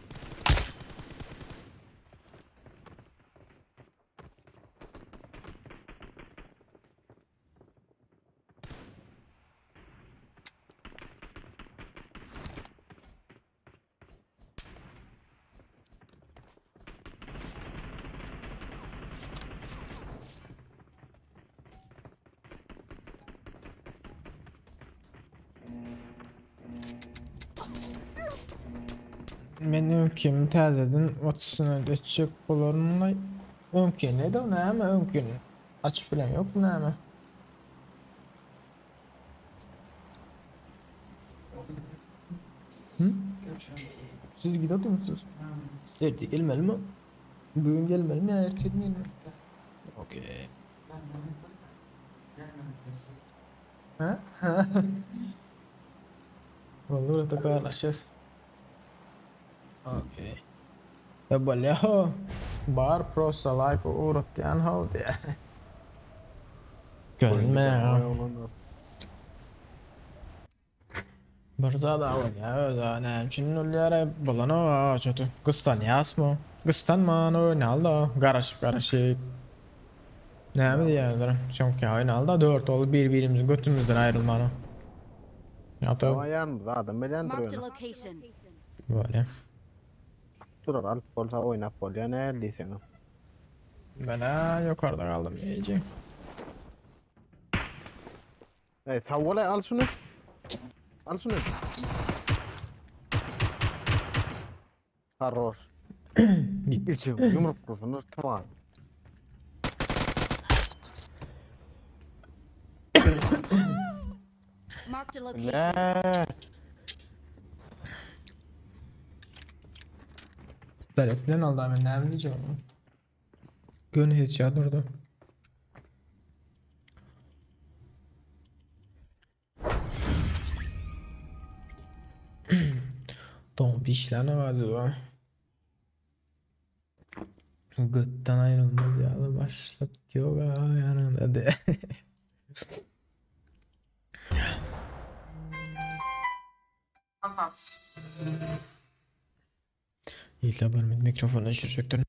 Men öňkemi täzeden watysyna geçip bolarmy? Öňki nede o näme öňkin? Açyp bilen ýok näme? Siz gidiyorsunuz. Erdi gelmeli mi? Bugün gelmeli mi ya ertelmeyin mi? Okey. Ha? Vallahi orada karşılaşacağız. Okey. Ya böyle ho. Bar prosta like uğrat yan ho diye. Görünme ya. Barza da var ya da ne için ulyara balano çatı. Kıstan yasmo. Kıstan mano ne aldı? Garaş. Ne mi diyorlar? Çünkü aynı aldı 4 olup birbirimizi götümüzden ayrılmanı. Ya da Ayağımız adam belen Marked a duruyor. location. böyle. Durar alıp olsa oynap ol ya ne elliysen o. Ben yukarıda kaldım iyice. Savvolay al şunu. Al şunu. Хорош. İçi yumruk kursunuz tamam. Marked a location. Ne? Taleplen aldı hemen ne bileceğim onu. Gön hiç ya durdu. Tom pişlene vardı o. Gıttan ayrılmaz ya da başlık yoga yanında de. İlla benim mikrofonu düşürecektir.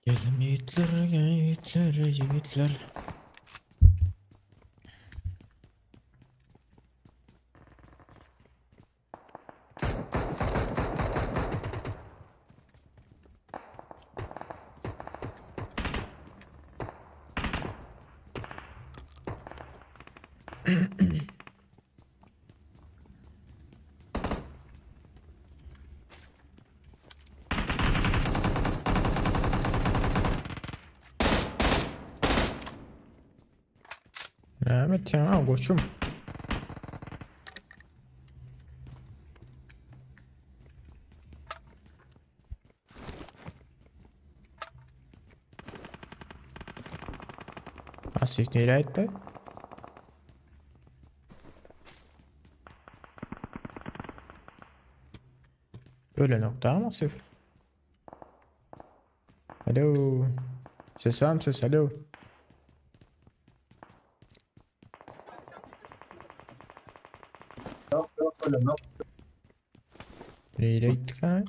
Gelin yiğitler. Evet ya koçum. Asik nereye gitti? Öyle nokta ama sıfır. Alo. Ses var mı ses? Alo. Yok yok öyle yok. Nereye gittik ha?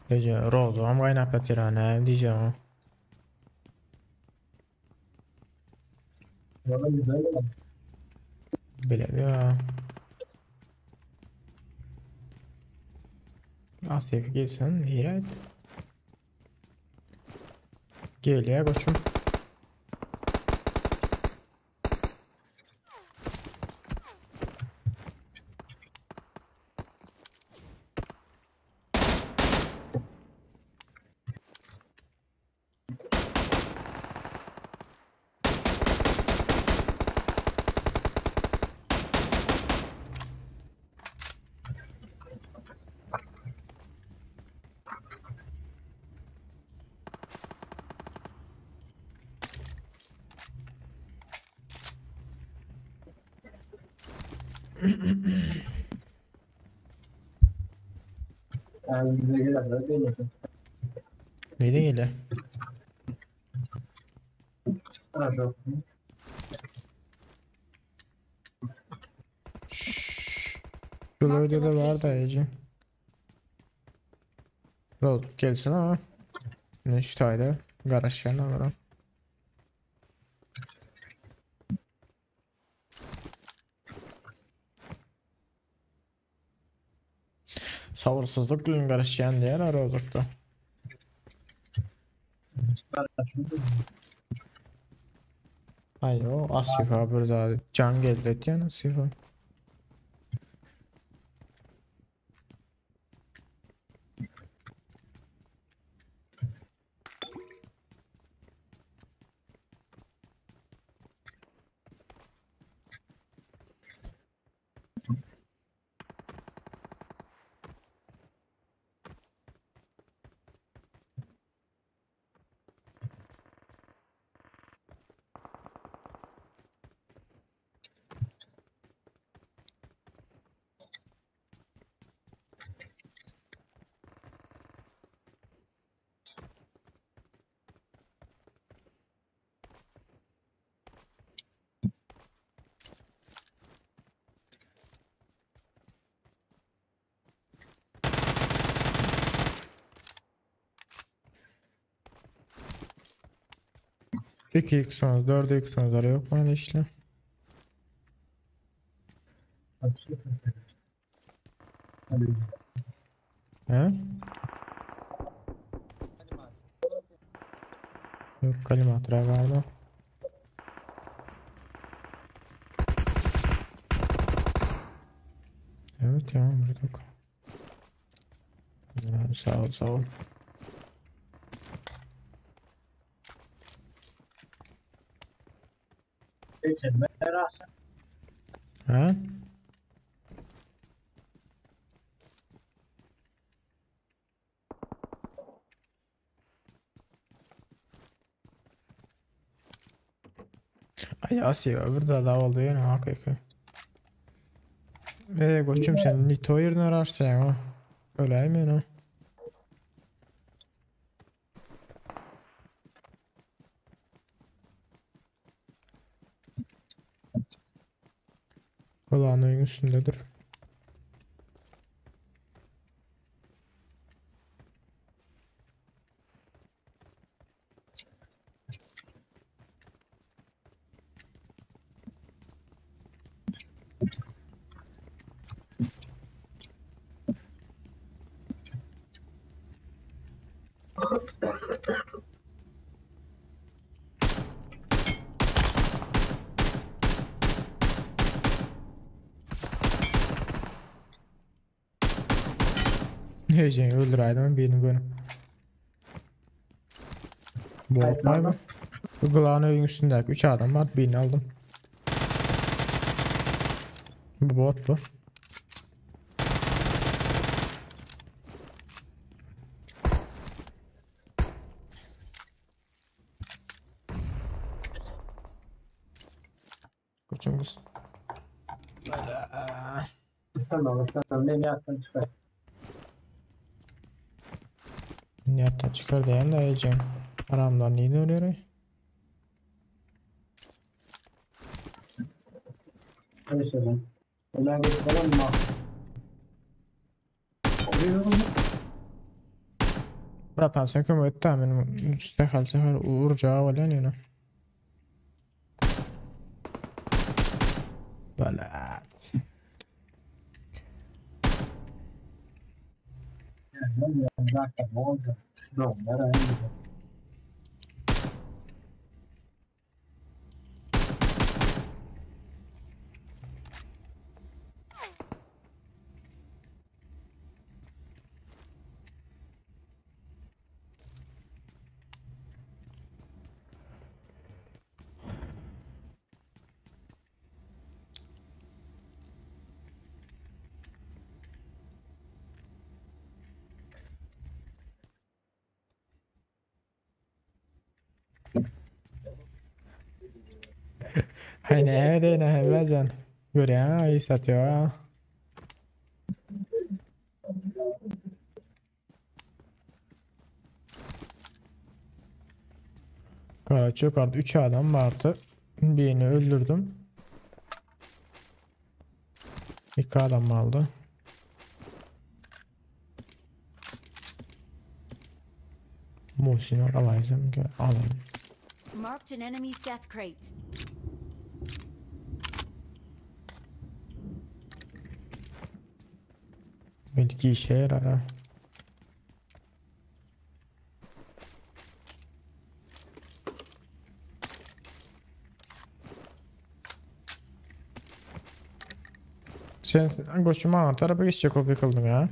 Gece Rozo kaynap yatıran diyeceğim ha. Valla güzel ya. Bilemiyorum. Asik gelsin nereye gitti? Gel ya koçum. Yani bize gelenler değil. Nereye geliyor? Ha çok. Şurada da var da Ece. Rozo gelsin ama. Ne şu tayda. Garaj yerine var. Sabırsızlık bilen garaj yer diğer Rozok'ta. Ayo Asifa burada can geldi diyen Asifa. İki yıksınız, 4'e yıksınızları yok mu öyle işte? Hadi. He? Yok kalimetre vardı. Evet ya burada. Ya, sağ ol sağ ol. Geçen merak. He? Ay Asya burada da oldu yani hakiki. Koçum sen Nito yerine araştıracaksın ha. Öyle mi o? Kulağının üstündedir. Heyecan öldüraydım birini gönüm. Bu atmay mı? Bu Glağın evin üstündeki 3 adam var. Birini aldım. Bu bot bu. Koçum kız. İstemem. Beni yaptın çıkar. Niyetten çıkar diyen de heyecan. Aramdan neydi oluyor? Öyle söyleyeyim. Ömer geçelim mi? Bratan sen kömür etti benim üstte sefer uğuracağı var yani yine. Balat. Zaten ne oldu? Yok, nereye gidiyor? Hay ne de ne hemlecan. Görüyor ha iyi satıyor ha. Kara çökardı 3 adam vardı. Birini öldürdüm. 2 adam aldı. Muhsin oralayacağım ki alayım. Marked an enemy's death crate. Belki işe yarar ha. Sen koşuma tarafa geçecek ol kıldım ya.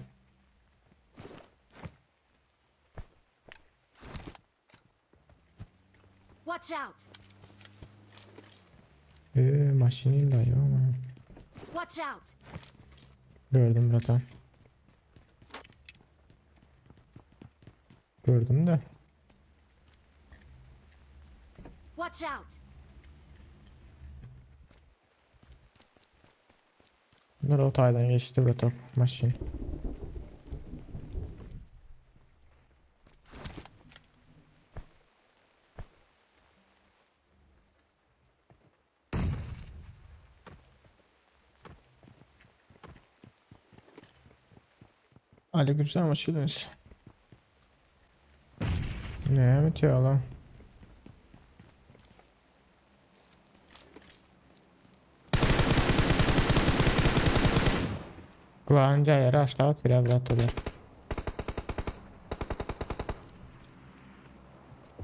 Watch out! Maşiniyle ya. Watch out! Gördüm zaten. Gördüm de. Watch out! Bunlar o taydan geçti burada maşin. Aleykümselam hoş geldiniz. Ne bitiyor lan? Kulağınca yere aşağı at biraz atılır.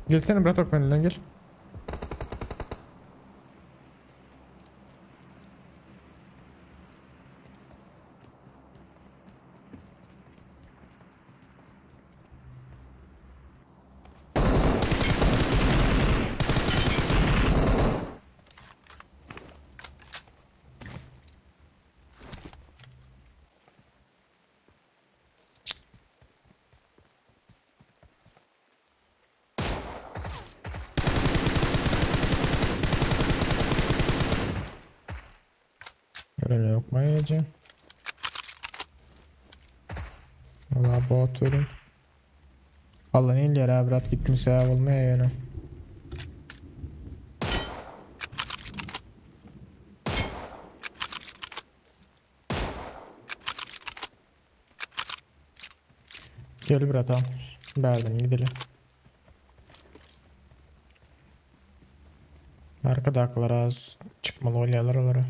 Gelsene Bratok benimle gel. Öyle yok mu yiyeceğim? Valla bot verim. Allah ne ileri abi rat gitmiş ya olmaya yani. Gel buradan. Verdim gidelim. Arkada akıllar az çıkmalı oylayalar olarak.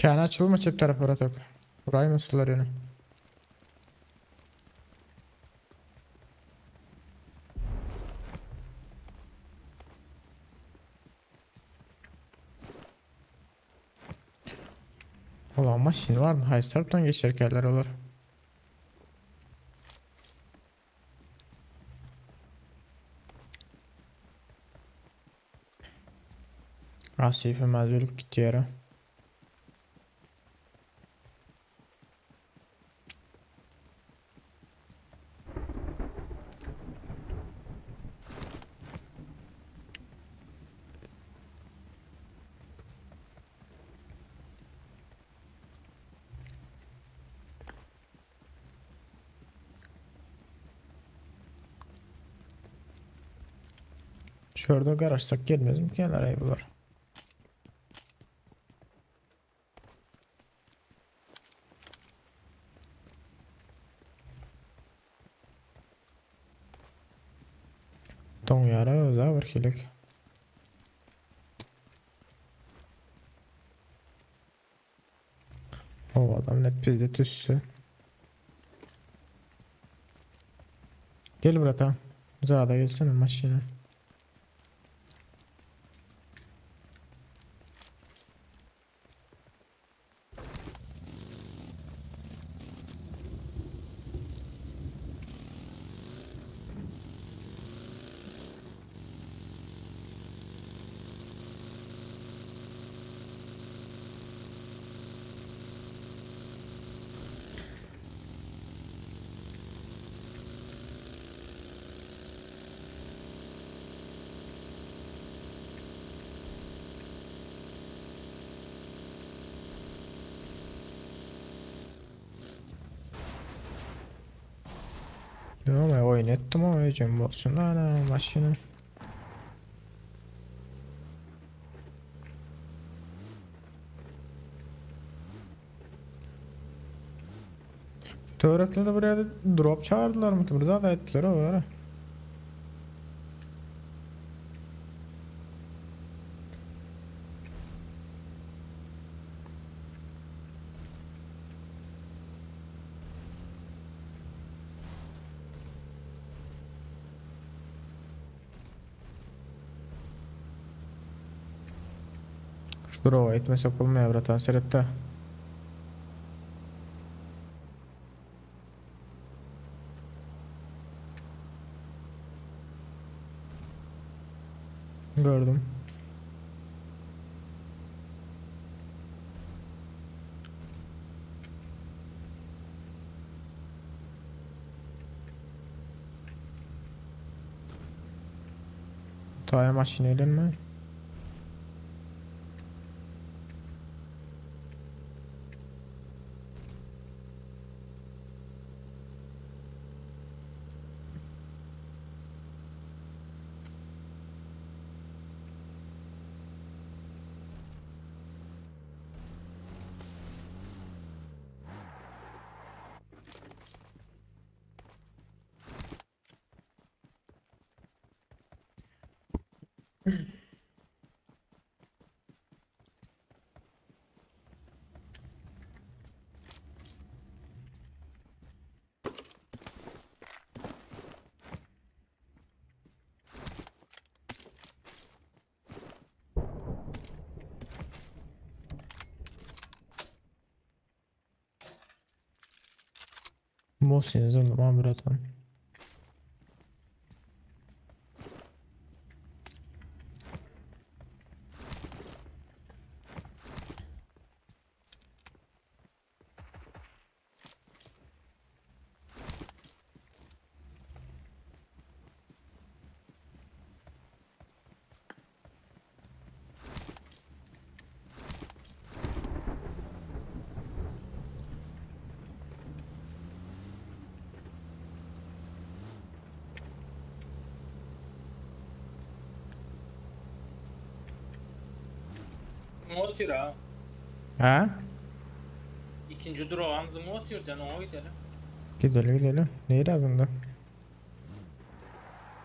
Kâne açılma çep tarafı Ratok. Burayı mı ısılar yani? Ulan maşin var mı? Hayır, taraftan geçerkenler olur. Asife mazluluk gitti yere. Şurada garaşsak gelmez mi? Gelir ayıbılar. Ton yara öza bir kilik. O adam net bizde tüssü. Gel buraya. Zada gelsene maşine. Ama oyun ettim ama hocam olsun ana maşine. Töreklerinde buraya da drop çağırdılar mı? Burada da ettiler o ara. Şu drop etmesek olmuyor buratan serette. Gördüm. Taya maşineyle mi? Mosin zırlama buratan. Motor ha. Ha? İkinci durağımız motor canım o gidelim. Gidelim gidelim. Neyi lazımdı?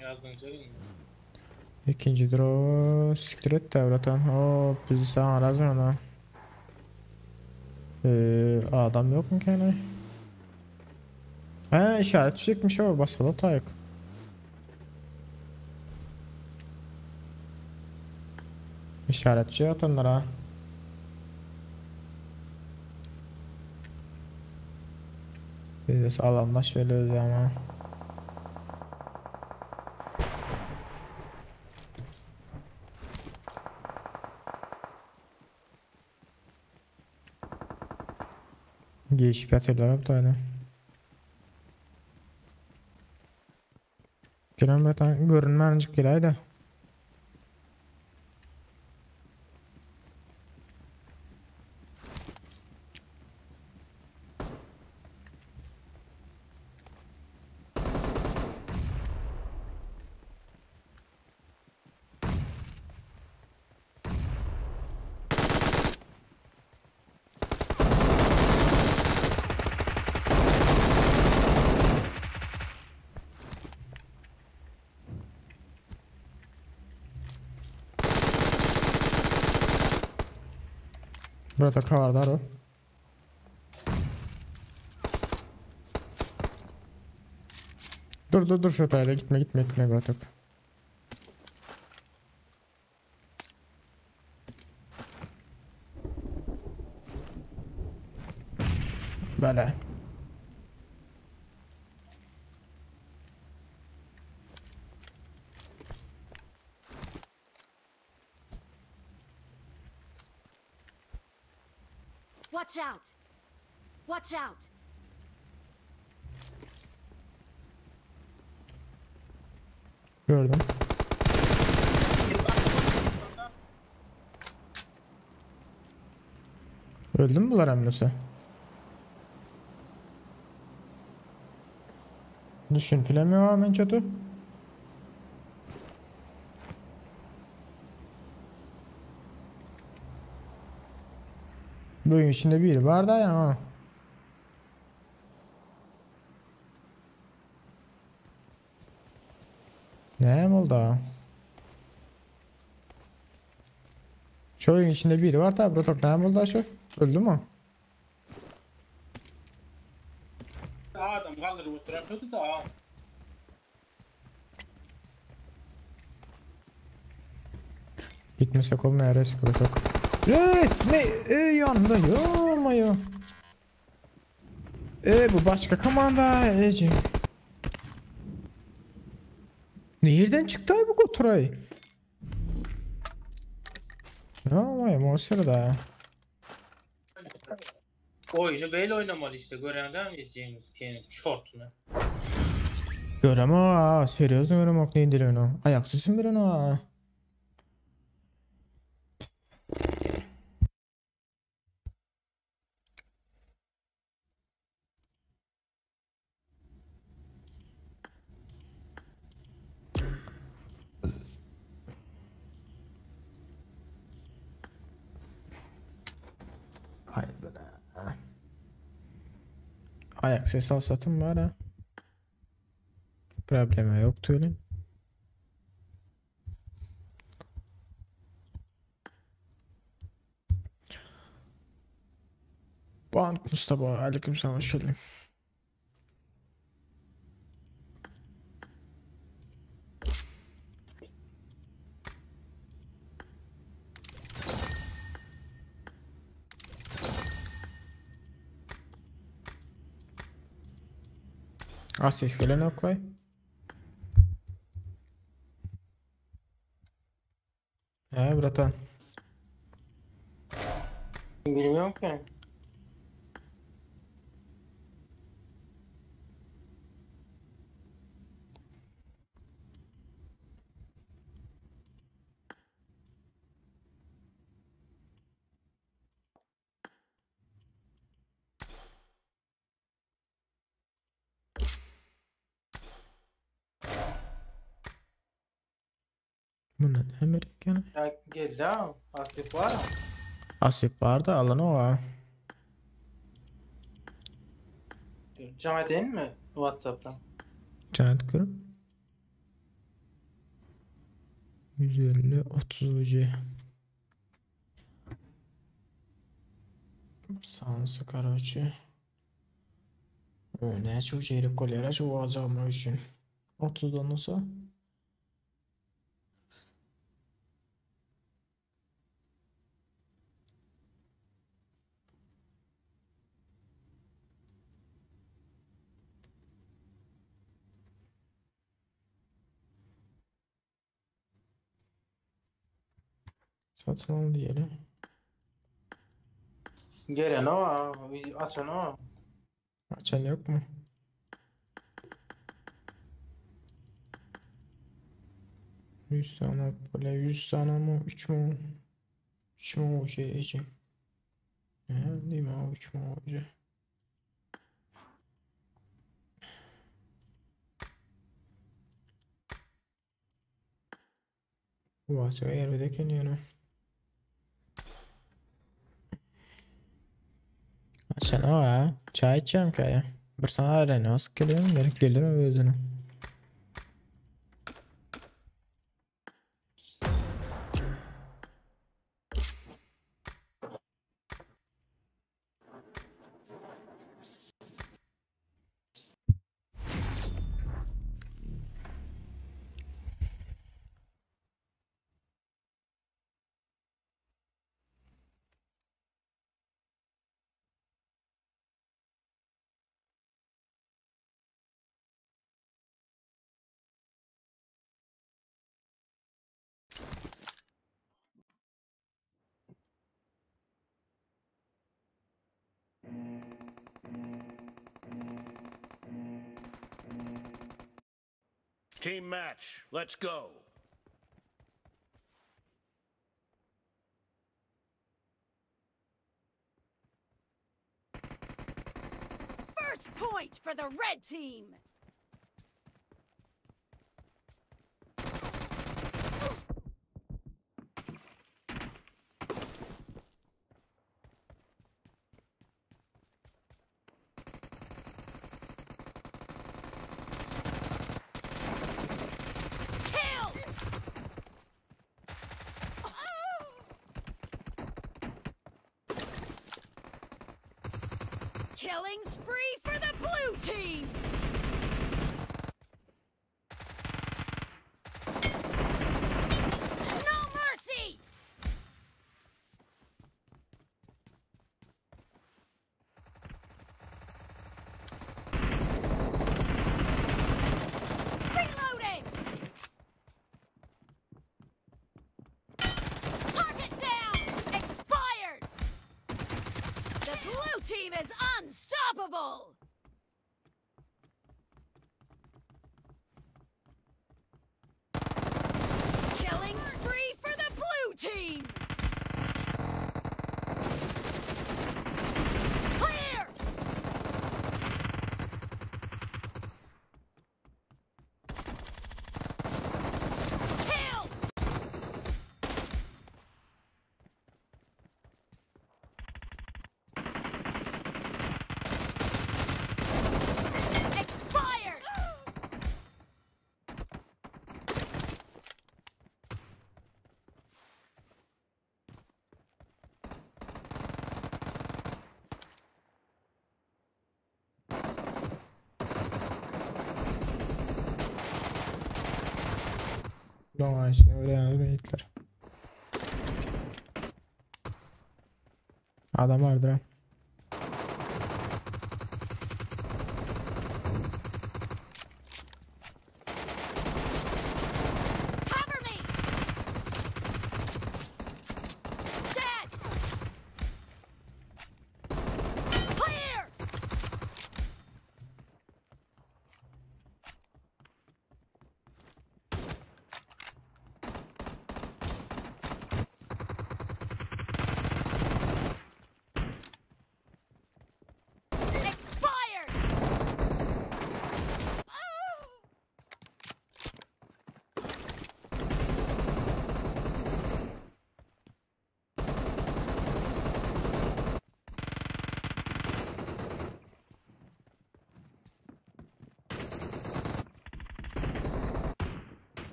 Yazdın canım. İkinci drop siktir et devratan. O bizi sana lazım ona. Adam yok mu ki hani? He işaret çekmiş o basılı tayık. İşaretçi atanlara. Biz de sağlamlaş veriyoruz ama. Geçip yatırlar aptaydı. Giren batan görünmencik giraydı. Burada kavardar o. Dur şu tayda gitme bırak. Böyle. Watch out! Watch out! Gördüm. Öldü mü bunlar emlisi? Düşün pilemiyor hemen çatı. Bugün içinde biri var da ya. Ne oldu? Şu oyun içinde biri var da Brotok ne oldu şu? Öldü mü? Adam kaldırıp oturan şuydu da. Gitmesek olmuyor resik Brotok. Ne? Yanında yorma. Bu başka komanda Ece. Nereden çıktı ay bu Koturay? Ya o sırada. Oyunu böyle oynamalı işte. Görenden mi izleyeceğimiz kendi şortunu? Görem o, seriyoz görem o ne indirin o. Ayaksızın birin o. Kaybına. Ayak sesi alsatım var ha. Problemi yok öyle. Bant Mustafa aleyküm selam hoş geldin. Asif gelen oklay. Bratan. Bilmiyorum ki. Bunlar ne Amerikan? Ya geldi ha. Aktif var mı? Asif var da alanı o. Cam edeyim mi? WhatsApp'tan. Giant kırıp. 150 30 ucu. Sansı karoçu. Ne çok şeylik kolera şu alacağım için. 30'dan olsa. Satın al diyelim. Gelen o, açan o. Açan yok mu? Yüz tane böyle 100 tane mi? 3 mü? 3 mü o şey için? Değil mi o 3 mü o şey? Varsa yer de kendiine. Açan o ha. Çay içeceğim ki ya. Bir sana arayın. Nasıl geliyor? Gerek gelir o özüne. Team match. Let's go. First point for the red team. Killing spree for the blue team! No mercy! Reloading! Target down! Expired! The blue team is unstoppable! Killing spree for the blue team! Clear! Kill! Expired! Long işte öyle yazmayıtlar. Adam vardır ha. Cover me! Dead! Clear! Expired!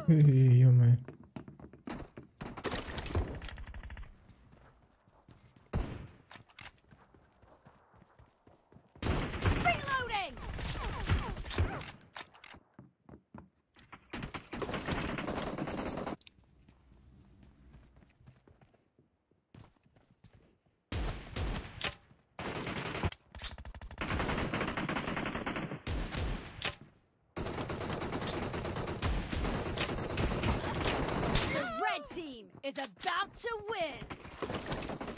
Yumay. Reloading! is about to win.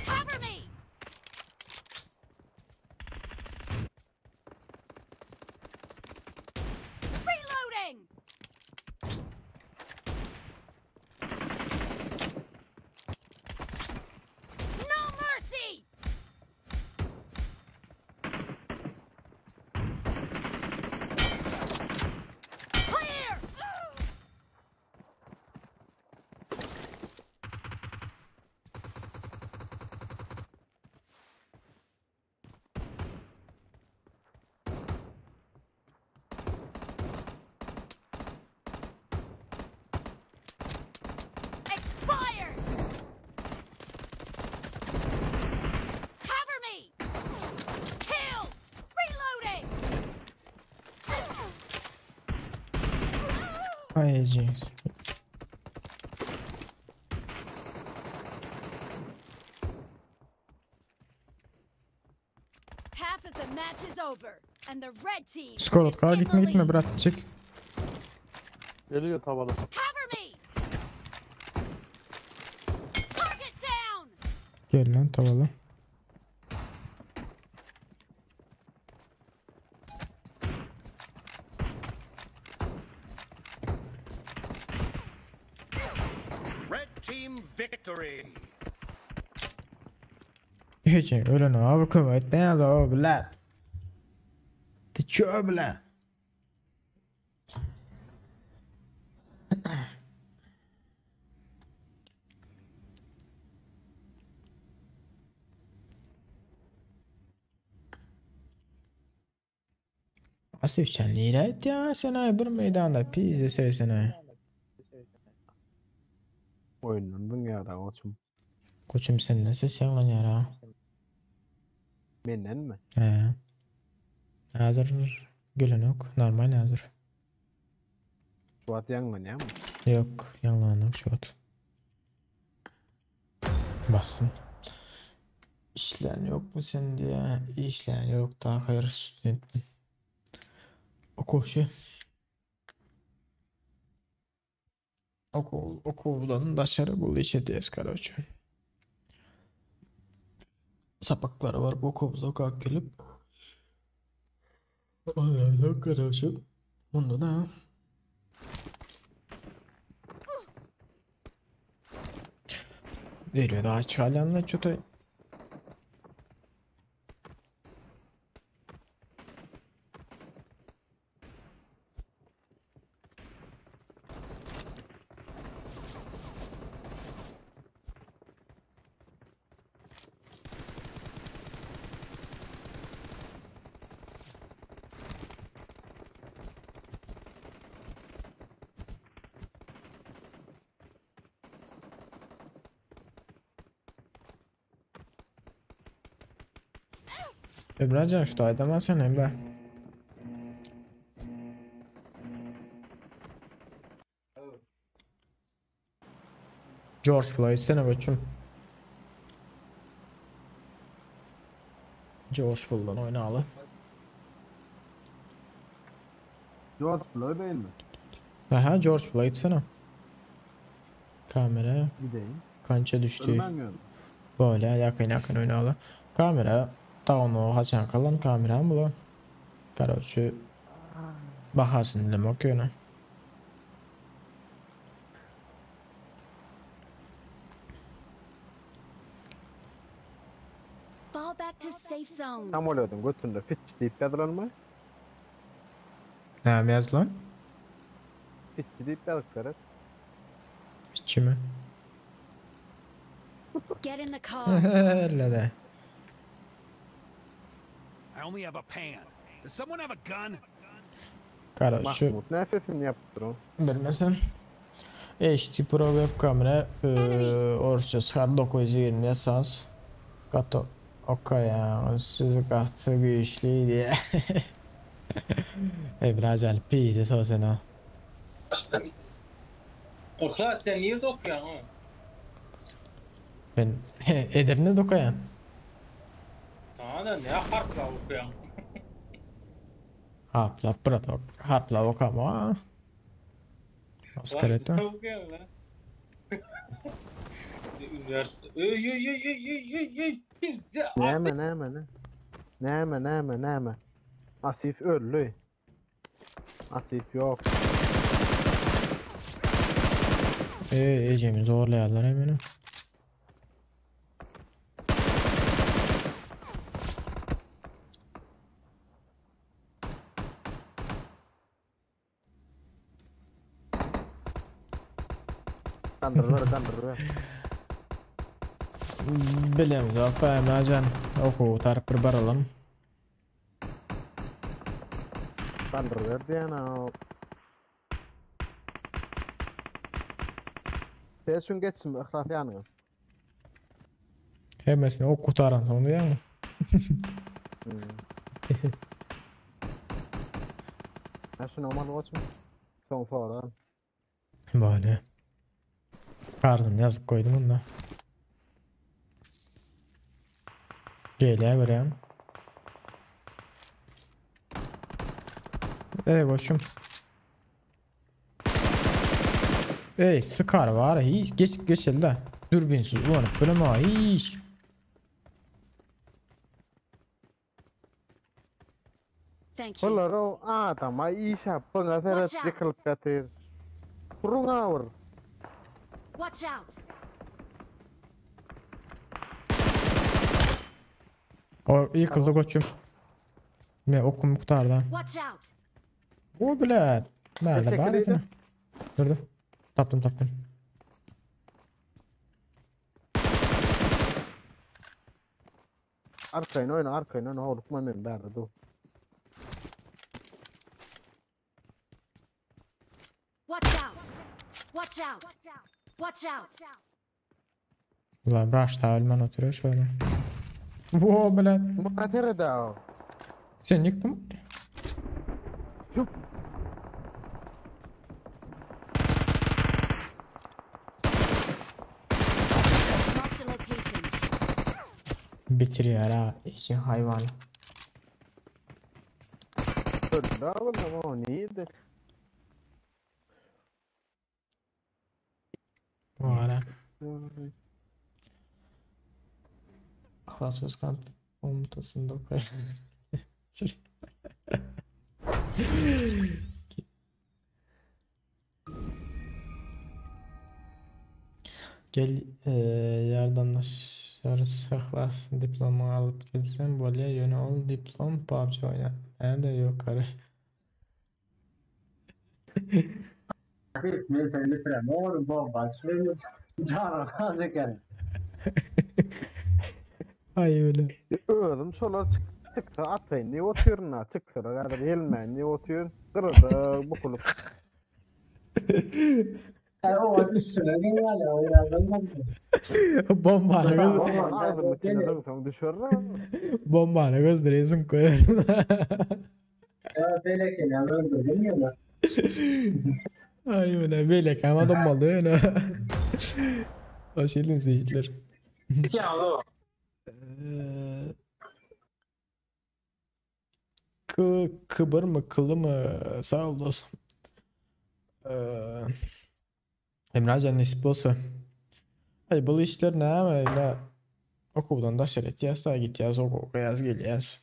Cover me. Reloading. No mercy. Clear. Expired. Cover me. Killed. Reloading. Ay James. Half of the match is over, and the red team Skorot kal is in the gitme lead. brat çık. Geliyor tavalı. Cover me. Target down. Gel lan tavalı. Red team victory. Hiç öyle ne abi kıymet ne yazar o bile. Tıçıyor bile. Asif sen lira ya sen bir meydanda pizza söylesene. Oyunlandın ya da koçum. Koçum sen nasıl sen lan yara? Benden mi? He. Hazır gülün yok. Normal hazır. Suat yanlan ya mı? Yok yanlanık şu an. Bastım. İşlen yok mu sen diye? İşlen yok daha hayır studentim. Okul şey. Okuldan dışarı bul işe ders kardeşim. Sapakları var bu okulda kalk gelip. Allah'ım kardeşim. Bunda da. Veriyor daha çıkarlanla çöte. Emrecan şu dayıdan sen Emre. George Floyd sene koçum. George Floyd'dan oynalı. George Floyd değil mi? Aha George Floyd sene. Kamera Gideyim. kança düştü. Ölmem yani. Böyle yakın oynalı. Kamera dağını haçan kalan kamera bu. Kardeşi bakasın demek yöne. Fall back to safe zone. Tam oluyordum götünde fiç deyip dediler mi? Ne yaz lan? Fiç deyip dedikleri. İçi mi? Get in the car. Öyle de. I only have a pan. Does someone have a gun? Kardeşi Mahmut ne sesini yaptır o? bilmesen. HD Pro web kamera oruççası her 920 esas. Kato. Okay ya sizi katı güçlü diye. Biraz pizza sosuna. Okla sen nerede okuyorsun oğlum? Ben Edirne dokuyan. Tamam da ne harfla okuyorsun? Harpla bırak harpla okama. Askerete. Ne okuyorsun lan? Üniversite. Ey. Pizza. Näme. Asif öldü. Asif yok. Ecemi zorlayanlar eminim. Kandır ver. Bilemiz yok. Bayan oku tarıp bir baralım. Kandır ver diyana. Seçin geçsin ihlas yanına. Hemesini oku taran sonunda ya mı? Ha şunu aman geçsin. Son sonra. Böyle. Kardım yazıp koydum onu da. Geliye vereyim. Koşum. Sıkar var hiç geç elde. Dürbünsüz ulanıp böyle ma hiç. Thank you. Olur o adama iş yapın. Azeret Watch out. yıkılıp katır. Kurun ağır. Watch out. O yıkıldı koçum. Ne okum kurtardı. Watch out. O bile. Nerede Teşekkür bari? Durdu. Taptım. Arkayın oyna. Olukma men berdi dur. Watch out. Watch out. Watch out. Ulan raşta ölmen oturuyor şöyle. O bile. Bu katır da o. Sen yıktın mı? Şup. Marked a location. Bitiriyor ha. İşin hayvanı. Da o neydi? O ara. Ahlas Özkan komutasında Gel yardımlaşır saklasın diplomu alıp gelsen böyle yöne ol diplom PUBG oyna. Ben de yukarı. Asif men seni bitiren. Oğlum bomba. Şöyle canım hazır gelin. Ay öyle. Özüm solar çıktı atayın. Ne otuyorsun çıktı. Kadar helmen ne otuyorsun? Kırdı bu kulüp. O üstüne ne var ya? Oynadım ben. Ağzım içine son düşürür. Bombana gösteriyorsun koyar. Ya böyle kelam öldürdüm ya da. Ay öyle böyle kamadım malı öyle. O şeyin zeyitler. Ya o. Kıbır mı kılı mı sağ ol dostum. Emrecan nasip olsa. Ay bu işler ne ama öyle okuldan da şeret yaz da git yaz oku yaz gel yaz.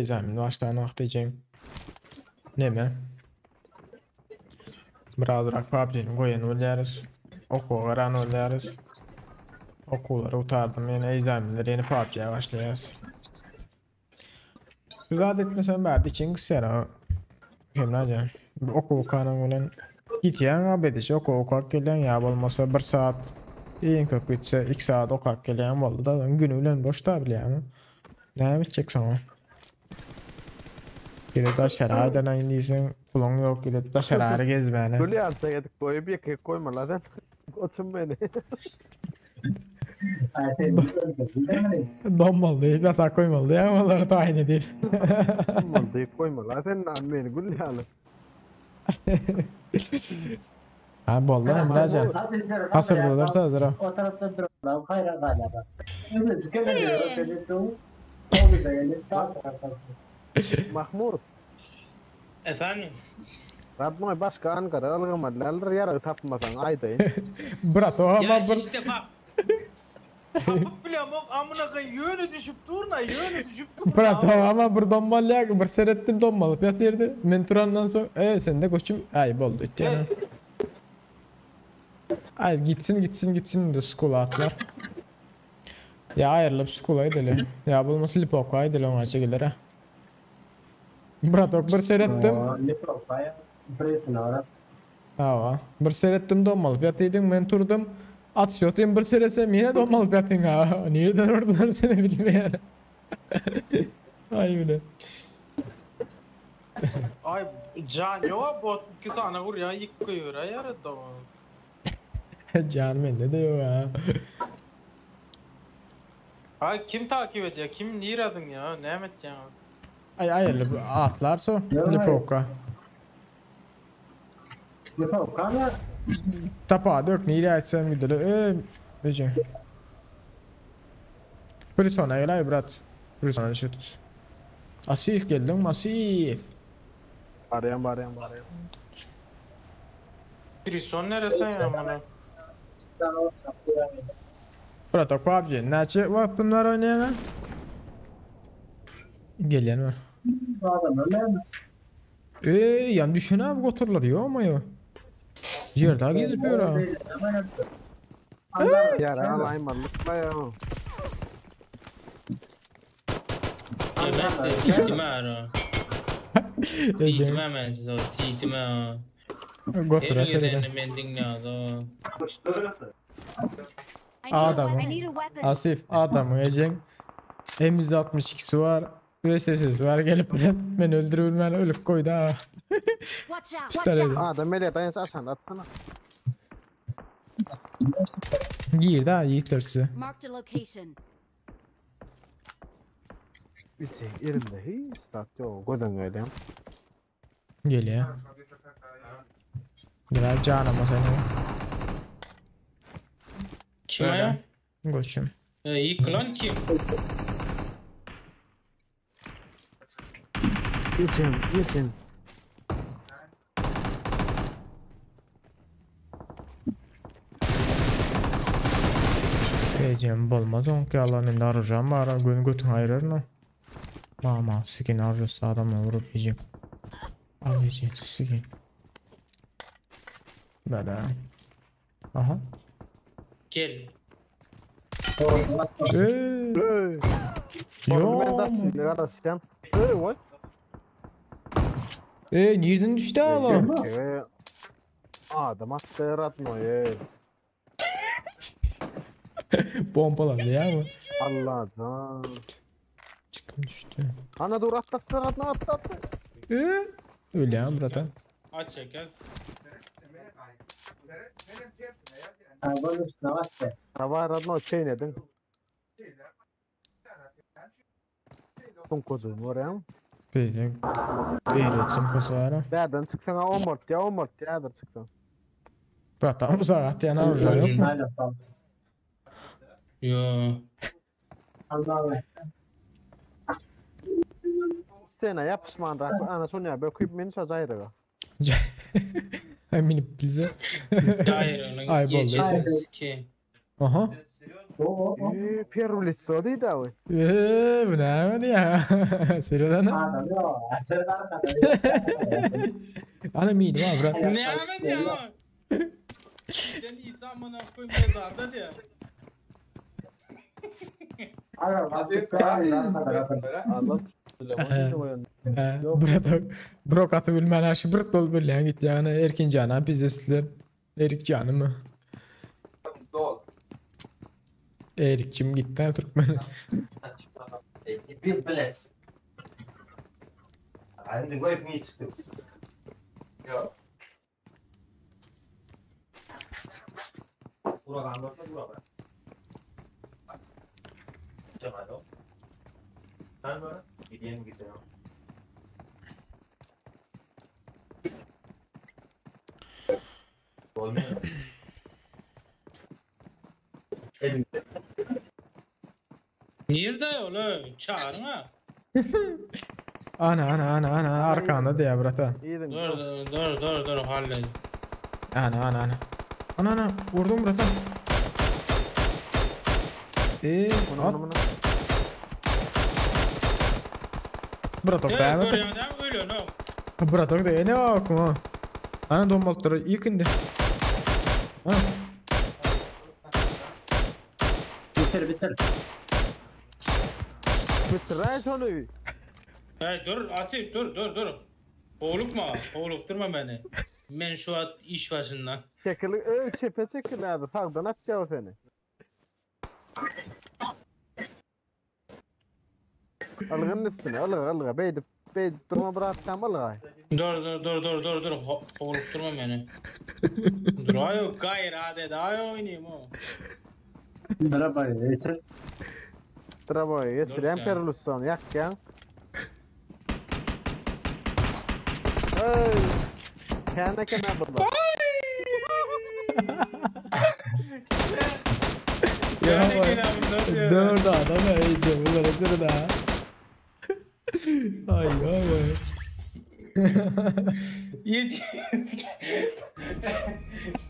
Zamin baştan aktayacaksın. Ne mi? Birazcık PUBG'nin koyun oynarız. Oku garan oynarız. Okulları utardım yani egzaminleri yeni PUBG'ye başlayacağız. Güzel etmesen verdi için kısara. Emrecan. Okul kanun olan git ya abedişi oku gelen ya olmasa 1 saat en kötü bitse 2 saat okak gelen oldu da günüyle boşta bile ama ne bitecek sana gidip de şeraydan indiysen pulun yok gidip de şerayı gezmeyene Böyle alsa yedik koyup bir koyma lan. Koçum beni. Ay seni öldürdüm değil mi? donmalı değil yasak koymalı ya onları da aynı değil. Oldu koyma lan sen beni gülü alın. Ha boldu Emrecan. Hasırda olursa hazır ha. O tarafta duralım. Hayır hala bak. Neyse çıkıyor diyor. Seni doğu. Oldu da yani. Sağ tarafta. Mahmut. Efendim? Radnoy başka Ankara algamadılar yarı tapmasan aydayın. Bırak o ama Ya bir işte bak. Kapıp bile amına koyayım yönü düşüp durma yönü düşüp durma. bırak o ama bir dombalya bir seyrettim dombalıp yatırdı. Men turandan sonra sen de koçum ayıp oldu yani. Ay gitsin de skula atlar. Ya ayrılıp skula gidelim. Ya bulması lipoka gidelim ona çekilir ha. Bırak bir seyrettim. Ne profil? Impressionora. Ha, bir seyrettim dombalıp yatıydım men turdum. Atışıyordum bir seyresem yine dombalıp yatın ha. Nereden ordular seni bilmeyen. Ay öyle. Ay can yok bot 2 tane vur ya yıkıyor ya yarıda o. Can bende de yok ha. Ay kim takip ediyor kim niye aradın ya Mehmet ya. Ay ayırlı atlar so. Lipoka. Ne profil? Tapa dök neyle açsam gidelim. Becim. Persona gel brat. Persona şut. Asif geldim masif. Arayan. Prison neresi ya bana? Sen o tarafta. Brat o PUBG. Neçe vaktimler oynayan ha? Gelen var. Bu adam öyle mi? Yan düşene abi götürürler yok mu ya? Yerde gezmiyor ha. Yara alaymalık bayağı. Evet gitme ara. Ece Gitme ben size gitme. götür Her seriden. yerine mending ne adı. I need Adam. a weapon. I need a weapon. Asif adamı Ecen. M162'si var. ÖSS'si var gelip ben öldürülmen ölüp koydu ha. Watch out. Pistolet. Adam öyle dayansa aşağıda atsana. Girdi ha yiğitlersi. Marked a location. İçin yerinde hiç stat yok. Gözün öyle. Geliyor. Biraz canıma seni. Kim ya? Koçum. Yıkılan kim? İçin. Ecem bolmaz on ki Allah men arayacağım bara gün götün ayırır mı? Mama sikin arıyorsa adamla vurup Ecem. Al Ecem sikin. Böyle. Aha. Gel. Hey. Yo. Ben taksiyle arasın. Hey what? Nereden düştü hala? Adam attı Radnoy. Pompalandı ya bu. Allah can. Çıkın düştü. Ana dur attı Radnoy attı. Öyle ya burada. Aç çeker. Arabanın üstüne bak be. Sabah Radnoy şey nedin? Son kocuğun oraya. Peki. Eğretim kusara. Nereden çıksana 14 ya da çıksana. Burada uzak yani arayacağım yok mu? Hala sağ ol. Yo. Allah'ım. Stena yapışman da ana sonra böyle kuyup beni sazaydı. Eminim bize. Dair onun Ay, boldu. geçeceğiz ki. Aha. O. Pierulis o değil de o. Bu ne ya? Sırada Adam yok. Sıradan kadar. ana miydi ha bırak. Ne Ahmet ya? Sen İsa bana koyayım mezarda diye. Adam hadi kadar. Allah. Burada brok atı bilmem aşı bırt ol böyle git yani erkin canan bizdesiler. Erik canımı. Erikçim gitti ha Türkmen. Biz bile. Hadi koyup niye çıktı? Yok. Buradan bakma buradan. Cemal o. Sen böyle gidelim. Nerede ola? Çağırın ha. Ana arkanda diye brata. İyiydin. Dur halledin. Ana vurdum brata. At brata Dur beğenmedim. ya da öyle no. Brata da ne yok mu? Ana dombaltları yıkındı. Ha. Bitir. Bitir onu. Hey dur Atif dur. Kovulukturma beni. Ben şu an iş başından. Çekili çepe çekiladi. Sağdan atacağım seni. Algın üstüne alga. Beydip durma bıraksam alga. Dur. Kovulukturma beni. Dur ayo gayr adet ayo oynayayım o. Merhaba, neyse. Traboy geçirem ya. perlusson yakken. Hey. Kene burada. Ya Yani bak. gene bunu diyor. Dur da adam iyice bunları dur da. Ay. Hiç.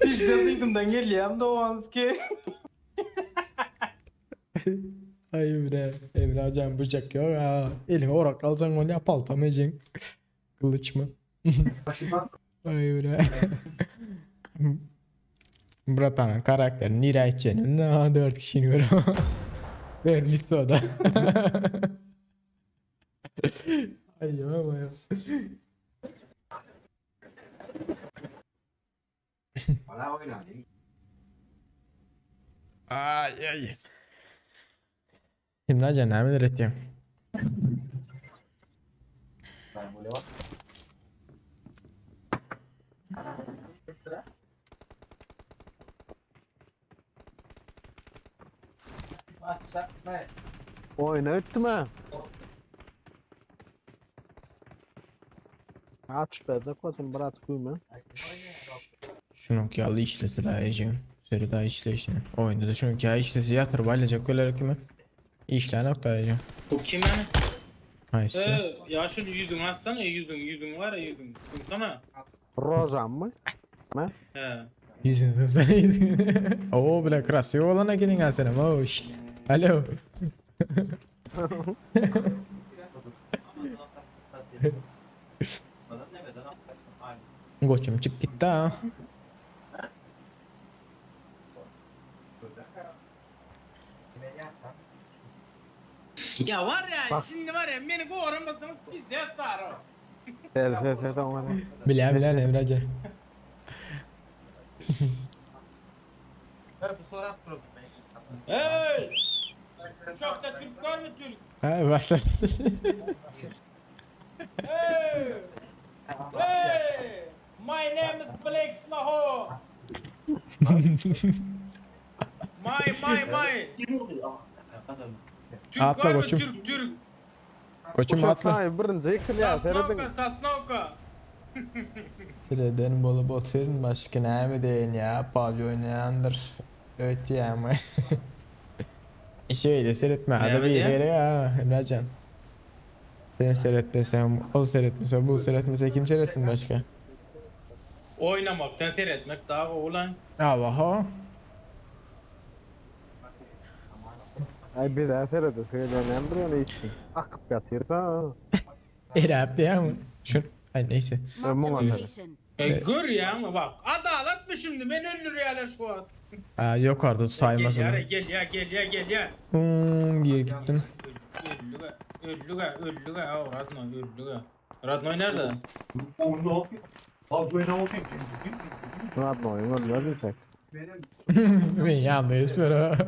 Hiç yazıyordumdan geliyorum da o an ki. Ay Emre hocam bıçak yok ya. Eline orak alsan onu yapaltamayacaksın. Kılıç mı? Ay Emre. Brata'nın karakteri Niray Çen'in 4 kişini görüyorum. Verlis o da. Ay ya. Ay. Emre hocam ne mi öğreteceğim? Oyna öttüme. Aç be zakosun bırak kuyma. Şunu yalı işlesi daha yiyeceğim. Seri daha işleşti. Oyunda da şunu ki işlesi yatır bayılacak böyle kimi. İşler nokta yiyeceğim. Bu kime? Hayır. Ya şunu yüzün atsana yüzün var ya yüzün. Sana. Rozan mı? He. Yüzün sana yüzün. Oo bile krasiyo olana gelin aslanım. Oo şşt. Alo. Koçum çık gitti ha. Ya var ya şimdi var ya beni bu aramasınız biz de yatar o. Fel tamam. Bile Emre'ce. Hey! Uçakta Türk var mı Türk? Ha başladı. Hey! Hey! My name is Flex Maho. My. Türk Atla var mı? koçum. Türk. Koçum atla. Sahi birinci yıkıl ya seyredin. Sasnavka. Sıreden bolu boturin başka ne mi deyin ya? Pavyo oynayandır. Öt ya mı? Şöyle seyretme. Hadi Ne bir ya? yere ya Emrecan. Sen seyretmesen, o seyretmese, bu seyretmese kim seyretsin başka? Oynamaktan seyretmek daha ulan. Allah. Ay bir daha seyredin. Söylenen bir yana içsin. Akıp yatır ha. Erap diye mi? Şun. Ay neyse. Marked a Tamam. location. Gör ya ama bak. Adalet mi şimdi? Ben öldürüyorlar şu an. Aa, yok orada saymaz onu. Gel ya. Bir yere gittim. Öldüge. Radnoy nerede? Ne yapma oyun olmaz mı tek? Ben yanlış böyle.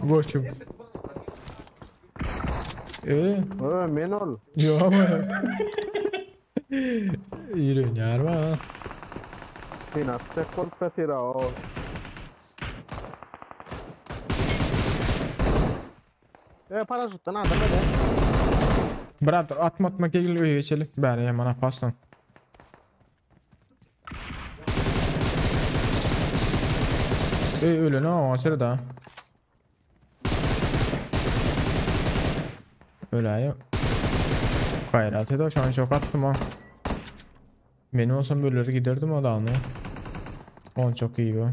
Koçum. Men ol. Yok ama. Yürüyün yarma ha. Sen atacak korkatira o. Paraşütten adam öyle. Brat atma gel öyle geçelim. Bari hemen paslan. Ölene ama sırada. Öyle gayret eder. Şu an çok attım ha. Beni olsam böyleleri giderdim adamı. On çok iyi bu.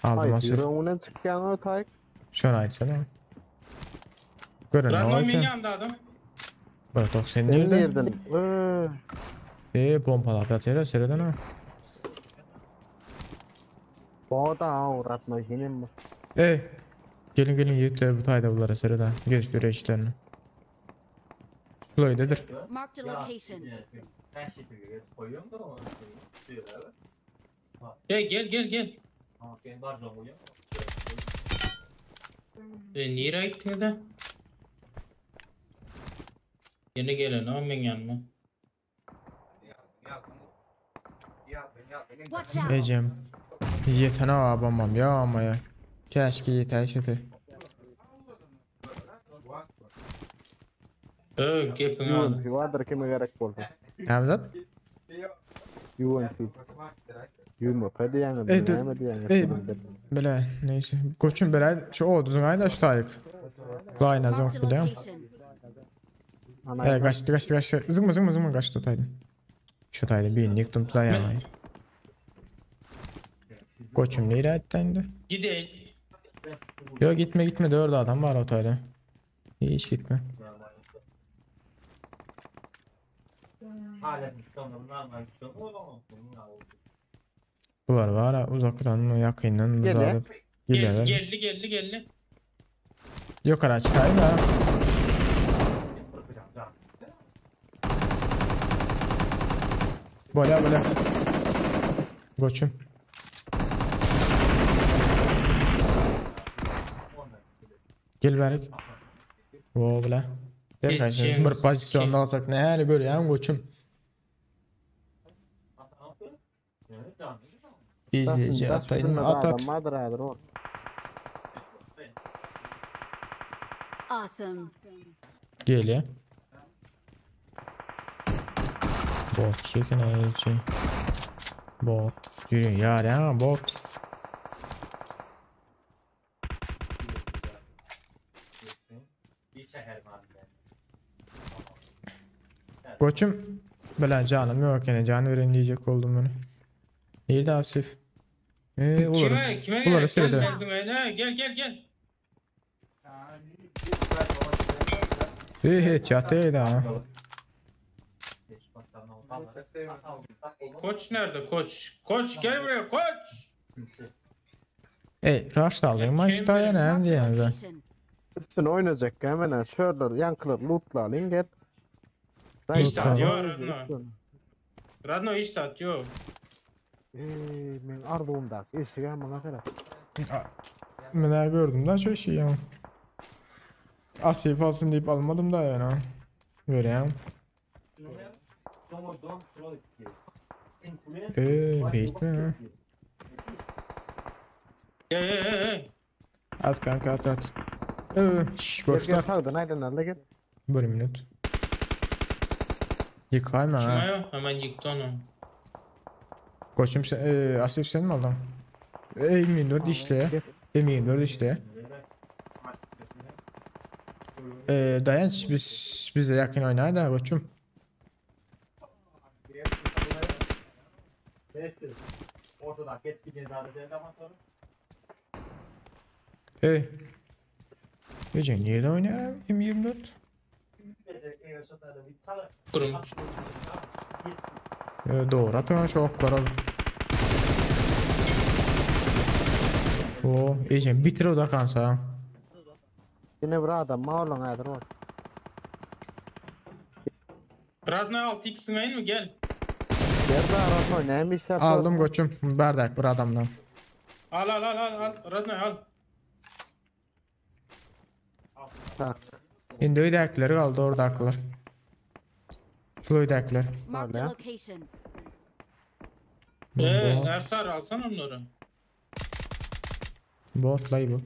Aldım Hayır, asıl. yüreğinden çıkan o Tayyip. Şunu açsana. Görün ne Radno var men ki? yanında adam. Bırak sen Sen nereden? nereden? Pompalap yatıyor sırada ha. Bağda avratma yine mi? Gelin yiğitler bu tayda bunlara sırada. Göz göre işlerini. Şulaydadır. Marked a location. Gel. Nereye gittin de? Yine gelen ama men yanıma. Watch out! Ecem. Yetene abamam ya ama ya. Keşke yeteşeti. Gepini al. UNC vardır kime gerek oldu. Hamzat? UNC. UMP diyen Ey, dur. ne diyen. Bele neyse. Koçum bele şu oduzun ayda şu tayık. Layna Marked a zonk biliyorum. location. Kaçtı. Zıngma kaçtı o taydı. Şu taydı bir yıktım tutayamayı. Koçum nereye ettendi? Gideyim. Yok gitme 4 adam var o tayda. Hiç gitme. Bunlar var ha uzaktan yakından Gel burada ya. alıp gidiyorlar. Geldi. Yukarı çıkayım da. Böyle. Koçum. Gel berik. O bile. Gel karşı bir pozisyonda alsak ne hali görüyorum koçum. İyice atayım at. Madradır o. Awesome. Gel ya. Bot çekin ayıcı. Bot. Yürü ya bot. Koçum. Bela canım yok yani canı veren diyecek oldum bunu. Nerede Asif? Olur. Kime Ulan gerek? söyle. Gel. Hiç yatıydı ha. Koç nerede koç? Koç gel buraya koç. Rush da alayım maçta ya ne hem Marked a diyeyim ben. location. Sen oynayacak hemen şöyle yankılar lootla alayım gel. İşte Tamam. atıyor Radno işte atıyor. Men ardığımda eşiğe hemen kadar. Ben gördüm da çok şey ya. Asif alsın deyip almadım da yani. Göreyim. Bait mi ha? Hey. At kanka at. Şşş Gel boşlar. sağdan aynen nerede gel. Bir minut. Yıkayım ha. Kime yok? Hemen yıktı onu. Koçum sen, Asif sen mi aldın? M24 işte. M24 işte. Dayanç biz de yakın oynayalım da koçum. Gece nerede oynar M24? Kurum. Doğru atıyor şu oklara. Gece bitir o da kansa. Yine bir adam mağlan aydır o. Radno 6x'in ayın mı gel. Gel be arasına neymiş yapar. Aldım koçum. Bardak bir adamdan. Al. Radno al. Tak. Şimdi öydəkiləri qaldı oradakılar. Şu öydəkiler. Marked a Hala. location. Ersar alsan onları. Botlay bu.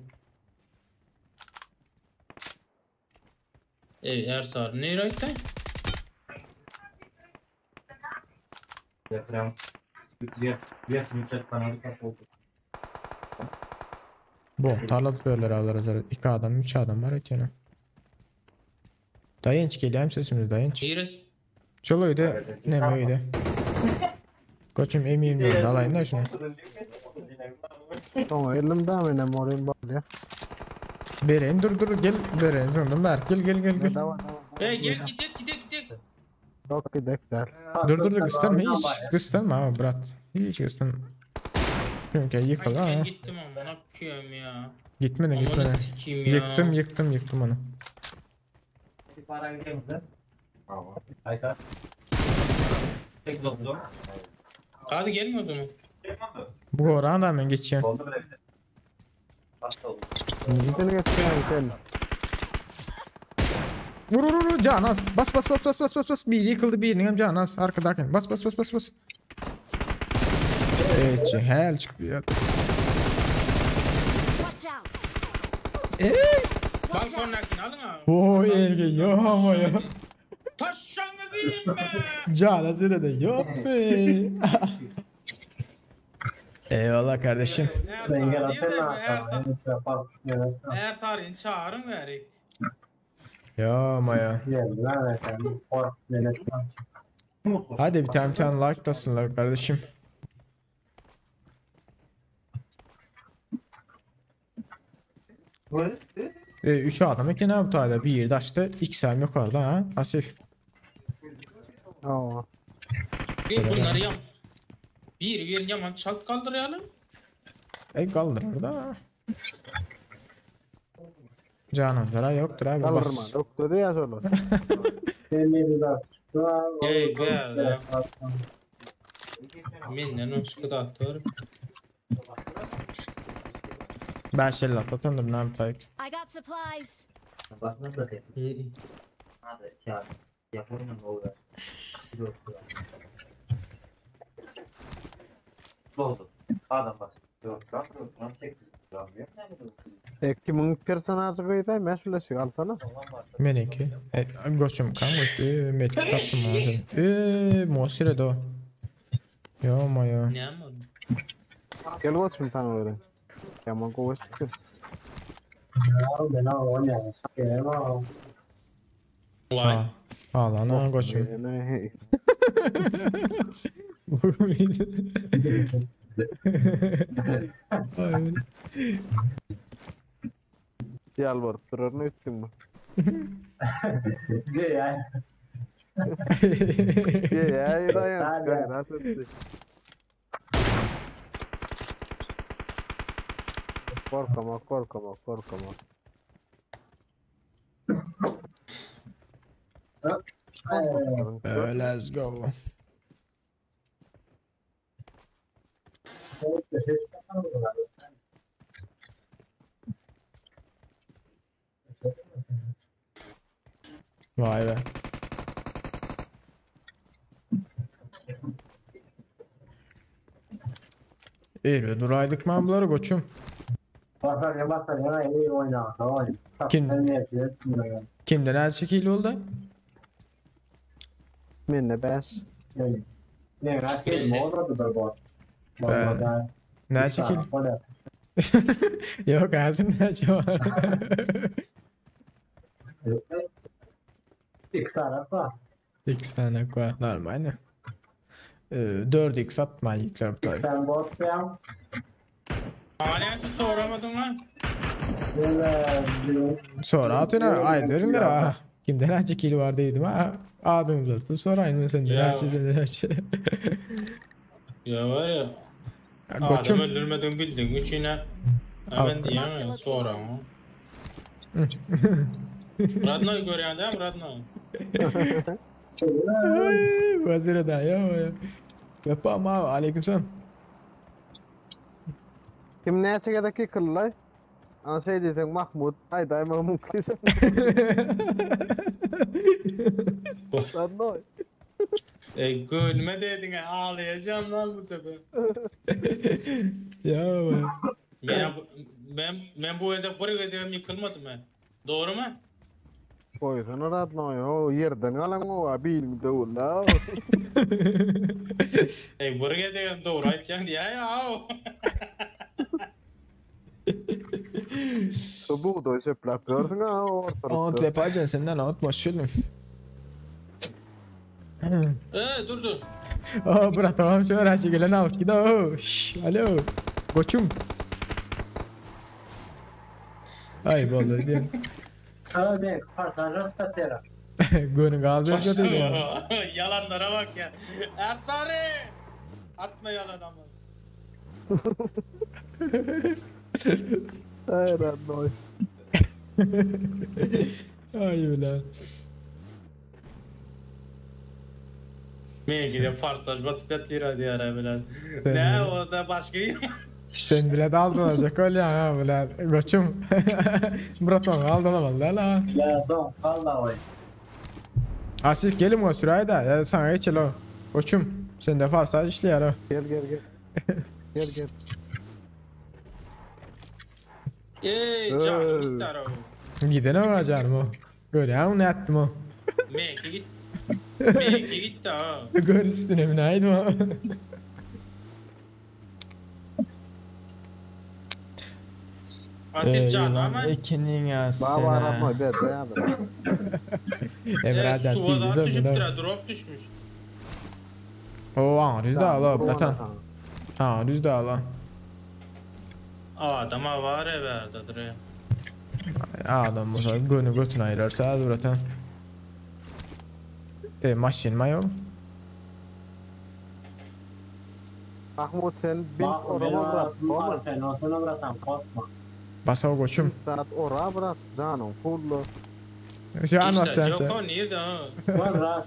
Ersar nereye gitti? Deprem. Bir müddet kanalı kapatıldı. Bu tarlat böyle alır. 2 adam 3 adam var ekene. Dayınç geliyor sesimiz dayınç. Iris. Çoluydu ne miydi? Koçum M24 alayım da şunu. Sonra elimde hemen morim var ya. Bereyim dur gel bereyim sandım ver gel. Devam. Hey gel gidek. Yok gidek der. Dur gösterme hiç gösterme ama Murat. Hiç gösterme. Çünkü yıkıl ha. Ben gittim ama ne yapıyorum ya. Gitmedi. Amanı sikeyim ya. Yıktım onu. Paran geldi. Tamam. Aysa. Tek doktor. Hadi gelmiyordu mu? Bu oran hemen geçeceğim. Oldu bile. Hasta oldu. Gidin geçiyor sen. Vur Canas. Bas. Bir yıkıldı birinin hem Canas. Arkadaki. Bas. Evet hel çıkıyor. Watch out! Watch out! Balkondakini alın ha. Oy Ergen yok ama ya. Taşşanı değil mi? Canas öyle de yok be. Eyvallah kardeşim. Ben gel Eğer tarihin çağırın verik. Ya ama ya. Hadi bir tane like tasınlar kardeşim. Üç adam eken abi tayda bir yerde açtı. XM yukarıda ha. Asif. Oo. Bir bunları yap. Bir yaman çalt kaldırayalım. Kaldır orada. Canım zara yoktur abi. Kaldırma. Bas. Doktor ya olur. Hey gel. Minden uçku da atıyor. Ben şeyle atlatandır ne yapayım. I got supplies. Oldu. Adam bas. Yok. Kimin personajı koydu? Ben şöyle şey alsana. Meneki. Goçum kan goçu. Metik tattım ağzını. Mosire de o. Ya ama ya. Ne ama? Gel bakayım sana öyle. Yaman kovaş çıkıyor. Vay. Al ana goçum. Ne? Yalvarıp durur ne ettin bu? Ya dayan çıkar. Nasıl etsin? Korkama. Let's go. Vay be. İyi duraydık mı abları koçum? Basar ya iyi oyna. Kim? Kimden her şekilde oldu? Minne bäs. Ne rahatsız mı oldu da bu? Ne şekil? Yok ağzım ne var? X tane koy normal ne? 4x atma yükler bu tabi. Sen bot ya. Halen soramadın lan. Sonra atına aydırın ha. Kimden her şekil var dedim ha. Adını zırtıp sorayım mı senden Ya. her şeyden her şey. Ya var ya. Adam Koçum. öldürmeden bildin içine. Hemen diyemem sonra ama. Radno'yu görüyorsun değil mi Radno? Vazire da ya. Yapam abi aleykümselam. Kim ne çekedeki kıllay? Ana şey diyecek Mahmut. Haydi Mahmut kıysa. Lan ne? Gülme dedin ha ağlayacağım lan bu sefer. Ya be. Ben bu evde buraya yıkılmadım ben. Doğru mu? Koysana Radnoy, o yerden alan o bilmi doğulla. Buraya degen doğru aytcan diye ya. Bu da söplap görsün ha ortalıkta. Ant yapacaksın senden at başlayalım. Dur. Aa bırak tamam şu her şey gelen al gidiyor. Alo. Koçum. Ay vallahi diyen. Tabii, parçalar satera. Gönül gazı götürdü ya. Yalanlara bak ya. Ersari! Atma yalan ama. Ay Radnoy. Ay ulan. Megi de farsaj basıp yatıyor diye ara bilen. Sen Ne mi? o da başka Sen bile de aldıracak öyle ya ulan. Koçum. Bırakma aldıramadı la. Ya don, valla oy. Asif gelin o sürayı da ya sana geçelim o. Koçum. Sen de farsa işleyer o. Gel. Gel. canım gitti ara. Gidene var canım o. Görüyor musun ne yaptım o. Megi gitti ha. Gör üstüne mi neydi o. Asip canı ama. İkinin ya Baba sana. Radnoy der dayadı. Emre Acar Suvadan bizi düşüp zor bira drop düşmüş. O an düz dağla bratan. Ha düz dağla. Adama var everdedir ya. Adam olsa gönü götüne ayırırsa az bratan. Maşin mi yok? Mahmut sen bin orama bırak. Oğlum. Sen olsana bırakan, korkma. Basa o koçum. Saat ora bırak canım. Fullo. Şu an var İşte sen. yok o nerede ha? Var rahat.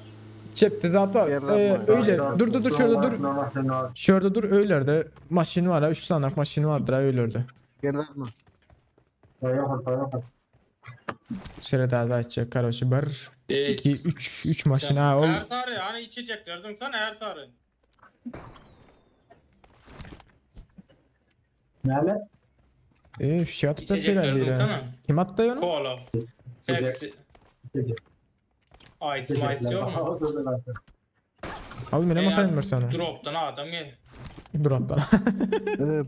Çepte zaten öyle. Dur şurada dur. Şurada dur öylerde. Maşin var ha 3 tane maşin vardır ha öylerde. Gel Radnoy. Yok. Sırada da açacak kardeşi bir. 2 3 maşin ha. Ersari hani içecek derdin sana Ersari. Nerede? Şu şey atıp da İçecek şeyler derdin değil ha. sana. Kim attı onu? Kola. Seksi. Ice mice yok mu? Al benim atayım bir sana. Drop'tan adam gel. Dur atla.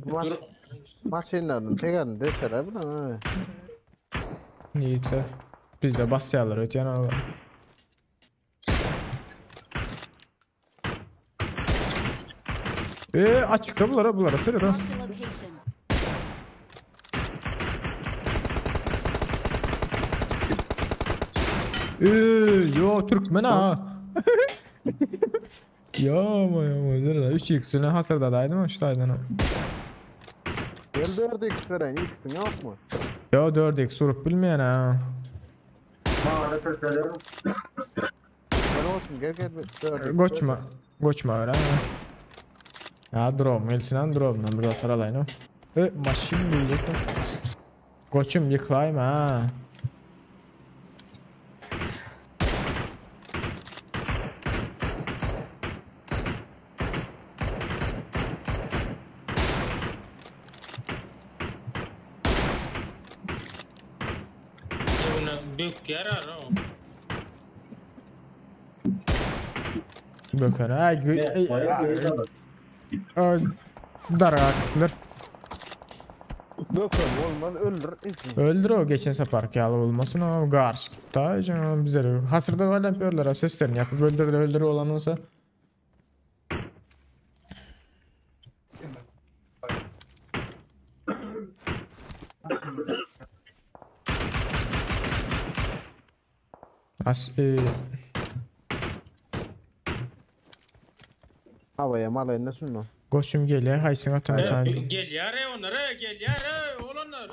Bu maşinlerin tekerini deşeler bu da. Neyse. Biz de basyalar öte yana. Açıkta bunlara atıyor da. Mark the location. Yo Türkmen ha. Yama zırda 3 yüksüne hasırda daydım ama şu daydan ha. Gel dördü ikisine ikisini yok mu? Yo 4x sorup bilmeyen ha. Mağara köşelerim. Gel olsun gel dördü. Goçma öyle ha. Ya drone elsinden drone'dan burada taralayın o. Maşin diyecektim. Goçum yıklayma ha. Büyük yarar o. Bakın ha. Daraklar. Bakın olmaz öldür isin. Öldür o geçen sefer yalı olmasın o karşı da canım bizleri hasırda var yapıyorlar seslerini yapıp öldür olan olsa. Havaya malaya ne sunma? Koşum geliyor haysın atına sen. Gel yare onlara gel yare olanlar.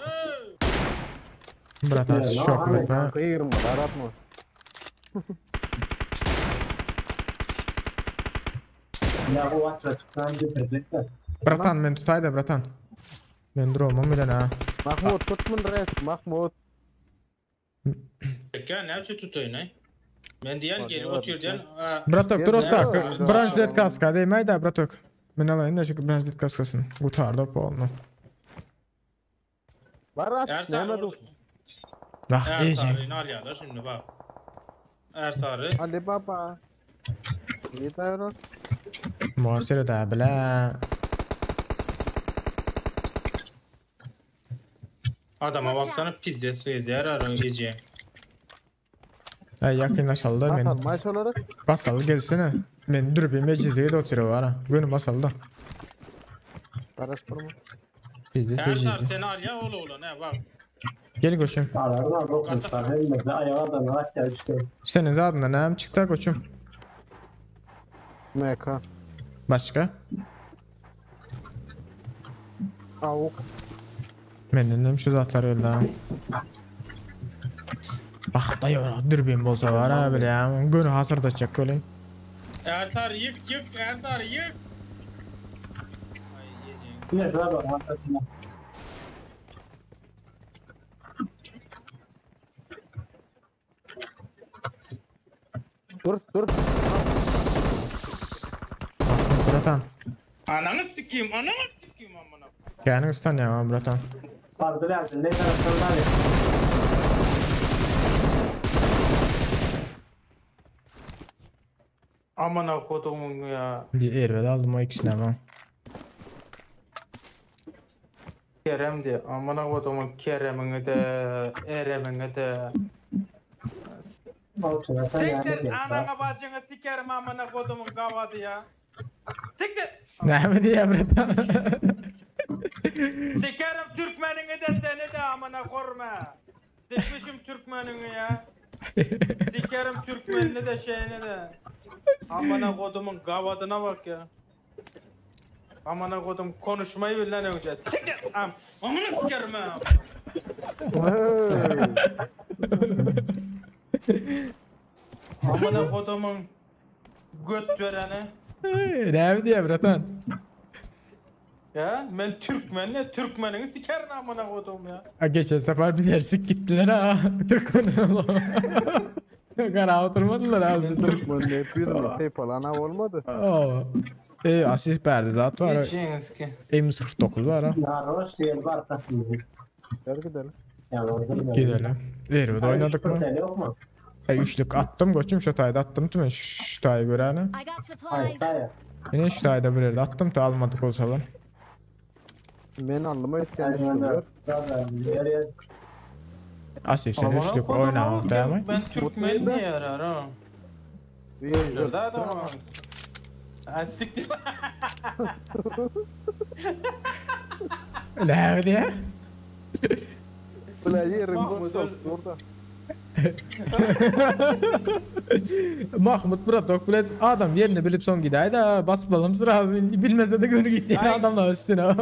Bratan şok etme. Kıyırma aratma. Ya bu atla çıkan getirecekler. Bratan ben tutay da bratan. Ben durmam bile ha. Mahmut tutmun res Mahmut. Ya ne tutuyun ne? Ben diyen geri oturuyorsun. Bratok dur otak. Ya, Branchlet kaska değmey de bratok. Ben alayım da şu branchlet kaskasını. Kurtardı polnu. Var at ne Ersari dur. Bak iyice. Ersari nar yağlar şimdi bak. Ersarı. Ali Baba. İyi davran. Muasir da bile. Adama baksana pizza suyu der ara gece. Ay yakınlaşaldı men. Atal maç olarak. Basalı gelsene. Men dur bir meclisde oturuyor var ha. Günü basaldı. Karıştırma. Biz de Ersar seyirciydi. seni al ya oğlu ne bak. Gel koçum. Ağlarına dokunsa hem de ayağa da rahatça işte. Senin zadına neyim çıktı koçum? MK. Başka? Avuk. Menden şu zatlar öldü ha. Bak da yora dürbün bolsa var ha bile ya. Günü hasırda çek öyle. Ersar yık Ersar yık. Ay yiyeceğim. Ne kadar var hakikaten. Dur. Bratan. Ananı sikeyim amına. Yani ustan ya bratan. Fazla verdin ne taraftan var ya. Amına kodumun ya. Bir ervede aldım o ikisini ama. Kerem de amına kodumun Kerem'ini de Erem'ini de. Olsun sen yani. Siktir anana bacını sikerim amına kodumun kavadı ya. Siktir. Ne mi diye bratan? Sikerim Türkmenini de seni de amına korma. Sikmişim Türkmenini ya. Sikerim Türkmenini de şeyini de. Amına kodumun kavadına bak ya. Amına kodum konuşmayı bil lan önce. Siktir. Amına sikerim ha. Amına kodumun göt vereni. Ne mi diye bratan? Ya ben Türkmenini sikerim amına kodum ya. Ha, geçen sefer bir dersik gittiler ha. Türkmen. Kara oturmadılar ha. Türk. Bunu yapıyordum. Şey falan olmadı. Oo. Asist verdi zat var. Geçiniz ki. M49 var ha. Naroş yer var takımı. Gel gidelim. Yani orada Gidelim. Ervede oynadık mı? Yok mu? Üçlük attım koçum şu tayda attım tüm şu tayı göre hani. I got Hayır supplies. hayır. Yine şu tayda bir yerde attım da almadık olsalar. Ben anlama etken Yani ben düşünüyor. de yere Asist sen Amına üçlük kodum oyna ama ortaya mı? Ben Türkmen ne yarar ha? Öldürdü Bir adamı. Ha siktir. Ne diye? Ulan yerim Mahmut boş öl- orada. Mahmut Bratok bile adam yerini bilip son gideydi ha bas balım sıra bilmese de gönü gitti Ay. adamla üstüne.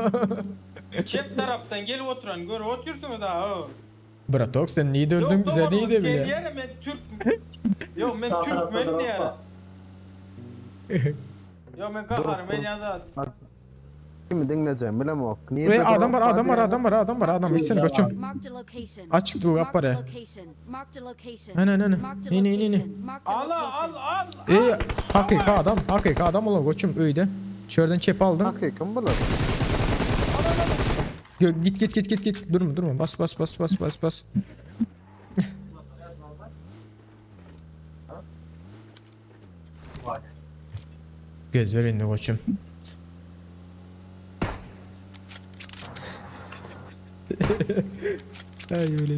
Çep taraftan gelip oturan gör otursun daha o. Bratok sen niye öldün bize doğru, neydi bile. gel ben Türk. Yok ben Sağ tarafta Türkmen ne tarafta. yarar? Yok ben kaharım ben yazar. Kimi dinleyeceğim bilemem ok. Niye Ve de adam var bırak adam var adam içsene koçum. Marked a location. Açık dur yap Marked a para. location. Marked a location. Ana. Marked a Ne. location. Marked a Al location. Hakiki adam ola koçum öyle. Şuradan çep aldın. Hakikim bular. Git. Durma. Bas. Göz ver indi koçum. Ay öyle.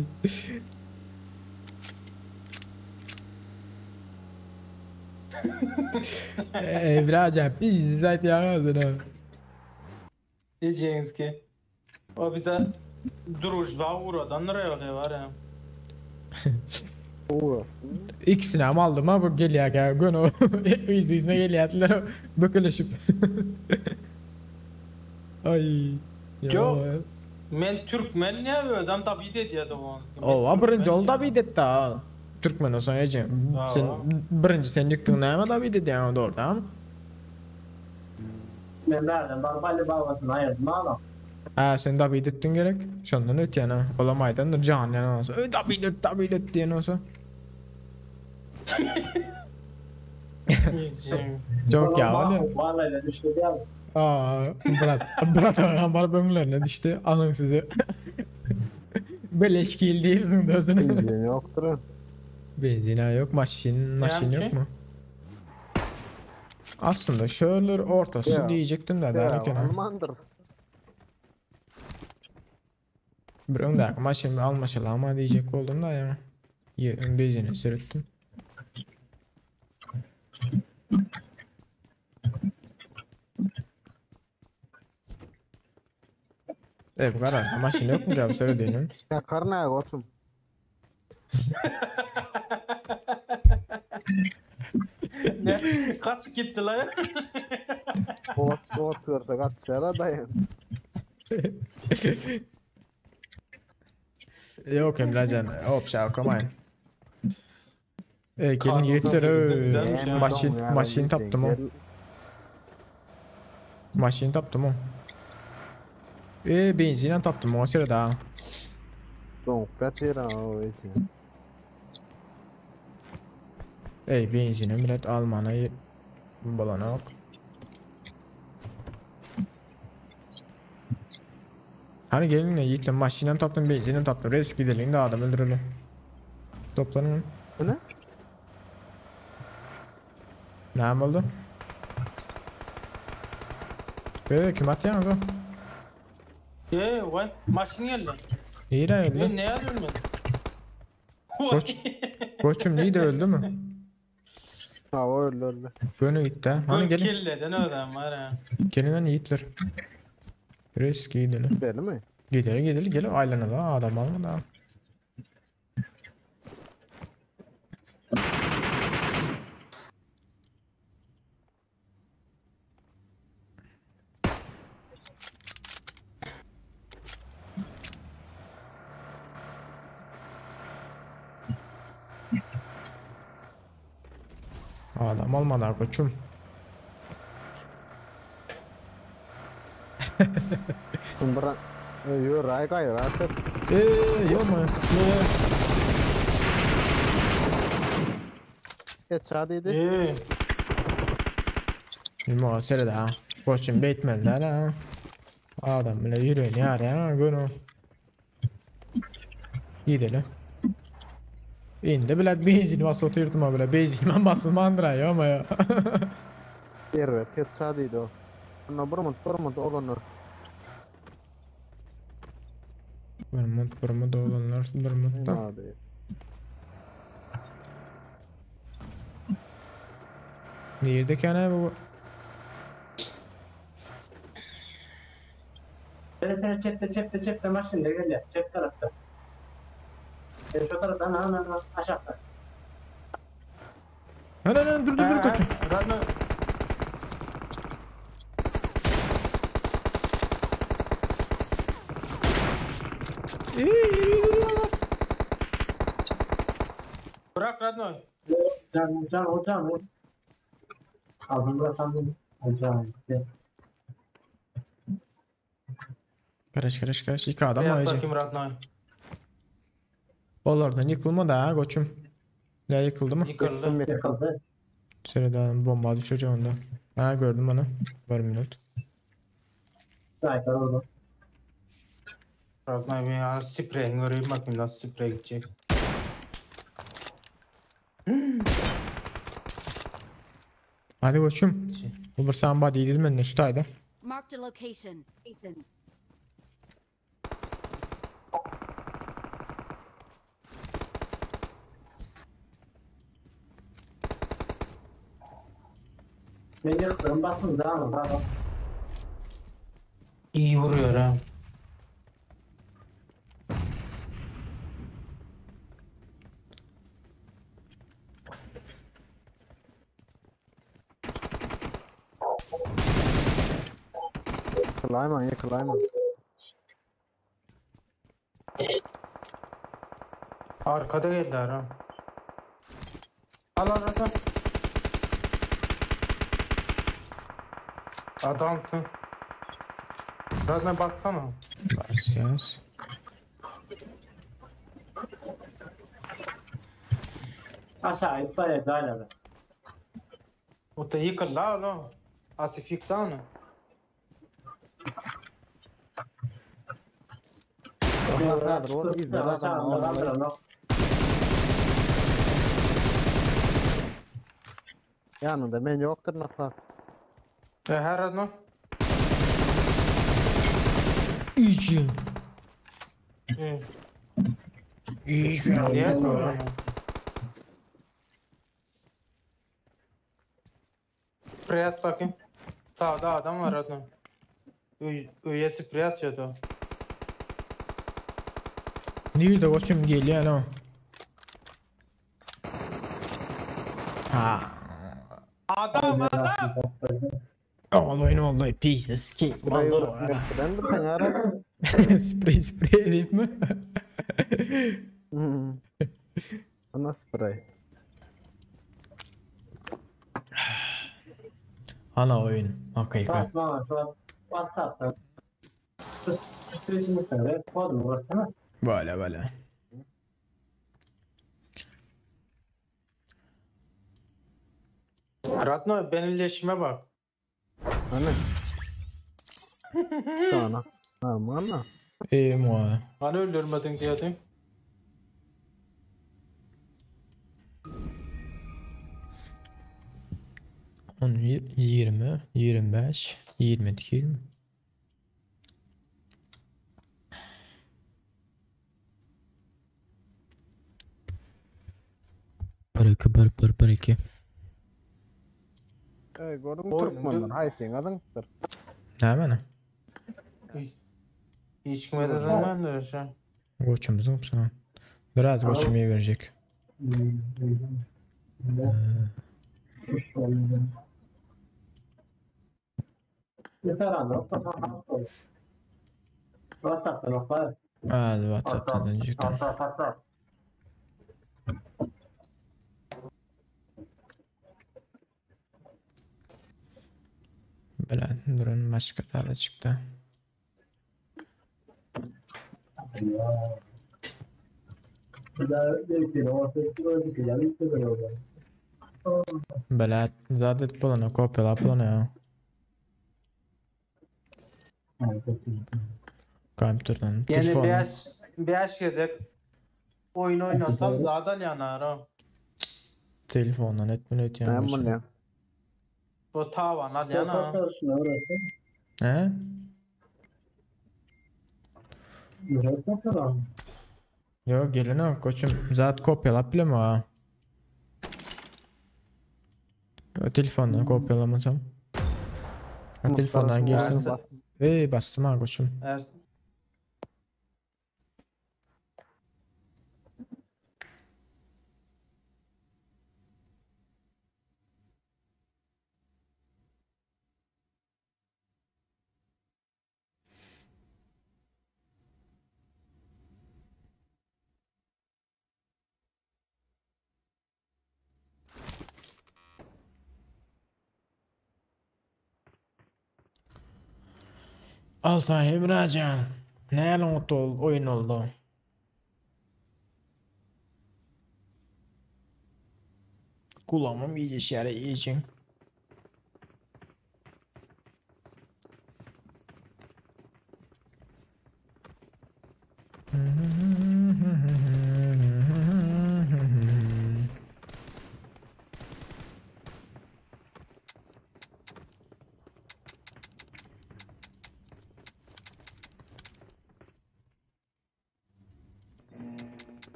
Evraca bizzat yağdın. Diyeceğiniz ki. O bize duruşla uğradan nereye var ya. Oo. İkisini ama aldım ha bu geliyor ya gün o izine geliyorlar bökülüşüp. Ay. Yok. Men Türkmen ne adam tabi dedi ya da o. O birinci oldu bir dedi daha. Türkmen olsan Ece. Sen birinci sen yıktın ne ama da bir dedi yani doğru tamam. ben nereden barbarlı babasını ayırdım adam. Ha sen da bir dedin gerek. Şundan öt yani. Olamaydan can yani olsa. Tabi det diyen olsa. Çok ya öyle. Vallahi düştü ya. Bırak var bölümlerine düştü. Alın sizi. Beleş kill değilsin de özüne. Bildiğin yoktur. Benzina yok, maşin Yamçı? yok mu? Aslında şöyle ortası Ya. diyecektim de Ya derken. Almandır. Bir öndeki maşin almaşalı ama diyecek oldum da ya. Benzini sürüttüm. Bu kadar. Maşin yok mu ya? Söyle diyelim. Ya karnaya koçum. Ne? Kaç gitti lan? Ot verse kaçışara dayan. Yok Emrecan. Hop şavkamayın. Gelin Karnı yiğitler. güzelmiş ya. Maşin taptım o. Maşin taptım o. Benzinen taptım o sırada. Donk betira o için. Benzine millet Alman'a bulanak. Hani gelin yiğitle maşinen taptım, benzinen taptım. Risk gidelim de adam öldürelim. Toplanın. Bu ne? Ne oldu? Kim attı ya o? Vay maşin geldi. İyi de öldü. Ne öldürmedin? Koç. Koçum neydi öldü mü? Ha o öldü. Böyle gitti ha. Hani gelin. Killeden adam var ha. Gelin lan yiğitler. Risk gidelim. Deli mi? Gidelim aylana da adam alma da. Adam almadı koçum. Kumbara. Yo ray kay rahat. Yok mu? Geç hadi de. Bilmem o sırada ha. Koçum Batman'ler ha. Adam bile yürüyor ya ha bunu. Gidelim. İndi bile benzini bas oturdum ha bile benzin basılmandır ya ama ya. Evet geç hadi de. Ona burmut olanlar. Burmut olanlar burmut da. Hadi. Nerede ki ana bu? Seni cepte maşinle geliyor. Cep tarafta. Şu taraftan aşağıda. Lan dur koçum. Radno. Bırak Radno. Can. Ağzını sandım. Can. Karış. İki adam Yap ayıcı. bakayım Radno. Olardan yıkılma da ha koçum. Ya yıkıldı mı? Yıkıldı. Yakaladı. Sırada bomba düşecek onda. Ha gördüm onu. Bir minut. Gayet orada. Radno bir ya sprey göreyim bakayım nasıl sprey gidecek. Hadi koçum. Bu bir samba değil mi? Ne şutaydı? Marked a location. Ne diyorsun? Basın devam et. İyi vuruyor ha. Yıkılayman. Arkada geldiler ha. Al Radno. Adamsın. Radno bassana. Bas yaz. Aşağı itfaiye cayladı. O da yıkıl la oğlum. Asifik sana. Yanında men yoktur nafas. Her adamı. İçin. Niye? Sprey at bakayım. Sağda adam var adam. Üye sprey atıyordu. Nerede koçum geliyor lan? Ha. Adam. Al oyunu vallahi pieces ki vallahi. Ben de sen aradım. Sprey edeyim mi? Ana spray. Ana oyun. Okey. Bak bana şu an WhatsApp'ta. Sürekli mesela kod mu varsana? Böyle. Radno benim leşime bak. Ana. Sana. Aman ha. İyi mu? Hani öldürmedin diyordun. On 20, 25, 20. Bir iki. Gördün Oğlum, Türkmenler. Hay sen adındır. Ne bana? Hiç kime dedim ben de şu an. Koçumuzun sana. Biraz koçum iyi verecek. WhatsApp'ta bak var. Hadi WhatsApp'tan dönecek. WhatsApp. Böyle durun başka tane çıktı. Böyle zaten bulana kopyala bulana ya. Kompüterden. Yani Telefonla. bir yedik. Oyun oynasam daha da yanar ha. Telefonla net mi net Ben yani. bunu ya. Bu tavana yanar. He? Yo gelin ha koçum. Zaten kopyala bile mi ha? Telefondan kopyalamasam. Ha, telefondan girsin. Bastım ha koçum. Al sahip Racan. Ne yalan oyun oldu. Kulağımım iyice şere iyice.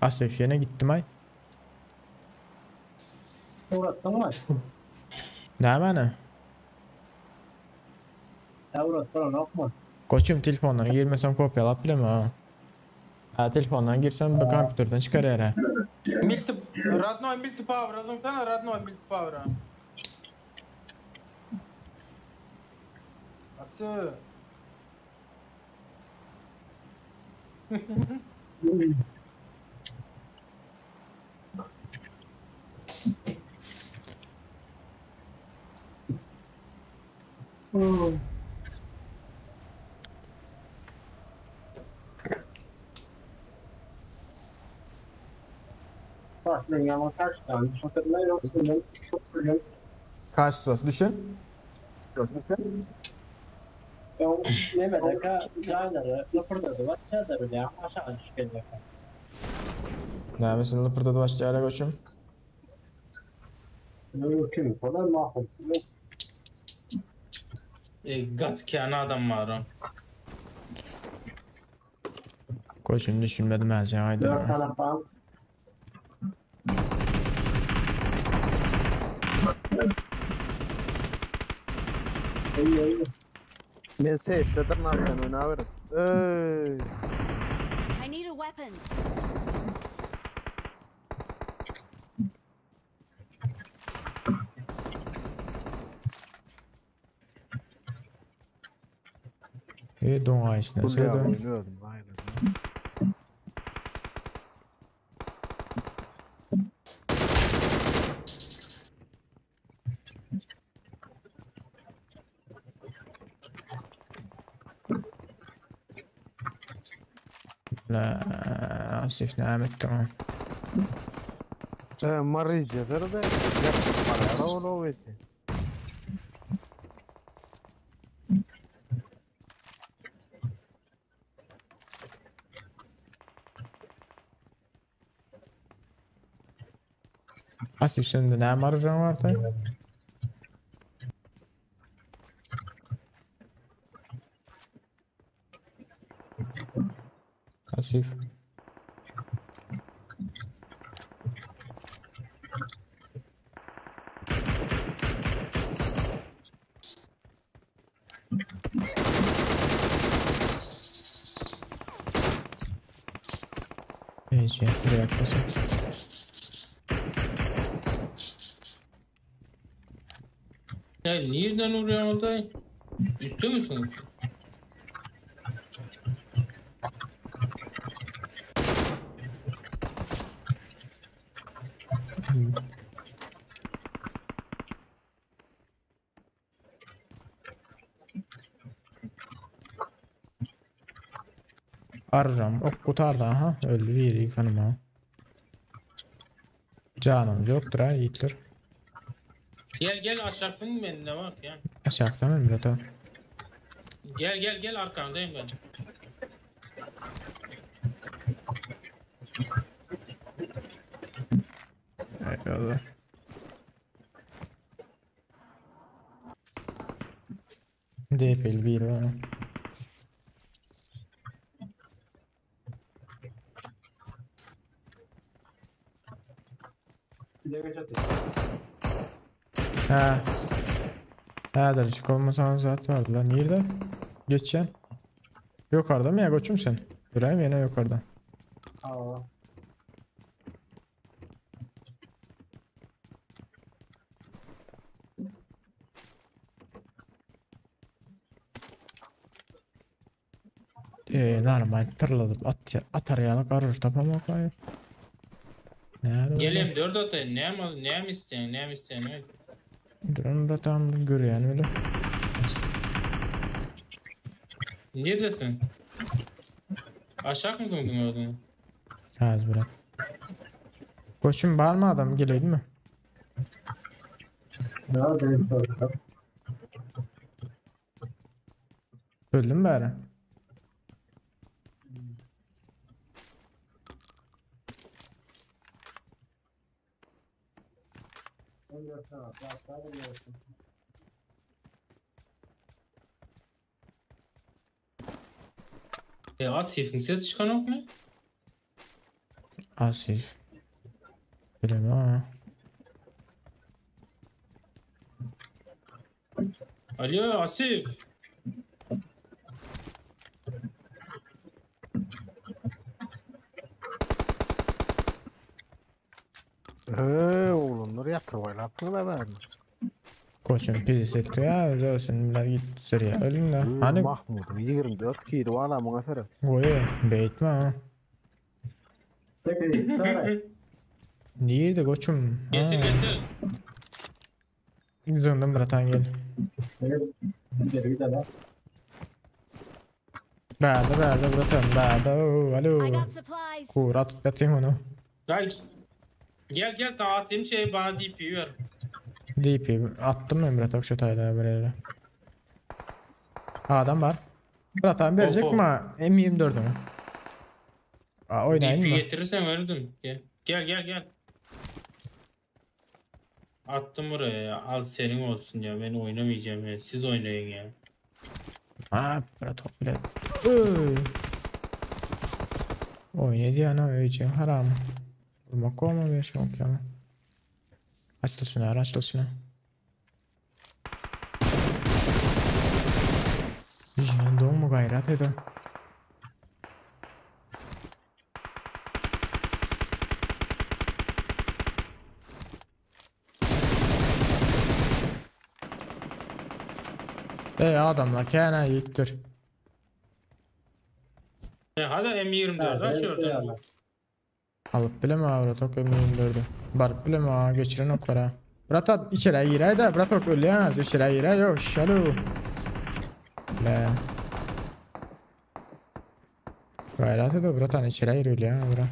Asefyene gittim ay. Uğrattın mı? Ne bana? Ya uğrattın okma. Koçum telefondan girmesem kopyalap bile mi ha? Ha telefondan girsem bir kompüterden çıkar yere. Родной multipower alın sana родной multipower. Nasıl? Bak ben yalan kaçtan. Şokatına yoksun. Çok güzel. Kaç sırası düşün? Ya ne bedeka canları, nasıl da var, çadır ya aşağı düşecek. Ne mesela burada başlayalım koçum. Mümkün. Kolay mahkum. Gat kâne adam var ha. Koçum düşünmedim her şey haydi. 4 tane falan. İyi. Ben safe'dedir narkan oynaverim. Ey. I need a weapon. Don ağaç ne Kulya söyledi? oynuyordum aynen. La asif namet tamam. Marıcıdır da yapıp para ola oveti. Asif şimdi ne marjan vardı? Asif. Hiç yettire yaklaşık. Ya nereden vuruyorsun orada? Üstü müsün? Arayacağım. Ok kurtardı aha. Öldü bir yıkanım ha. Canım yoktur ha yiğitler. Gel aşağıdın ben ne var ya? Aşağıda mı Emre tamam. Gel arkandayım ben. Eyvallah. DP'li bir var. Bize geçelim. Ha. Ha darıcık olmasan zaten vardı lan. Nerede? Geçeceksin. Yukarıda mı ya koçum sen? Göreyim yine yukarıda. Aa. Normal tırladıp at arayalı karır tapamak var. Nerede? Geleyim 4 atayım. Ne mi isteyen? Evet. Durun da tam görüyen öyle. Neredesin? Aşağı mısın orada? Az bırak. Koçum var mı adam geliyor değil mi? Ya ben sordum. Öldün mü bari? Asif'in ses çıkan yok mu? Asif. Bilemem ama. Alo Asif. Oğlum nereye yatırmaylattın da ben. Koçum pis etti ya. Ölsünler git sıraya. Ölün lan. Hani Mahmud'um 24 kilo valla mı gasarı. koyu beyitme ha. Sekreter. Saray. Nerede koçum? Ha. Getir. Zındım bıratan gel. Evet. Geri gidelim. Berde bıratan. Berde. Alo. I got supplies. Kura tut batayım onu. Gel sana atayım bana DP ver. DP attım Emre Tok şu taylara böyle. Adam var. Bıratan verecek Hop, mi? M24 mü? Oynayın DP mı? getirirsen veririm. Gel. Attım buraya ya. Al senin olsun ya. Ben oynamayacağım ya. Siz oynayın ya. Bırak top bile. Oynadı ya ana öyle haram. Vurmak olmuyor çok ya. Açıl şunu açıl şunu. Yine doğum gayret edin. Adamla kene yittir. Hadi M24 aç oradan. Alıp bileme avrat ok emin barıp bileme geçiren oklara. Bratat içeri girer de bratok ölüyemez içeri girer yok şalu. Le. Gayret edo bratan içeri giriyor ya bura.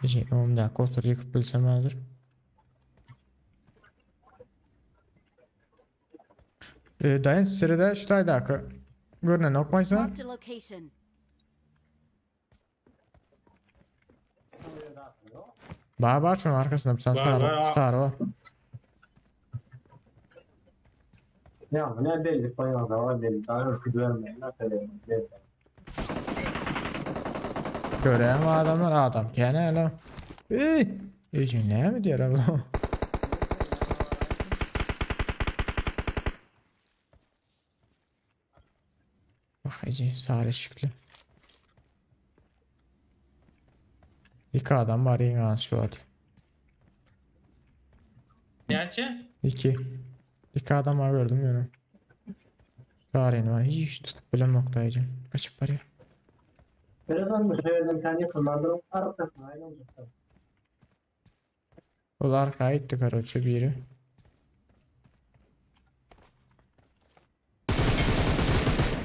Geçin omda kotur yıkıp bilsem hazır. Dayın sırada şu taydaki görünen okmaysa. Marked a location. Bağ şunun arkasında bir sen Var, var. sarı o. Ya ne belli koyuyor da var belli. Daha örtü görmeyin. Nasıl öyle? Gören mi adamlar adam kene hele. İyi ne mi diyor abla? Bak iyice sarı şıklı. İki adam var yine şu an. Gerçi? İki adam var gördüm yani. Sarı var hiç tutup bile noktayıcı. Kaçıp var ya. Sıradan da şöyle bir tane kullandım. Arkasına aynı olacak. Olar kayıttı karoçu biri.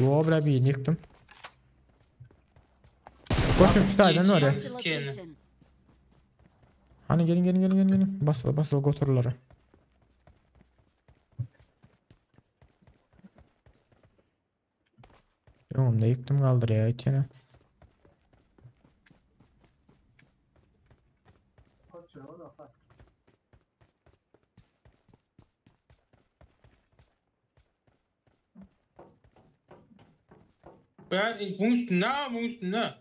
Bu bile bir yıktım. Koşun şu taydan var ya. Marked a location. Hani gelin. Basıl götürürler. Oğlum da yıktım kaldır ya itene. Bunun üstüne.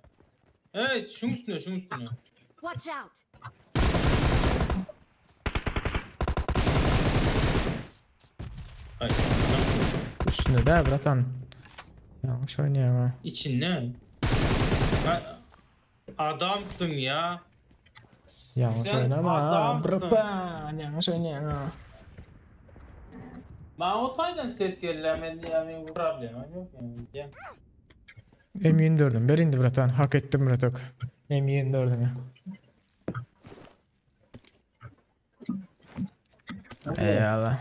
Evet, şunun üstüne. Watch out. Hayır. Üstünde de bratan. Yanlış oynuyor ama. İçinde. Adamsın ya. Yanlış Sen oynama. adamsın. Bratan. Yanlış oynuyor ama. Ben o taydan ses yerlemedi yani problem yok yani. Gel. M24'üm. Berindi bratan. Hak ettim bratok. M24'üm ya. Eyvallah.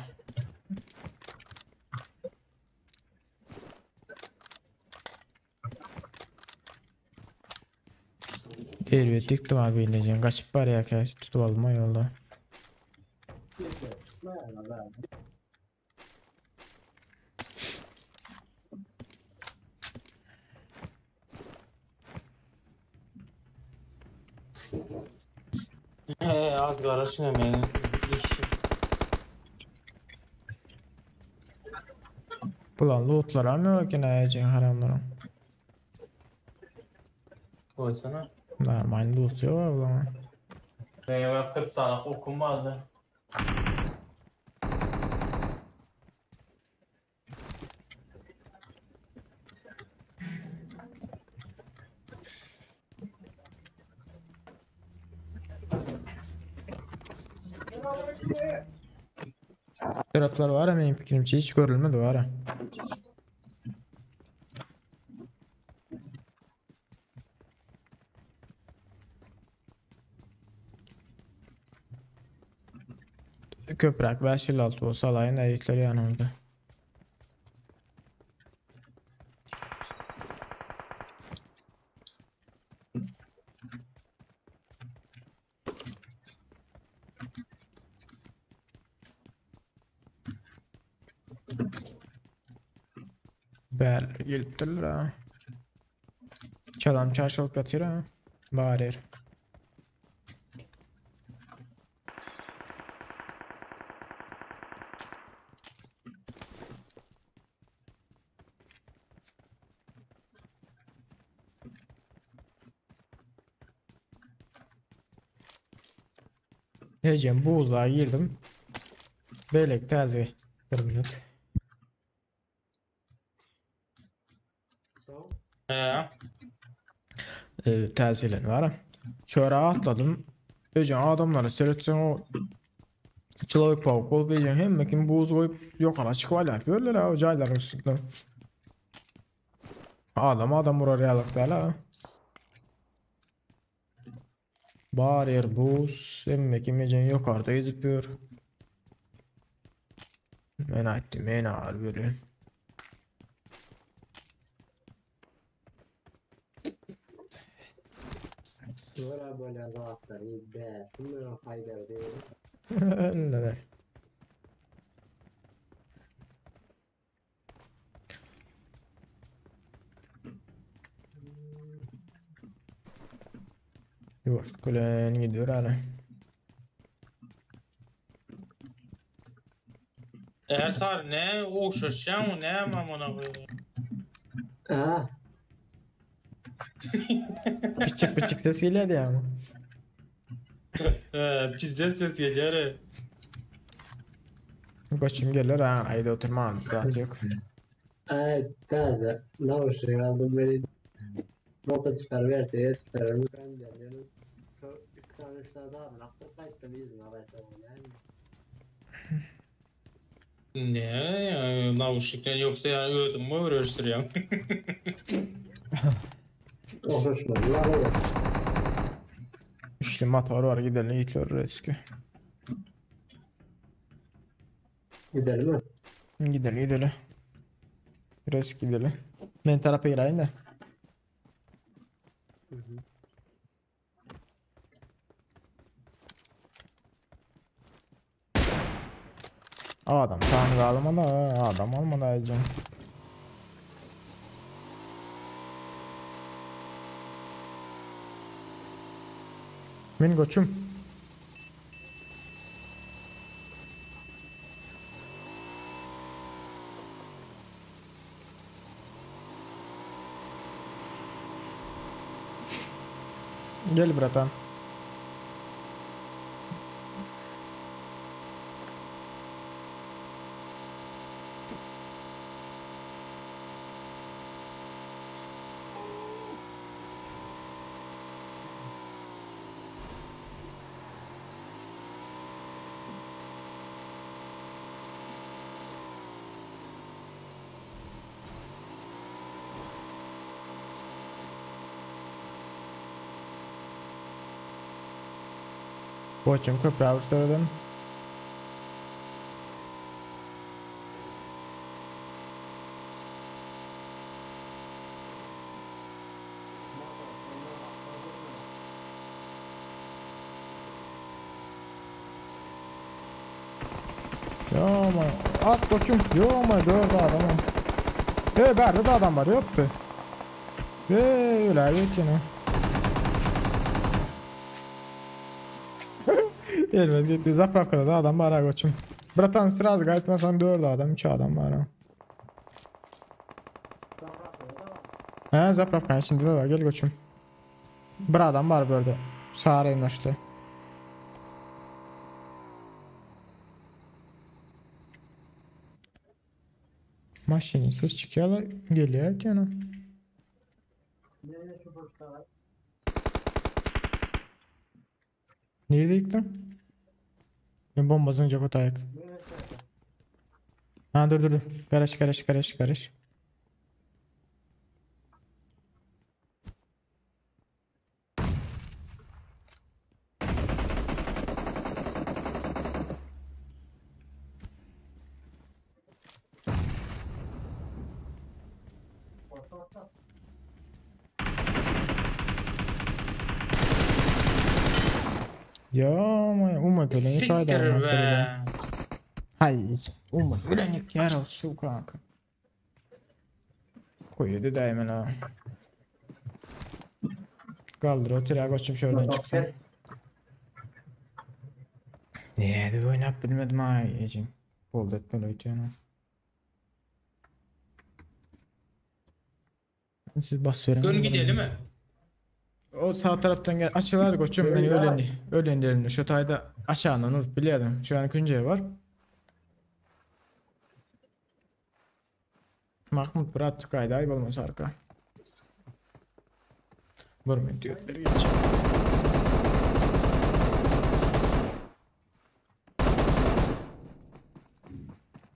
Elbet diktim abi ineceğim. Kaçıp var ya ki tutup alma yolda. Az karışın hemen. Ulan lootlara mı yok yine ayacın haramlarım. Koysana. Normal loot yok abi ulan. Meyve 40 sana okunmazdı. Taraflar var ama benim fikrimce hiç görülmedi var ha. Köprak ve şilaltı olsa alayın ayıkları yanımda. Bel gelipdiler ha. Çalam çarşılık yatır ha. Barir. Hecem buğulağa girdim. Belek taze. Bir minut. Tazelen var. Şöyle atladım. Hecem adamları seyretsen o Çılık pavuk olup hecem hemmekin buğuz koyup yukarı çıkıvalar. Böyle o cayların üstünde. Adam buraya alıklar ha. Bariyer buz hemmekin hecem yukarıda gidiyor. Men attım men ağır böyle. Sonra böyle rahatlar, be, bunlara fayda değil. Öyle. Yok, kulen gidiyor hala. Eğer sar ne uğraşacağım ne amına koyayım. Ha, Küçük ses geliyordu ya ama. Bizden ses geliyor. Koçum gelir ha, ayda oturma zaten yok. evet, taze. Ne olsun aldım beni. Nota çıkar verdi, çıkarım. Ben de yani şu 2 tane 3 tane daha bıraktım. Kayıttım izin alacağım yani. Ne ya nauşnikten yoksa yani öldüm mü uğraştırıyorum. O hoşuma var ya. Üçlü motor var gidelim Hitler eski. Gidelim mi? Gidelim. Resk gidelim. Ben tarafa gireyim de. Adam tanrı almadı ha, adam almadı aycan. Benim koçum. Gel bratan. Koçum köprü avuşturdum. Yoma at koçum yoma gördü adamı. Berde de adam var yok be. Öyle yok yine. Elbet gitti zapravkada da adam var ha koçum. Bratan sırası gayetmesen 4 adam 3 adam var ha. He zapravkan şimdi de var gel koçum. Bir adam var böyle. Sağırayım işte. Maşinin ses çıkıyor geliyor yana. Nerede şu boşta var? Nerede yıktın? Ben bombazın ceket ayak. Ha dur. Karış. Ya umma böyle ne kadar Siktir mesela. be. Hayır. Umma böyle ne kadar olsun kanka. Koydu daima ha. Kaldır o tire koçum şuradan çıksın. Neydi oynap bilmedim ha yiyeceğim. Bol etmeli ötüyor. Siz bas verin. Gün gidelim mi? O sağ taraftan gel. Açılar koçum beni ölen derim. Şu tayda aşağıdan urt biliyordum. Şu an künceye var. Mahmut bırak kaydı ayıp olmaz arka. Vurmayın diyorlar geç.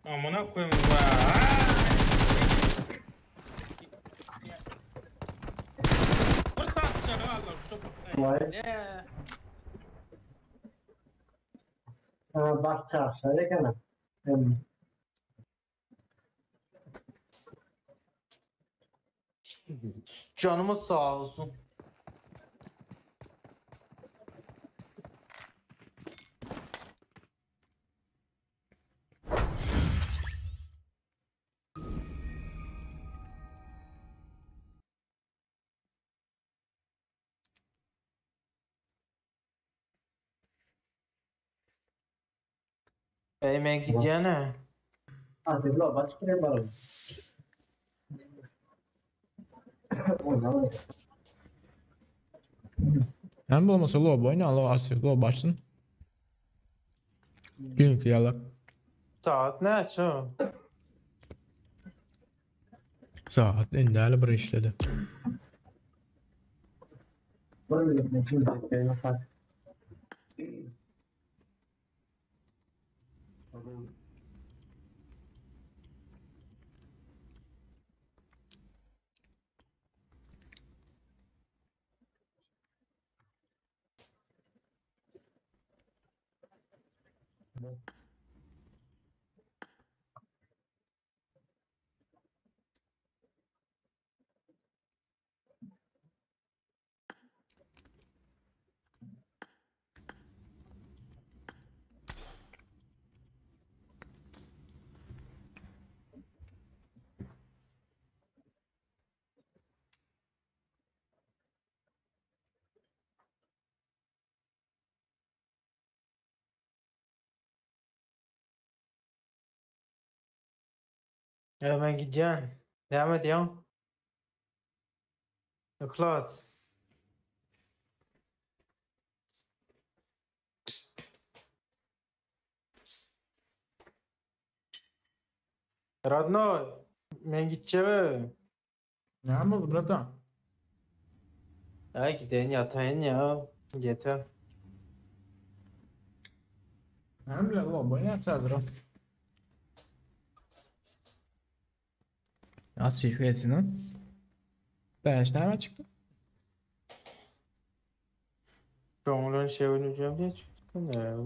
Amına koyayım. Bak çarşıya kana. Canımız sağ olsun. Ben gideceğine. Asıl başka ne var? Oynama. Hem bu olmasa lob oyna lo asır lob başsın. Gün kıyalık. Saat ne açı? Saat indəli bir işledi. Böyle bir şey yok. Ben gideceğim. Devam ediyorum. Klas. Radnoy. Ben gideceğim. Ne yapalım brata? Ay gideyim yatayım ya. Yeter. Hem bile lob oyna çadır o. Asıl fiyatını. Dayanışlar çıktı. Çoğunluğun şey oynayacağım diye çıktı ne ya?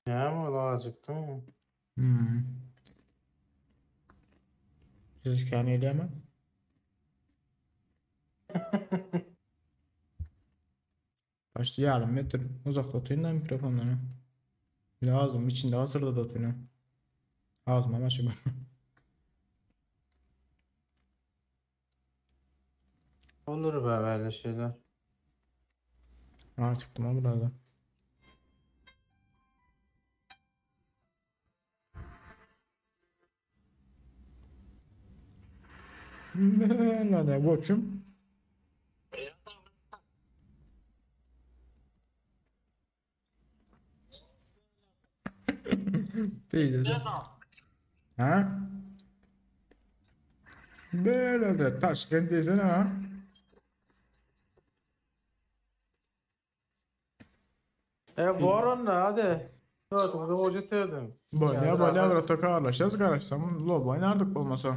Ya mı azıcık değil mi? Siz kendi edemem. Başta yarım metre uzakta tutayım da mikrofonları. Bir de ağzım içinde hazırda da tutayım. Ağzıma başı bak. Olur be böyle şeyler. Aa çıktım ha burada. Ne de koçum. Değil. Ha? Böyle de Taşkent desene ha. Boron da hadi. Dörtümüzü hoca sevdim. Böyle burada karlaşacağız. Karışsam lob oynardık olmasa.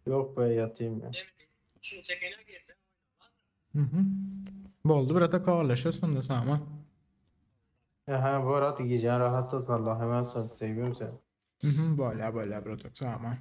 Yok be yatayım ya. Boldu burada karlaşacağız sonra sama. Aha bu arada giyeceğin rahat tut Allah hemen sen seviyorum seni. Böyle burada sama.